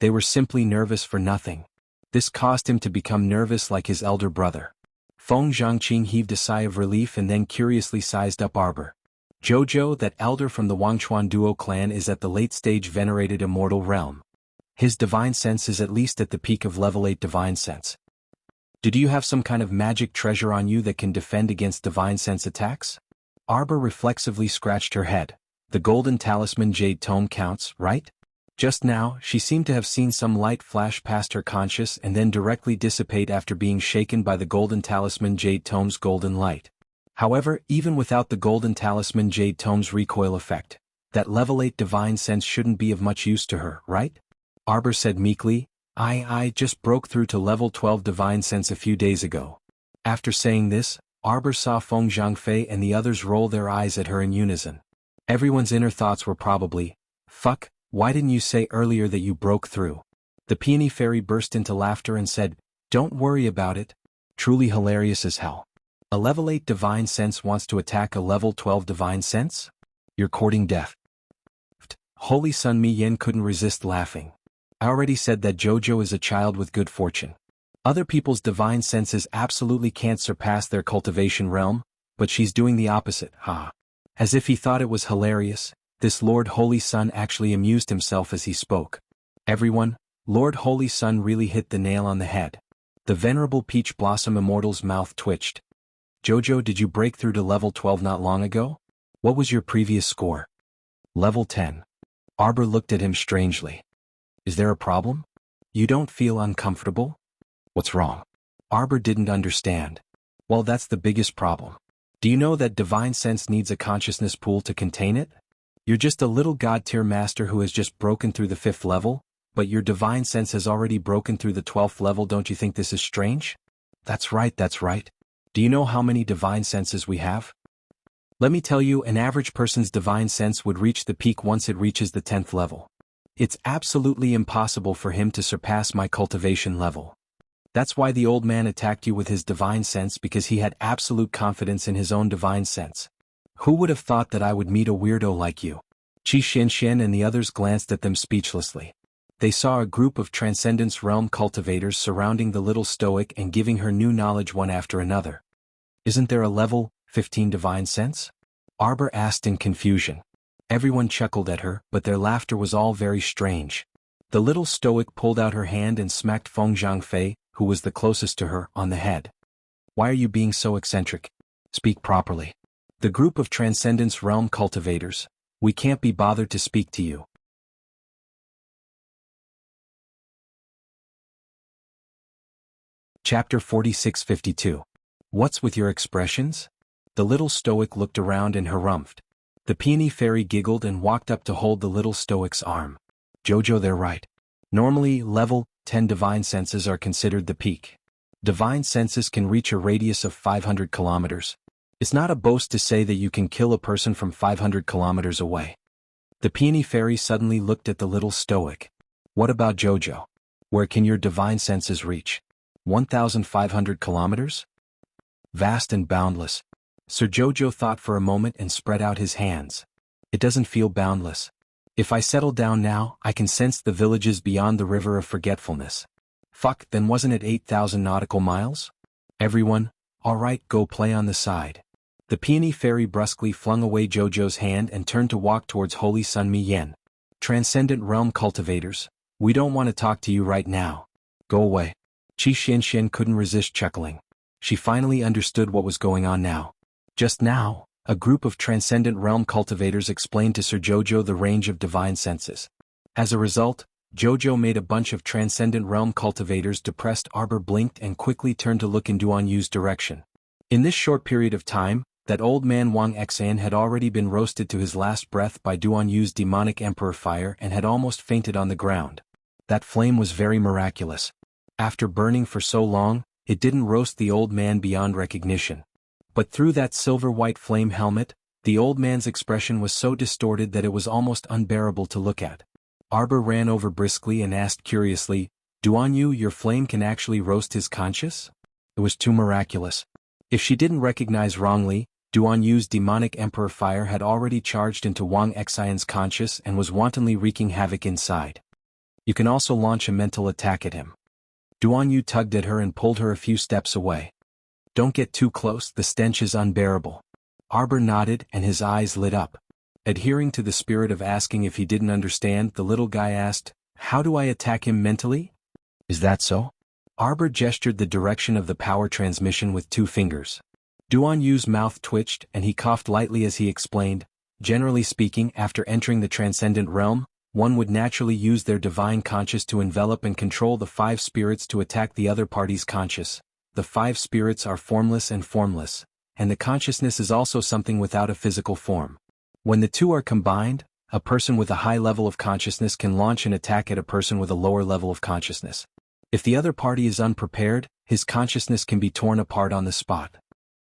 They were simply nervous for nothing. This caused him to become nervous like his elder brother. Feng Zhangqing heaved a sigh of relief and then curiously sized up Arbor. Jojo, that elder from the Wangchuan Duo clan, is at the late-stage venerated immortal realm. His divine sense is at least at the peak of level 8 divine sense. Do you have some kind of magic treasure on you that can defend against divine sense attacks? Arbor reflexively scratched her head. The golden talisman jade tome counts, right? Just now, she seemed to have seen some light flash past her conscious and then directly dissipate after being shaken by the golden talisman jade tome's golden light. However, even without the golden talisman jade tome's recoil effect, that level 8 divine sense shouldn't be of much use to her, right? Arbor said meekly, I just broke through to level 12 divine sense a few days ago." After saying this, Arbor saw Feng Zhangfei and the others roll their eyes at her in unison. Everyone's inner thoughts were probably, "Fuck, why didn't you say earlier that you broke through?" The peony fairy burst into laughter and said, Don't worry about it. Truly hilarious as hell. A level 8 divine sense wants to attack a level 12 divine sense? You're courting death. Holy Sun Mi Yen couldn't resist laughing. I already said that Jojo is a child with good fortune. Other people's divine senses absolutely can't surpass their cultivation realm, but she's doing the opposite, ha. As if he thought it was hilarious, this Lord Holy Sun actually amused himself as he spoke. Everyone, Lord Holy Sun really hit the nail on the head. The venerable Peach Blossom Immortal's mouth twitched. Jojo, did you break through to level 12 not long ago? What was your previous score? Level 10. Arbor looked at him strangely. Is there a problem? You don't feel uncomfortable? What's wrong? Arbor didn't understand. Well, that's the biggest problem. Do you know that divine sense needs a consciousness pool to contain it? You're just a little god-tier master who has just broken through the 5th level, but your divine sense has already broken through the 12th level. Don't you think this is strange? That's right, that's right. Do you know how many divine senses we have? Let me tell you, an average person's divine sense would reach the peak once it reaches the 10th level. It's absolutely impossible for him to surpass my cultivation level. That's why the old man attacked you with his divine sense, because he had absolute confidence in his own divine sense. Who would have thought that I would meet a weirdo like you? Qi Xinshen and the others glanced at them speechlessly. They saw a group of Transcendence Realm cultivators surrounding the little stoic and giving her new knowledge one after another. Isn't there a level 15 divine sense? Arbor asked in confusion. Everyone chuckled at her, but their laughter was all very strange. The little stoic pulled out her hand and smacked Feng Zhangfei, who was the closest to her, on the head. Why are you being so eccentric? Speak properly. The group of Transcendence Realm cultivators, we can't be bothered to speak to you. Chapter 4652. What's with your expressions? The little stoic looked around and harumphed. The peony fairy giggled and walked up to hold the little stoic's arm. Jojo, they're right. Normally, level 10 divine senses are considered the peak. Divine senses can reach a radius of 500 kilometers. It's not a boast to say that you can kill a person from 500 kilometers away. The peony fairy suddenly looked at the little stoic. What about Jojo? Where can your divine senses reach? 1,500 kilometers? Vast and boundless. Sir Jojo thought for a moment and spread out his hands. It doesn't feel boundless. If I settle down now, I can sense the villages beyond the river of forgetfulness. Fuck, then wasn't it 8,000 nautical miles? Everyone, all right, go play on the side. The peony fairy brusquely flung away Jojo's hand and turned to walk towards Holy Sun Mi Yen. Transcendent Realm cultivators, we don't want to talk to you right now. Go away. Qi Xinshen couldn't resist chuckling. She finally understood what was going on now. Just now, a group of Transcendent Realm cultivators explained to Sir Jojo the range of divine senses. As a result, Jojo made a bunch of Transcendent Realm cultivators depressed. Arbor blinked and quickly turned to look in Duan Yu's direction. In this short period of time, that old man Wang Xan had already been roasted to his last breath by Duan Yu's demonic emperor fire and had almost fainted on the ground. That flame was very miraculous. After burning for so long, it didn't roast the old man beyond recognition. But through that silver-white flame helmet, the old man's expression was so distorted that it was almost unbearable to look at. Arbor ran over briskly and asked curiously, Duan Yu, your flame can actually roast his conscience? It was too miraculous. If she didn't recognize wrongly, Duan Yu's demonic emperor fire had already charged into Wang Xian's conscience and was wantonly wreaking havoc inside. You can also launch a mental attack at him. Duan Yu tugged at her and pulled her a few steps away. Don't get too close, the stench is unbearable. Arbor nodded and his eyes lit up. Adhering to the spirit of asking if he didn't understand, the little guy asked, how do I attack him mentally? Is that so? Arbor gestured the direction of the power transmission with 2 fingers. Duan Yu's mouth twitched and he coughed lightly as he explained, generally speaking, after entering the transcendent realm, one would naturally use their divine conscience to envelop and control the 5 spirits to attack the other party's conscience. The 5 spirits are formless and formless, and the consciousness is also something without a physical form. When the 2 are combined, a person with a high level of consciousness can launch an attack at a person with a lower level of consciousness. If the other party is unprepared, his consciousness can be torn apart on the spot.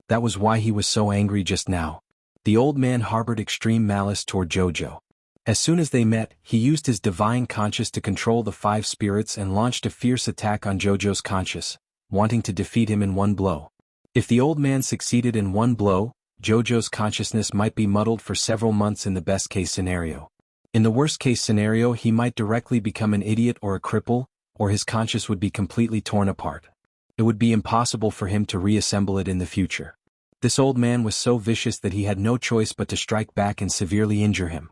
That was why he was so angry just now. The old man harbored extreme malice toward Jojo. As soon as they met, he used his divine conscience to control the 5 spirits and launched a fierce attack on Jojo's conscience. wanting to defeat him in one blow. If the old man succeeded in one blow, Jojo's consciousness might be muddled for several months in the best-case scenario. In the worst-case scenario, he might directly become an idiot or a cripple, or his conscience would be completely torn apart. It would be impossible for him to reassemble it in the future. This old man was so vicious that he had no choice but to strike back and severely injure him.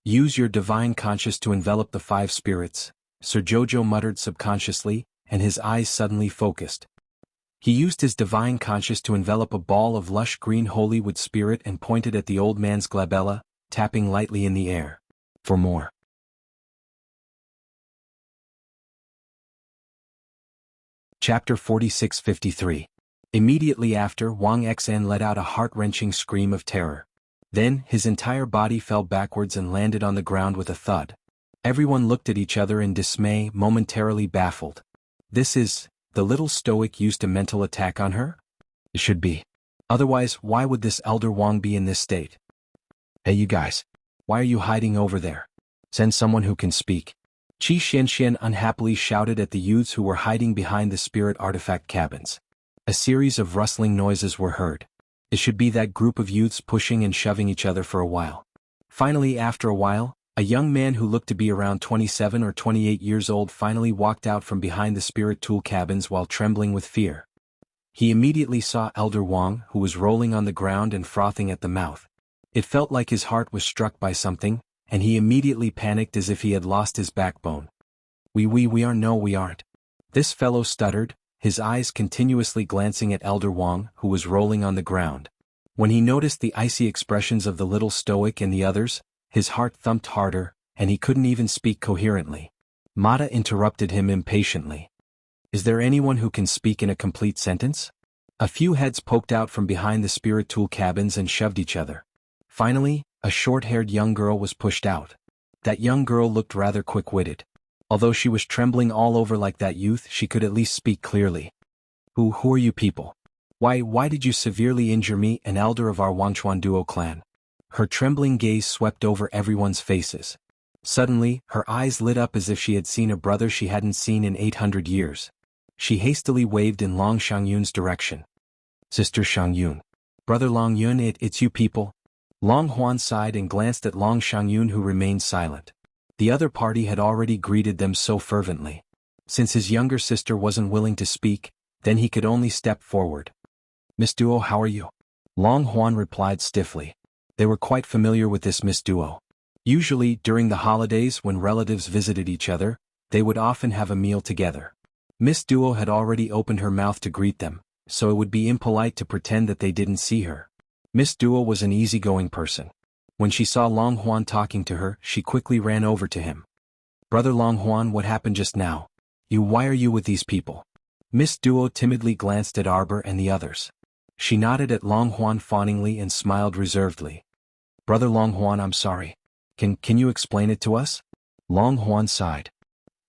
Use your divine conscience to envelop the 5 spirits, Sir Jojo muttered subconsciously, and his eyes suddenly focused. He used his divine conscience to envelop a ball of lush green holy wood spirit and pointed at the old man's glabella, tapping lightly in the air. For more. Chapter 46-53. Immediately after, Wang Xan let out a heart-wrenching scream of terror. Then, his entire body fell backwards and landed on the ground with a thud. Everyone looked at each other in dismay, momentarily baffled. This is, the little stoic used a mental attack on her? It should be. Otherwise, why would this elder Wang be in this state? Hey you guys. Why are you hiding over there? Send someone who can speak. Qi Xianxian unhappily shouted at the youths who were hiding behind the spirit artifact cabins. A series of rustling noises were heard. It should be that group of youths pushing and shoving each other for a while. Finally, after a while, a young man who looked to be around 27 or 28 years old finally walked out from behind the spirit tool cabins while trembling with fear. He immediately saw Elder Wang, who was rolling on the ground and frothing at the mouth. It felt like his heart was struck by something, and he immediately panicked as if he had lost his backbone. We aren't. This fellow stuttered, his eyes continuously glancing at Elder Wang, who was rolling on the ground. When he noticed the icy expressions of the little stoic and the others, his heart thumped harder, and he couldn't even speak coherently. Mata interrupted him impatiently. Is there anyone who can speak in a complete sentence? A few heads poked out from behind the spirit tool cabins and shoved each other. Finally, a short-haired young girl was pushed out. That young girl looked rather quick-witted. Although she was trembling all over like that youth, she could at least speak clearly. Who are you people? Why did you severely injure me, an elder of our Wangchuan duo clan? Her trembling gaze swept over everyone's faces. Suddenly, her eyes lit up as if she had seen a brother she hadn't seen in 800 years. She hastily waved in Long Shangyun's direction. Sister Shangyun. Brother Long Yun, it's you people. Long Huan sighed and glanced at Long Shangyun, who remained silent. The other party had already greeted them so fervently. Since his younger sister wasn't willing to speak, then he could only step forward. Miss Duo, how are you? Long Huan replied stiffly. They were quite familiar with this Miss Duo. Usually, during the holidays when relatives visited each other, they would often have a meal together. Miss Duo had already opened her mouth to greet them, so it would be impolite to pretend that they didn't see her. Miss Duo was an easygoing person. When she saw Long Huan talking to her, she quickly ran over to him. Brother Long Huan, what happened just now? Why are you with these people? Miss Duo timidly glanced at Arbor and the others. She nodded at Long Huan fawningly and smiled reservedly. Brother Long Huan, I'm sorry. Can you explain it to us? Long Huan sighed.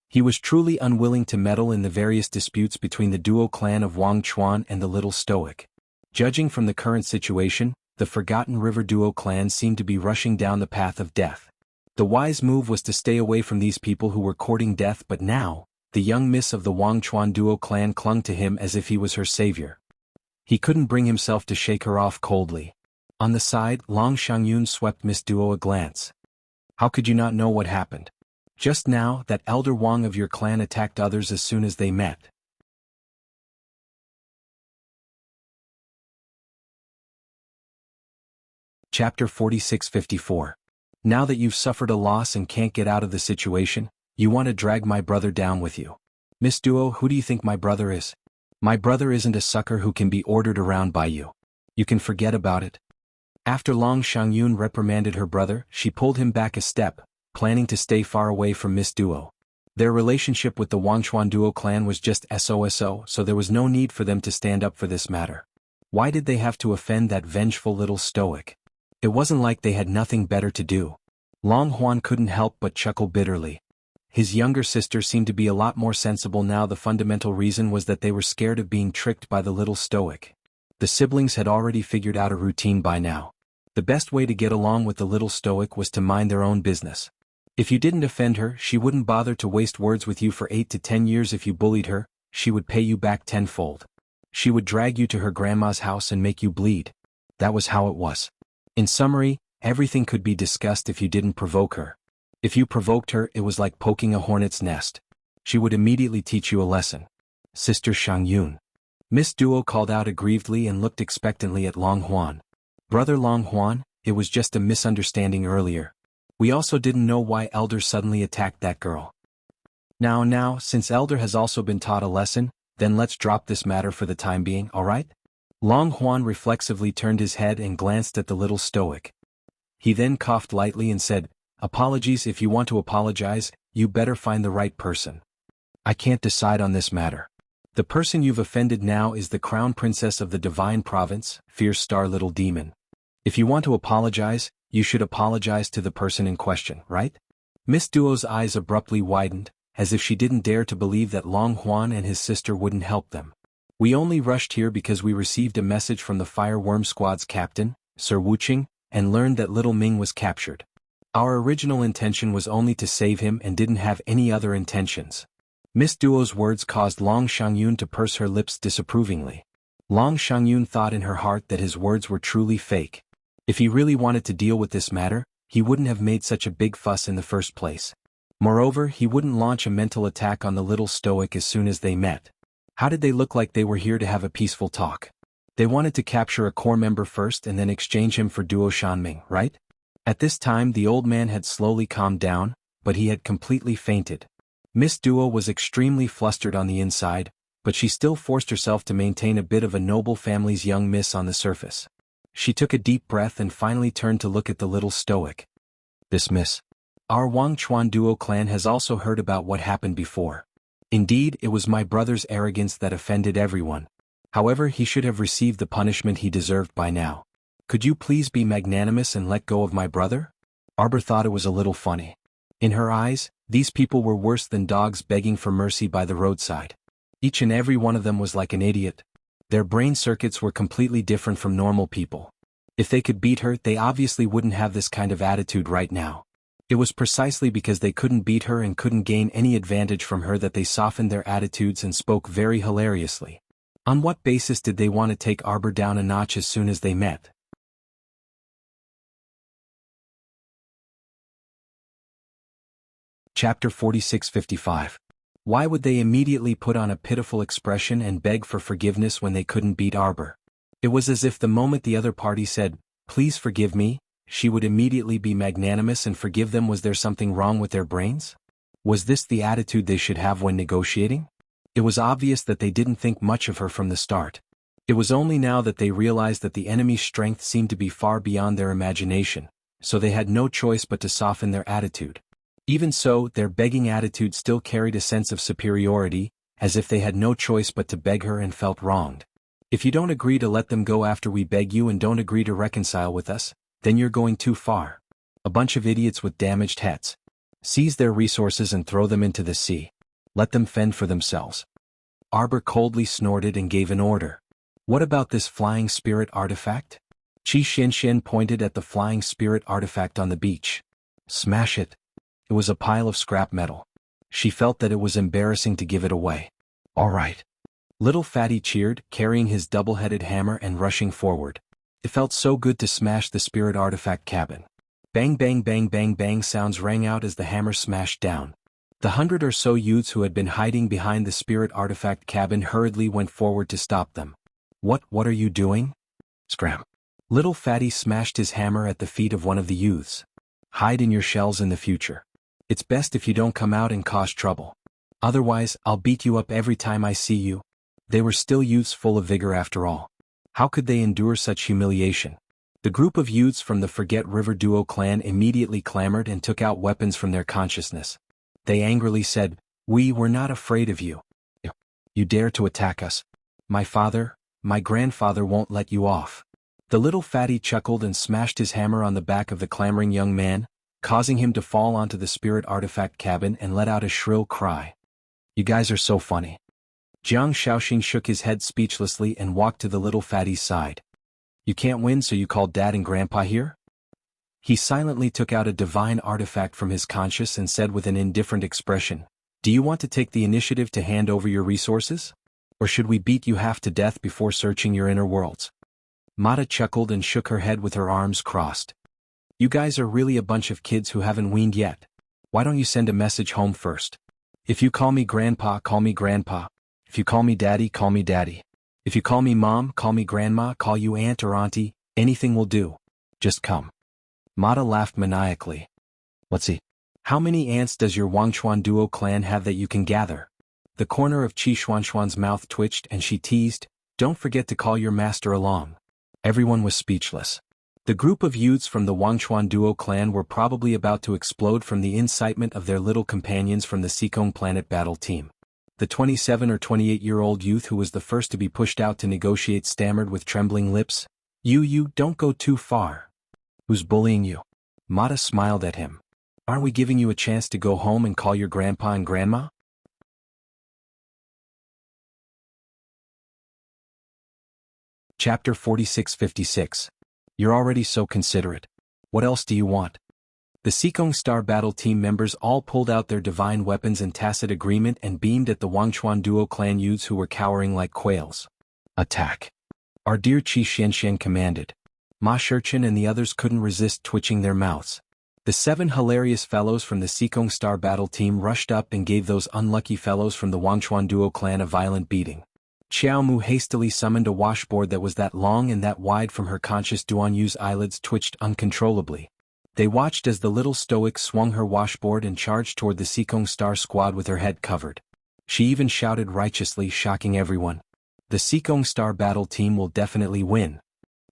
He was truly unwilling to meddle in the various disputes between the duo clan of Wang Chuan and the Little Stoic. Judging from the current situation, the Forgotten River duo clan seemed to be rushing down the path of death. The wise move was to stay away from these people who were courting death, but now, the young miss of the Wang Chuan duo clan clung to him as if he was her savior. He couldn't bring himself to shake her off coldly. On the side, Long Shangyun swept Miss Duo a glance. How could you not know what happened? Just now, that elder Wang of your clan attacked others as soon as they met. Chapter 46-54. Now that you've suffered a loss and can't get out of the situation, you want to drag my brother down with you. Miss Duo, who do you think my brother is? My brother isn't a sucker who can be ordered around by you. You can forget about it. After Long Shangyun reprimanded her brother, she pulled him back a step, planning to stay far away from Miss Duo. Their relationship with the Wangchuan duo clan was just SOSO, so there was no need for them to stand up for this matter. Why did they have to offend that vengeful little stoic? It wasn't like they had nothing better to do. Long Huan couldn't help but chuckle bitterly. His younger sister seemed to be a lot more sensible now. The fundamental reason was that they were scared of being tricked by the little stoic. The siblings had already figured out a routine by now. The best way to get along with the little stoic was to mind their own business. If you didn't offend her, she wouldn't bother to waste words with you for 8 to 10 years. If you bullied her, she would pay you back tenfold. She would drag you to her grandma's house and make you bleed. That was how it was. In summary, everything could be discussed if you didn't provoke her. If you provoked her, it was like poking a hornet's nest. She would immediately teach you a lesson. Sister Shang Yun. Miss Duo called out aggrievedly and looked expectantly at Long Huan. Brother Long Huan, it was just a misunderstanding earlier. We also didn't know why Elder suddenly attacked that girl. Now, since Elder has also been taught a lesson, then let's drop this matter for the time being, alright? Long Huan reflexively turned his head and glanced at the little stoic. He then coughed lightly and said, "Apologies. If you want to apologize, you better find the right person. I can't decide on this matter. The person you've offended now is the crown princess of the divine province, Fierce Star Little Demon. If you want to apologize, you should apologize to the person in question, right?" Miss Duo's eyes abruptly widened, as if she didn't dare to believe that Long Huan and his sister wouldn't help them. "We only rushed here because we received a message from the Fireworm Squad's captain, Sir Wuqing, and learned that Little Ming was captured. Our original intention was only to save him and didn't have any other intentions." Miss Duo's words caused Long Shangyun to purse her lips disapprovingly. Long Shangyun thought in her heart that his words were truly fake. If he really wanted to deal with this matter, he wouldn't have made such a big fuss in the first place. Moreover, he wouldn't launch a mental attack on the little stoic as soon as they met. How did they look like they were here to have a peaceful talk? They wanted to capture a core member first and then exchange him for Duo Shanming, right? At this time the old man had slowly calmed down, but he had completely fainted. Miss Duo was extremely flustered on the inside, but she still forced herself to maintain a bit of a noble family's young miss on the surface. She took a deep breath and finally turned to look at the little stoic. "This miss. Our Wang Chuan Duo clan has also heard about what happened before. Indeed, it was my brother's arrogance that offended everyone. However, he should have received the punishment he deserved by now. Could you please be magnanimous and let go of my brother?" Arbor thought it was a little funny. In her eyes, these people were worse than dogs begging for mercy by the roadside. Each and every one of them was like an idiot. Their brain circuits were completely different from normal people. If they could beat her, they obviously wouldn't have this kind of attitude right now. It was precisely because they couldn't beat her and couldn't gain any advantage from her that they softened their attitudes and spoke very hilariously. On what basis did they want to take Arbor down a notch as soon as they met? Chapter 46-55. Why would they immediately put on a pitiful expression and beg for forgiveness when they couldn't beat Arbor? It was as if the moment the other party said, "Please forgive me," she would immediately be magnanimous and forgive them. Was there something wrong with their brains? Was this the attitude they should have when negotiating? It was obvious that they didn't think much of her from the start. It was only now that they realized that the enemy's strength seemed to be far beyond their imagination, so they had no choice but to soften their attitude. Even so, their begging attitude still carried a sense of superiority, as if they had no choice but to beg her and felt wronged. "If you don't agree to let them go after we beg you and don't agree to reconcile with us, then you're going too far. A bunch of idiots with damaged heads. Seize their resources and throw them into the sea. Let them fend for themselves." Arbor coldly snorted and gave an order. "What about this flying spirit artifact?" Qi Xinshin pointed at the flying spirit artifact on the beach. "Smash it." It was a pile of scrap metal. She felt that it was embarrassing to give it away. "All right." Little Fatty cheered, carrying his double-headed hammer and rushing forward. It felt so good to smash the spirit artifact cabin. Bang bang bang bang bang sounds rang out as the hammer smashed down. The 100 or so youths who had been hiding behind the spirit artifact cabin hurriedly went forward to stop them. What are you doing?" "Scram." Little Fatty smashed his hammer at the feet of one of the youths. "Hide in your shells in the future. It's best if you don't come out and cause trouble. Otherwise, I'll beat you up every time I see you." They were still youths full of vigor after all. How could they endure such humiliation? The group of youths from the Forget River Duo clan immediately clamored and took out weapons from their consciousness. They angrily said, We're not afraid of you. You dare to attack us. My grandfather won't let you off." The little fatty chuckled and smashed his hammer on the back of the clamoring young man, causing him to fall onto the spirit artifact cabin and let out a shrill cry. "You guys are so funny." Jiang Shaoxing shook his head speechlessly and walked to the little fatty's side. "You can't win, so you called Dad and Grandpa here?" He silently took out a divine artifact from his conscious and said with an indifferent expression, Do you want to take the initiative to hand over your resources? Or should we beat you half to death before searching your inner worlds? Mata chuckled and shook her head with her arms crossed. You guys are really a bunch of kids who haven't weaned yet. Why don't you send a message home first? If you call me grandpa, call me grandpa. If you call me daddy, call me daddy. If you call me mom, call me grandma, call you aunt or auntie, anything will do. Just come. Mata laughed maniacally. Let's see. How many ants does your Wangchuan duo clan have that you can gather? The corner of Qi Xuanxuan's mouth twitched and she teased, don't forget to call your master along. Everyone was speechless. The group of youths from the Wangchuan duo clan were probably about to explode from the incitement of their little companions from the Seekong planet battle team. The 27 or 28-year-old youth who was the first to be pushed out to negotiate stammered with trembling lips, You don't go too far. Who's bullying you? Mata smiled at him. Aren't we giving you a chance to go home and call your grandpa and grandma? Chapter 46-56. You're already so considerate. What else do you want? The Seekong Star Battle Team members all pulled out their divine weapons in tacit agreement and beamed at the Wangchuan duo clan youths who were cowering like quails. Attack! Our dear Qi Xianxian commanded. Ma Shurchin and the others couldn't resist twitching their mouths. The 7 hilarious fellows from the Seekong Star Battle Team rushed up and gave those unlucky fellows from the Wangchuan duo clan a violent beating. Xiao Mu hastily summoned a washboard that was that long and that wide from her conscious Duan Yu's eyelids twitched uncontrollably. They watched as the little stoic swung her washboard and charged toward the Seekong Star squad with her head covered. She even shouted righteously, shocking everyone. The Seekong Star Battle Team will definitely win.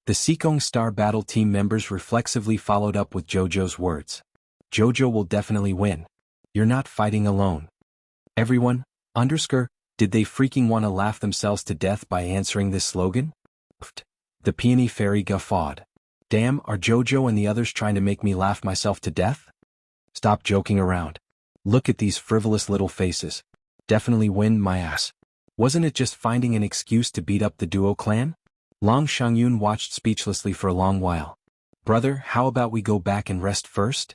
The Seekong Star Battle Team members reflexively followed up with Jojo's words. Jojo will definitely win. You're not fighting alone. Everyone, did they freaking want to laugh themselves to death by answering this slogan? The peony fairy guffawed. Damn, are Jojo and the others trying to make me laugh myself to death? Stop joking around. Look at these frivolous little faces. Definitely win my ass. Wasn't it just finding an excuse to beat up the duo clan? Long Shangyun watched speechlessly for a long while. Brother, how about we go back and rest first?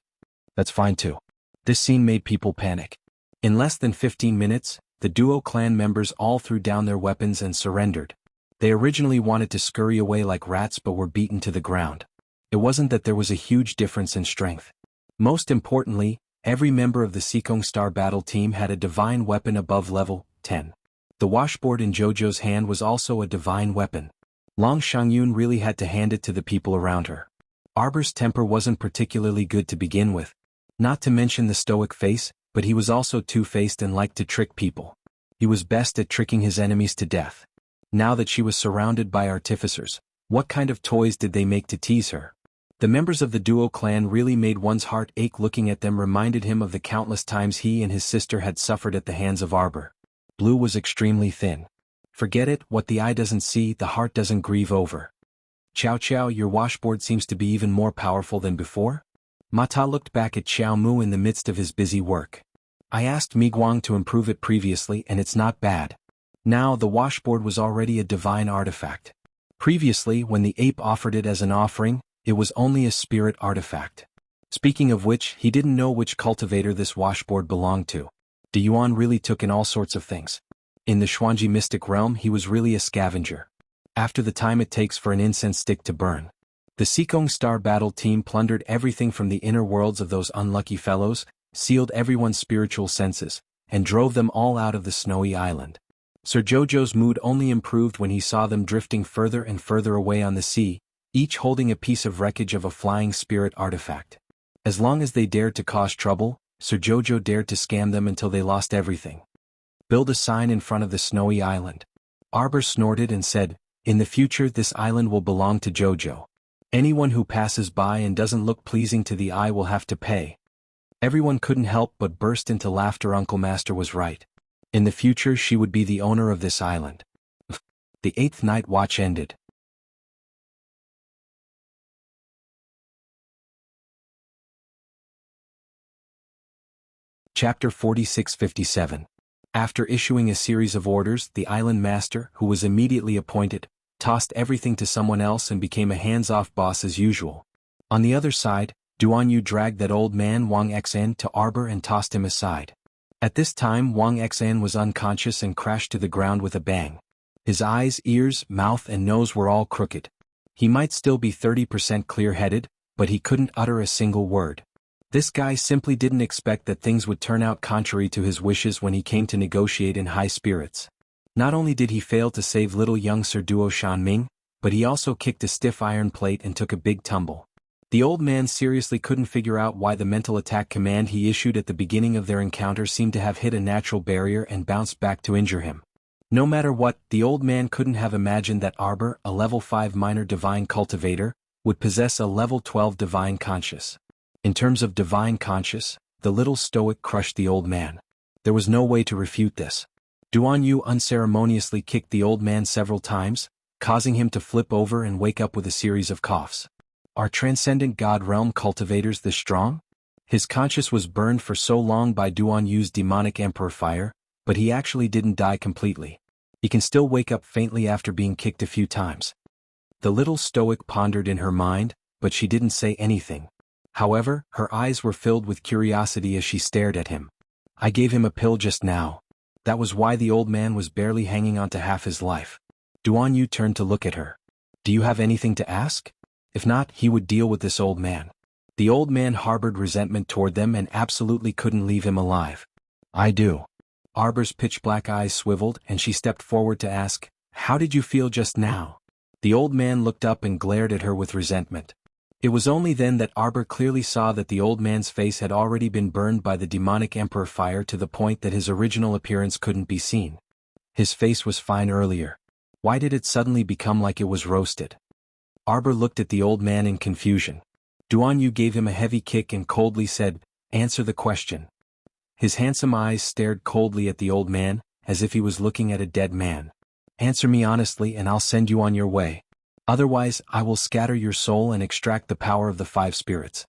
That's fine too. This scene made people panic. In less than 15 minutes, the duo clan members all threw down their weapons and surrendered. They originally wanted to scurry away like rats but were beaten to the ground. It wasn't that there was a huge difference in strength. Most importantly, every member of the Seekong Star Battle Team had a divine weapon above level 10. The washboard in Jojo's hand was also a divine weapon. Long Shangyun really had to hand it to the people around her. Arbor's temper wasn't particularly good to begin with. Not to mention the stoic face, but he was also two-faced and liked to trick people. He was best at tricking his enemies to death. Now that she was surrounded by artificers, what kind of toys did they make to tease her? The members of the duo clan really made one's heart ache. Looking at them reminded him of the countless times he and his sister had suffered at the hands of Arbor. Blue was extremely thin. Forget it, what the eye doesn't see, the heart doesn't grieve over. Chow Chow, your washboard seems to be even more powerful than before? Mata looked back at Xiao Mu in the midst of his busy work. I asked Miguang to improve it previously and it's not bad. Now the washboard was already a divine artifact. Previously, when the ape offered it as an offering, it was only a spirit artifact. Speaking of which, he didn't know which cultivator this washboard belonged to. De Yuan really took in all sorts of things. In the Xuanji mystic realm he was really a scavenger. After the time it takes for an incense stick to burn. The Seekong Star Battle Team plundered everything from the inner worlds of those unlucky fellows, sealed everyone's spiritual senses, and drove them all out of the snowy island. Sir Jojo's mood only improved when he saw them drifting further and further away on the sea, each holding a piece of wreckage of a flying spirit artifact. As long as they dared to cause trouble, Sir Jojo dared to scam them until they lost everything. Build a sign in front of the snowy island. Arbor snorted and said, in the future this island will belong to Jojo. Anyone who passes by and doesn't look pleasing to the eye will have to pay. Everyone couldn't help but burst into laughter. Uncle Master was right. In the future she would be the owner of this island. The 8th night watch ended. Chapter 46-57. After issuing a series of orders, the island master, who was immediately appointed, tossed everything to someone else and became a hands-off boss as usual. On the other side, Duan Yu dragged that old man Wang Xan to Arbor and tossed him aside. At this time Wang Xan was unconscious and crashed to the ground with a bang. His eyes, ears, mouth and nose were all crooked. He might still be 30% clear-headed, but he couldn't utter a single word. This guy simply didn't expect that things would turn out contrary to his wishes when he came to negotiate in high spirits. Not only did he fail to save little young Sir Duo Shanming, but he also kicked a stiff iron plate and took a big tumble. The old man seriously couldn't figure out why the mental attack command he issued at the beginning of their encounter seemed to have hit a natural barrier and bounced back to injure him. No matter what, the old man couldn't have imagined that Arbor, a level 5 minor divine cultivator, would possess a level 12 divine conscious. In terms of divine conscious, the little stoic crushed the old man. There was no way to refute this. Duan Yu unceremoniously kicked the old man several times, causing him to flip over and wake up with a series of coughs. Are transcendent God realm cultivators this strong? His conscience was burned for so long by Duan Yu's demonic emperor fire, but he actually didn't die completely. He can still wake up faintly after being kicked a few times. The little stoic pondered in her mind, but she didn't say anything. However, her eyes were filled with curiosity as she stared at him. I gave him a pill just now. That was why the old man was barely hanging on to half his life. Duan Yu turned to look at her. Do you have anything to ask? If not, he would deal with this old man. The old man harbored resentment toward them and absolutely couldn't leave him alive. I do. Arbor's pitch-black eyes swiveled and she stepped forward to ask, how did you feel just now? The old man looked up and glared at her with resentment. It was only then that Arbor clearly saw that the old man's face had already been burned by the demonic emperor fire to the point that his original appearance couldn't be seen. His face was fine earlier. Why did it suddenly become like it was roasted? Arbor looked at the old man in confusion. Duan Yu gave him a heavy kick and coldly said, answer the question. His handsome eyes stared coldly at the old man, as if he was looking at a dead man. Answer me honestly and I'll send you on your way. Otherwise, I will scatter your soul and extract the power of the 5 spirits.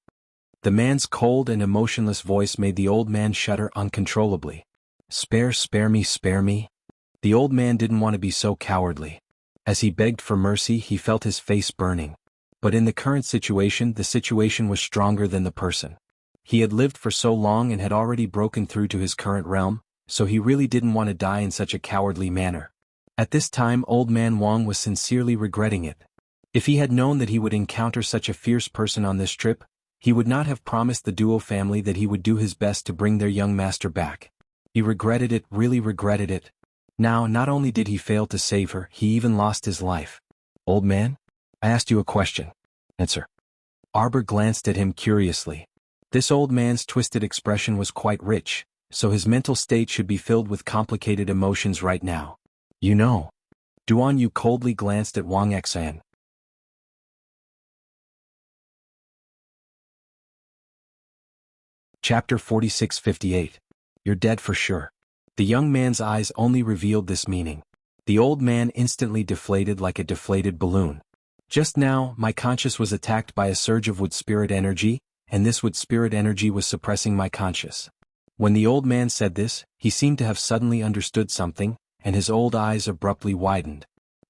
The man's cold and emotionless voice made the old man shudder uncontrollably. Spare me. The old man didn't want to be so cowardly. As he begged for mercy, he felt his face burning. But in the current situation, the situation was stronger than the person. He had lived for so long and had already broken through to his current realm, so he really didn't want to die in such a cowardly manner. At this time, Old Man Wang was sincerely regretting it. If he had known that he would encounter such a fierce person on this trip, he would not have promised the Duo family that he would do his best to bring their young master back. He regretted it, really regretted it. Now, not only did he fail to save her, he even lost his life. Old man? I asked you a question. Answer. Arbor glanced at him curiously. This old man's twisted expression was quite rich, so his mental state should be filled with complicated emotions right now. You know. Duan Yu coldly glanced at Wang Xan. Chapter 46-58. You're dead for sure. The young man's eyes only revealed this meaning. The old man instantly deflated like a deflated balloon. Just now, my conscience was attacked by a surge of wood spirit energy, and this wood spirit energy was suppressing my conscience. When the old man said this, he seemed to have suddenly understood something, and his old eyes abruptly widened.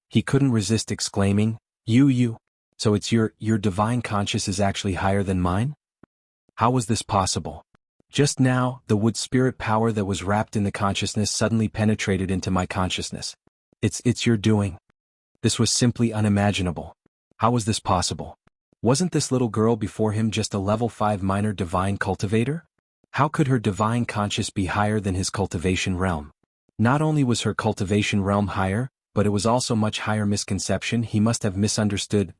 He couldn't resist exclaiming, You. So it's your divine conscience is actually higher than mine? How was this possible? Just now, the wood spirit power that was wrapped in the consciousness suddenly penetrated into my consciousness. It's your doing. This was simply unimaginable. How was this possible? Wasn't this little girl before him just a level 5 minor divine cultivator? How could her divine conscience be higher than his cultivation realm? Not only was her cultivation realm higher, but it was also much higher misconception. He must have misunderstood.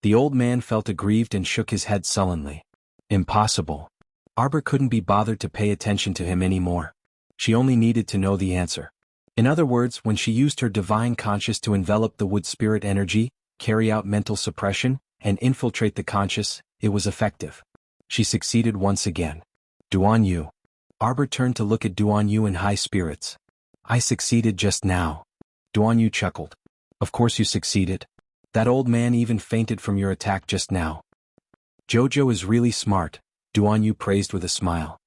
The old man felt aggrieved and shook his head sullenly. Impossible. Arbor couldn't be bothered to pay attention to him anymore. She only needed to know the answer. In other words, when she used her divine conscience to envelop the wood spirit energy, carry out mental suppression, and infiltrate the conscious, it was effective. She succeeded once again. Duan Yu. Arbor turned to look at Duan Yu in high spirits. I succeeded just now. Duan Yu chuckled. Of course you succeeded. That old man even fainted from your attack just now. Jojo is really smart, Duan Yu praised with a smile.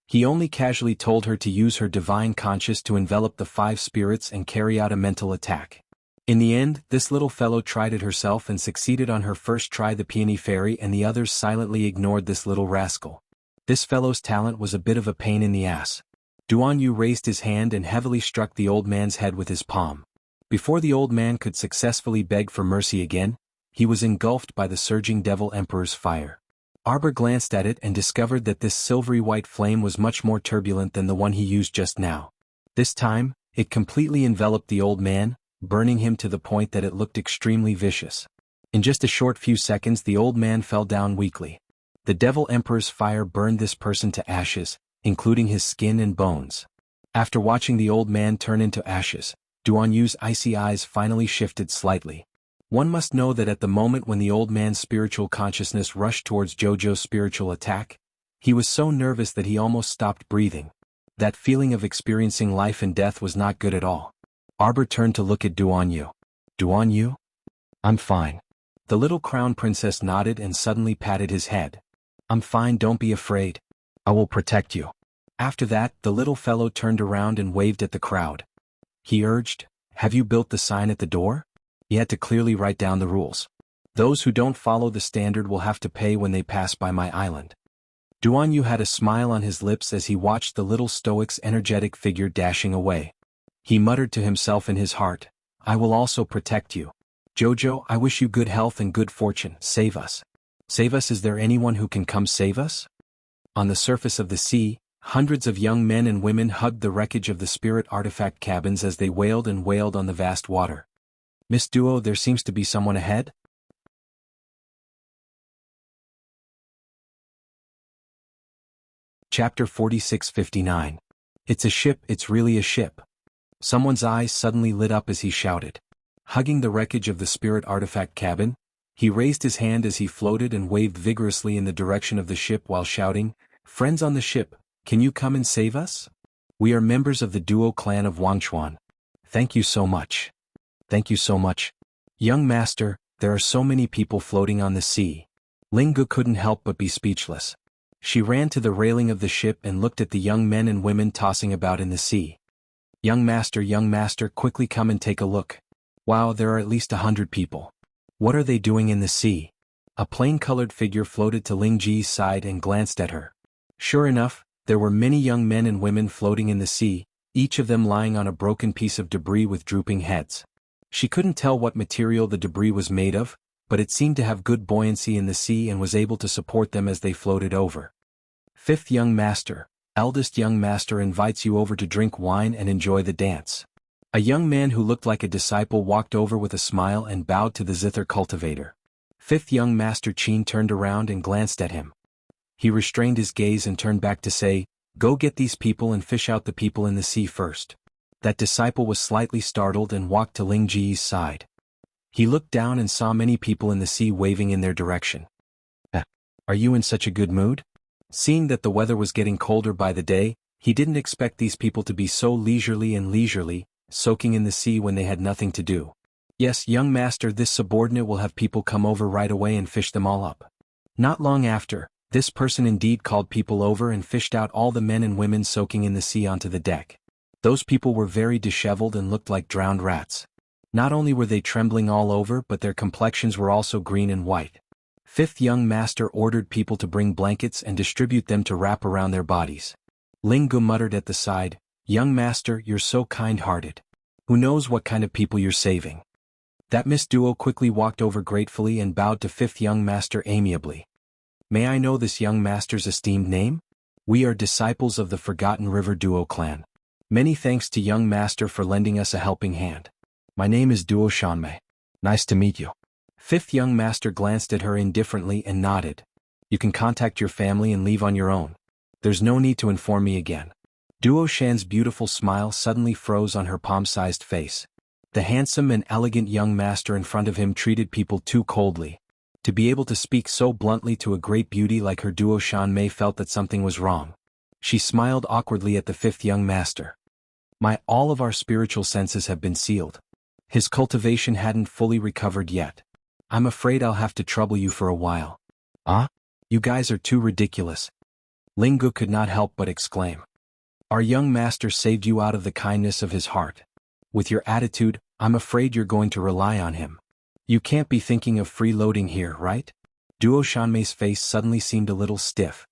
He only casually told her to use her divine conscience to envelop the 5 spirits and carry out a mental attack. In the end, this little fellow tried it herself and succeeded on her first try. The peony fairy and the others silently ignored this little rascal. This fellow's talent was a bit of a pain in the ass. Duan Yu raised his hand and heavily struck the old man's head with his palm. Before the old man could successfully beg for mercy again, he was engulfed by the surging Devil Emperor's fire. Arbor glanced at it and discovered that this silvery white flame was much more turbulent than the one he used just now. This time, it completely enveloped the old man, burning him to the point that it looked extremely vicious. In just a short few seconds the old man fell down weakly. The Devil Emperor's fire burned this person to ashes, including his skin and bones. After watching the old man turn into ashes, Duan Yu's icy eyes finally shifted slightly. One must know that at the moment when the old man's spiritual consciousness rushed towards Jojo's spiritual attack, he was so nervous that he almost stopped breathing. That feeling of experiencing life and death was not good at all. Arbor turned to look at Duan Yu. Duan Yu? I'm fine. The little crown princess nodded and suddenly patted his head. I'm fine, don't be afraid. I will protect you. After that, the little fellow turned around and waved at the crowd. He urged, have you built the sign at the door? He had to clearly write down the rules. Those who don't follow the standard will have to pay when they pass by my island. Duan Yu had a smile on his lips as he watched the little stoic's energetic figure dashing away. He muttered to himself in his heart, I will also protect you. Jojo, I wish you good health and good fortune. Save us. Save us. Is there anyone who can come save us? On the surface of the sea, hundreds of young men and women hugged the wreckage of the spirit artifact cabins as they wailed and wailed on the vast water. Miss Duo, there seems to be someone ahead? Chapter 4659. It's a ship, it's really a ship. Someone's eyes suddenly lit up as he shouted. Hugging the wreckage of the spirit artifact cabin, he raised his hand as he floated and waved vigorously in the direction of the ship while shouting, Friends on the ship, can you come and save us? We are members of the Duo clan of Wangchuan. Thank you so much. Thank you so much. Young master, there are so many people floating on the sea. Lingu couldn't help but be speechless. She ran to the railing of the ship and looked at the young men and women tossing about in the sea. Young master, quickly come and take a look. Wow, there are at least 100 people. What are they doing in the sea? A plain-colored figure floated to Ling Ji's side and glanced at her. Sure enough, there were many young men and women floating in the sea, each of them lying on a broken piece of debris with drooping heads. She couldn't tell what material the debris was made of, but it seemed to have good buoyancy in the sea and was able to support them as they floated over. Fifth young master, eldest young master invites you over to drink wine and enjoy the dance. A young man who looked like a disciple walked over with a smile and bowed to the zither cultivator. Fifth young master Qin turned around and glanced at him. He restrained his gaze and turned back to say, Go get these people and fish out the people in the sea first. That disciple was slightly startled and walked to Ling Ji's side. He looked down and saw many people in the sea waving in their direction. Are you in such a good mood? Seeing that the weather was getting colder by the day, he didn't expect these people to be so leisurely, soaking in the sea when they had nothing to do. Yes, young master, this subordinate will have people come over right away and fish them all up. Not long after, this person indeed called people over and fished out all the men and women soaking in the sea onto the deck. Those people were very disheveled and looked like drowned rats. Not only were they trembling all over, but their complexions were also green and white. Fifth young master ordered people to bring blankets and distribute them to wrap around their bodies. Ling Gu muttered at the side, Young master, you're so kind-hearted. Who knows what kind of people you're saving? That Miss Duo quickly walked over gratefully and bowed to fifth young master amiably. May I know this young master's esteemed name? We are disciples of the Forgotten River Duo clan. Many thanks to young master for lending us a helping hand. My name is Duo Shanmei. Nice to meet you. Fifth young master glanced at her indifferently and nodded. You can contact your family and leave on your own. There's no need to inform me again. Duo Shan's beautiful smile suddenly froze on her palm-sized face. The handsome and elegant young master in front of him treated people too coldly. To be able to speak so bluntly to a great beauty like her, Duo Shanmei felt that something was wrong. She smiled awkwardly at the fifth young master. All of our spiritual senses have been sealed. His cultivation hadn't fully recovered yet. I'm afraid I'll have to trouble you for a while. You guys are too ridiculous. Ling Gu could not help but exclaim. Our young master saved you out of the kindness of his heart. With your attitude, I'm afraid you're going to rely on him. You can't be thinking of freeloading here, right? Duo Shanmei's face suddenly seemed a little stiff.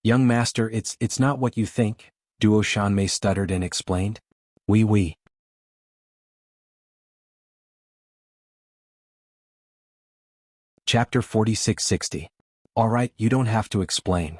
Young master, it's not what you think, Duo Shanmei stuttered and explained. Oui. Chapter 4660. Alright, you don't have to explain.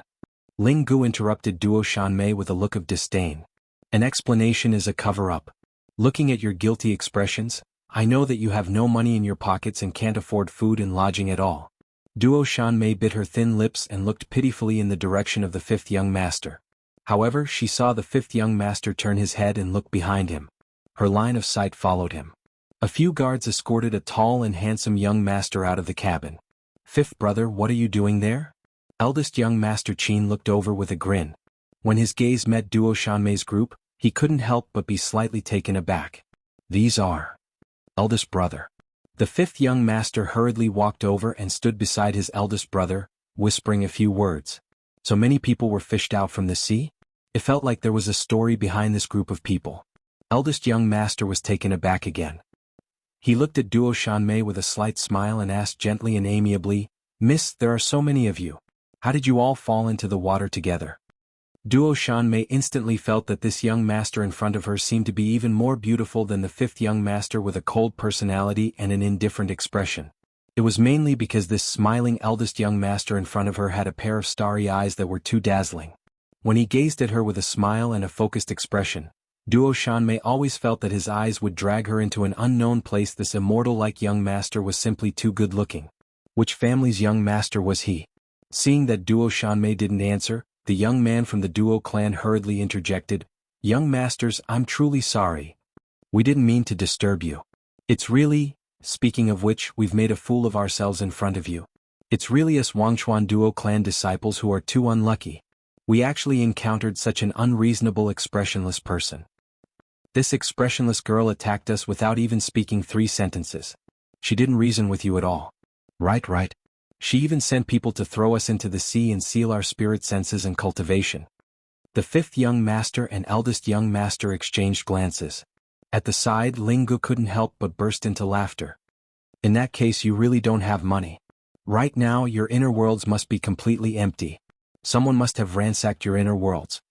Ling Gu interrupted Duo Shanmei with a look of disdain. An explanation is a cover-up. Looking at your guilty expressions, I know that you have no money in your pockets and can't afford food and lodging at all. Duo Shanmei bit her thin lips and looked pitifully in the direction of the fifth young master. However, she saw the fifth young master turn his head and look behind him. Her line of sight followed him. A few guards escorted a tall and handsome young master out of the cabin. Fifth brother, what are you doing there? Eldest young master Qin looked over with a grin. When his gaze met Duo Shanmei's group, he couldn't help but be slightly taken aback. These are eldest brother. The fifth young master hurriedly walked over and stood beside his eldest brother, whispering a few words. So many people were fished out from the sea? It felt like there was a story behind this group of people. Eldest young master was taken aback again. He looked at Duo Shanmei with a slight smile and asked gently and amiably, Miss, there are so many of you. How did you all fall into the water together? Duo Shanmei instantly felt that this young master in front of her seemed to be even more beautiful than the fifth young master with a cold personality and an indifferent expression. It was mainly because this smiling eldest young master in front of her had a pair of starry eyes that were too dazzling. When he gazed at her with a smile and a focused expression, Duo Shanmei always felt that his eyes would drag her into an unknown place. This immortal-like young master was simply too good-looking. Which family's young master was he? Seeing that Duo Shanmei didn't answer, the young man from the Duo clan hurriedly interjected, Young masters, I'm truly sorry. We didn't mean to disturb you. It's really, speaking of which, we've made a fool of ourselves in front of you. It's really us Wangchuan Duo clan disciples who are too unlucky. We actually encountered such an unreasonable expressionless person. This expressionless girl attacked us without even speaking 3 sentences. She didn't reason with you at all. Right. She even sent people to throw us into the sea and seal our spirit senses and cultivation. The fifth young master and eldest young master exchanged glances. At the side, Ling Gu couldn't help but burst into laughter. In that case, you really don't have money. Right now, your inner worlds must be completely empty. Someone must have ransacked your inner worlds.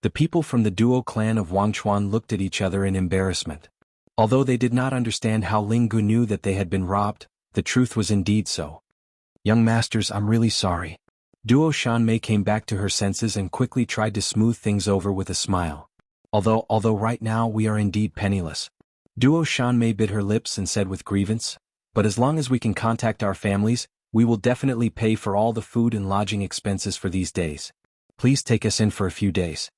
The people from the Duo clan of Wangchuan looked at each other in embarrassment. Although they did not understand how Ling Gu knew that they had been robbed, the truth was indeed so. Young masters, I'm really sorry. Duo Shanmei came back to her senses and quickly tried to smooth things over with a smile. Although right now we are indeed penniless. Duo Shanmei bit her lips and said with grievance, but as long as we can contact our families, we will definitely pay for all the food and lodging expenses for these days. Please take us in for a few days.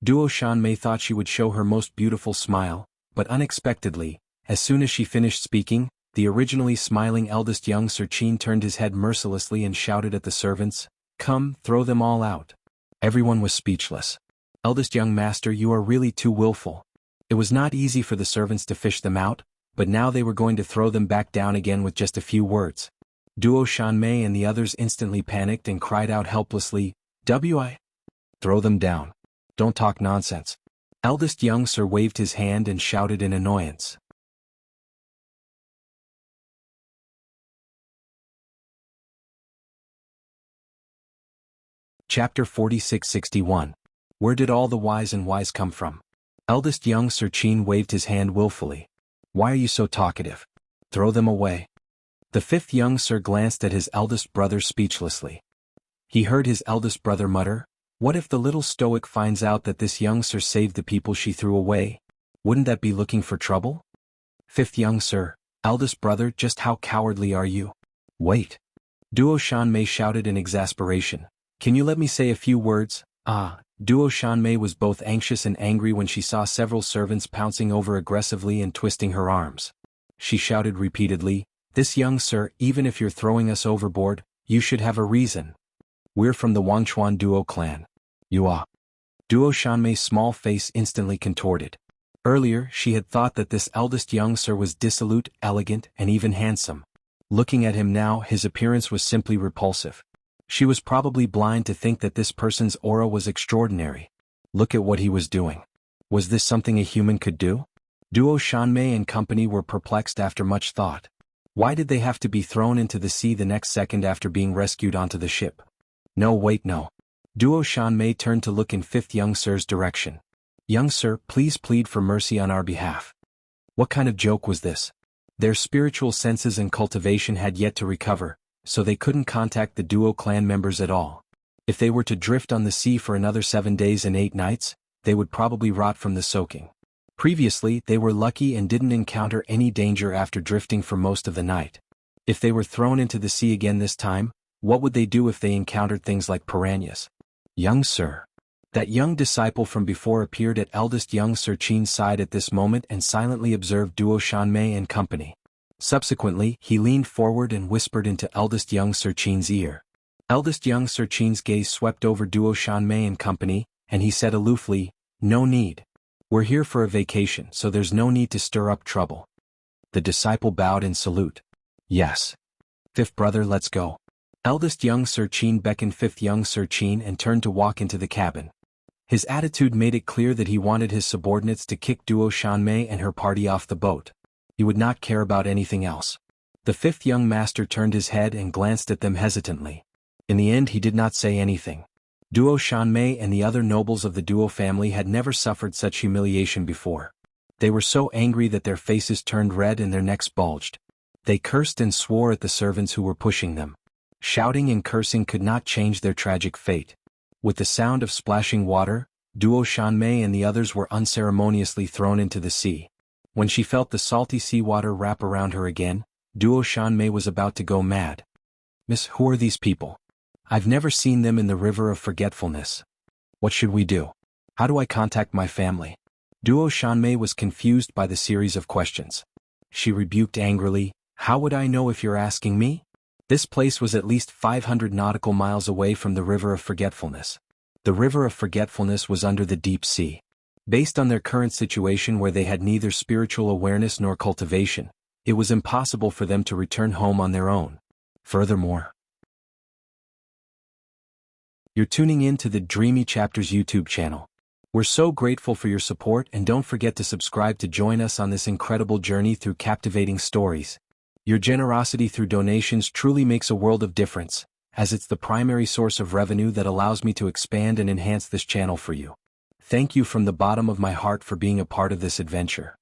Duo Shanmei thought she would show her most beautiful smile, but unexpectedly, as soon as she finished speaking, the originally smiling eldest young Sir Qin turned his head mercilessly and shouted at the servants, Come, throw them all out. Everyone was speechless. Eldest young master, you are really too willful. It was not easy for the servants to fish them out, but now they were going to throw them back down again with just a few words. Duo Shanmei and the others instantly panicked and cried out helplessly, "Wi! Throw them down. Don't talk nonsense." Eldest young Sir waved his hand and shouted in annoyance. Chapter 4661. Where did all the wise and wise come from? Eldest young Sir Qin waved his hand willfully. Why are you so talkative? Throw them away. The fifth young Sir glanced at his eldest brother speechlessly. He heard his eldest brother mutter, What if the little stoic finds out that this young Sir saved the people she threw away? Wouldn't that be looking for trouble? Fifth young Sir, eldest brother, just how cowardly are you? Wait. Duo Shanmei shouted in exasperation. Can you let me say a few words? Duo Shanmei was both anxious and angry when she saw several servants pouncing over aggressively and twisting her arms. She shouted repeatedly, This young Sir, even if you're throwing us overboard, you should have a reason. We're from the Wangchuan Duo clan. You are. Duo Shanmei's small face instantly contorted. Earlier, she had thought that this eldest young Sir was dissolute, elegant, and even handsome. Looking at him now, his appearance was simply repulsive. She was probably blind to think that this person's aura was extraordinary. Look at what he was doing. Was this something a human could do? Duo Shanmei and company were perplexed after much thought. Why did they have to be thrown into the sea the next second after being rescued onto the ship? No. Duo Shanmei turned to look in fifth young sir's direction. Young sir, please plead for mercy on our behalf. What kind of joke was this? Their spiritual senses and cultivation had yet to recover, so they couldn't contact the Duo clan members at all. If they were to drift on the sea for another 7 days and 8 nights, they would probably rot from the soaking. Previously, they were lucky and didn't encounter any danger after drifting for most of the night. If they were thrown into the sea again this time, what would they do if they encountered things like piranhas? Young sir. That young disciple from before appeared at eldest young Sir Qin's side at this moment and silently observed Duo Shanmei and company. Subsequently, he leaned forward and whispered into eldest young Sir Qin's ear. Eldest young Sir Qin's gaze swept over Duo Shanmei and company, and he said aloofly, "No need. We're here for a vacation, so there's no need to stir up trouble." The disciple bowed in salute. "Yes. Fifth brother, let's go." Eldest young Sir Qin beckoned fifth young Sir Qin and turned to walk into the cabin. His attitude made it clear that he wanted his subordinates to kick Duo Shanmei and her party off the boat. He would not care about anything else. The fifth young master turned his head and glanced at them hesitantly. In the end he did not say anything. Duo Shanmei and the other nobles of the Duo family had never suffered such humiliation before. They were so angry that their faces turned red and their necks bulged. They cursed and swore at the servants who were pushing them. Shouting and cursing could not change their tragic fate. With the sound of splashing water, Duo Shanmei and the others were unceremoniously thrown into the sea. When she felt the salty seawater wrap around her again, Duo Shanmei was about to go mad. "Miss, who are these people? I've never seen them in the River of Forgetfulness. What should we do? How do I contact my family?" Duo Shanmei was confused by the series of questions. She rebuked angrily, "How would I know if you're asking me? This place was at least 500 nautical miles away from the River of Forgetfulness. The River of Forgetfulness was under the deep sea. Based on their current situation where they had neither spiritual awareness nor cultivation, it was impossible for them to return home on their own. Furthermore, you're tuning in to the Dreamy Chapters YouTube channel. We're so grateful for your support, and don't forget to subscribe to join us on this incredible journey through captivating stories. Your generosity through donations truly makes a world of difference, as it's the primary source of revenue that allows me to expand and enhance this channel for you. Thank you from the bottom of my heart for being a part of this adventure.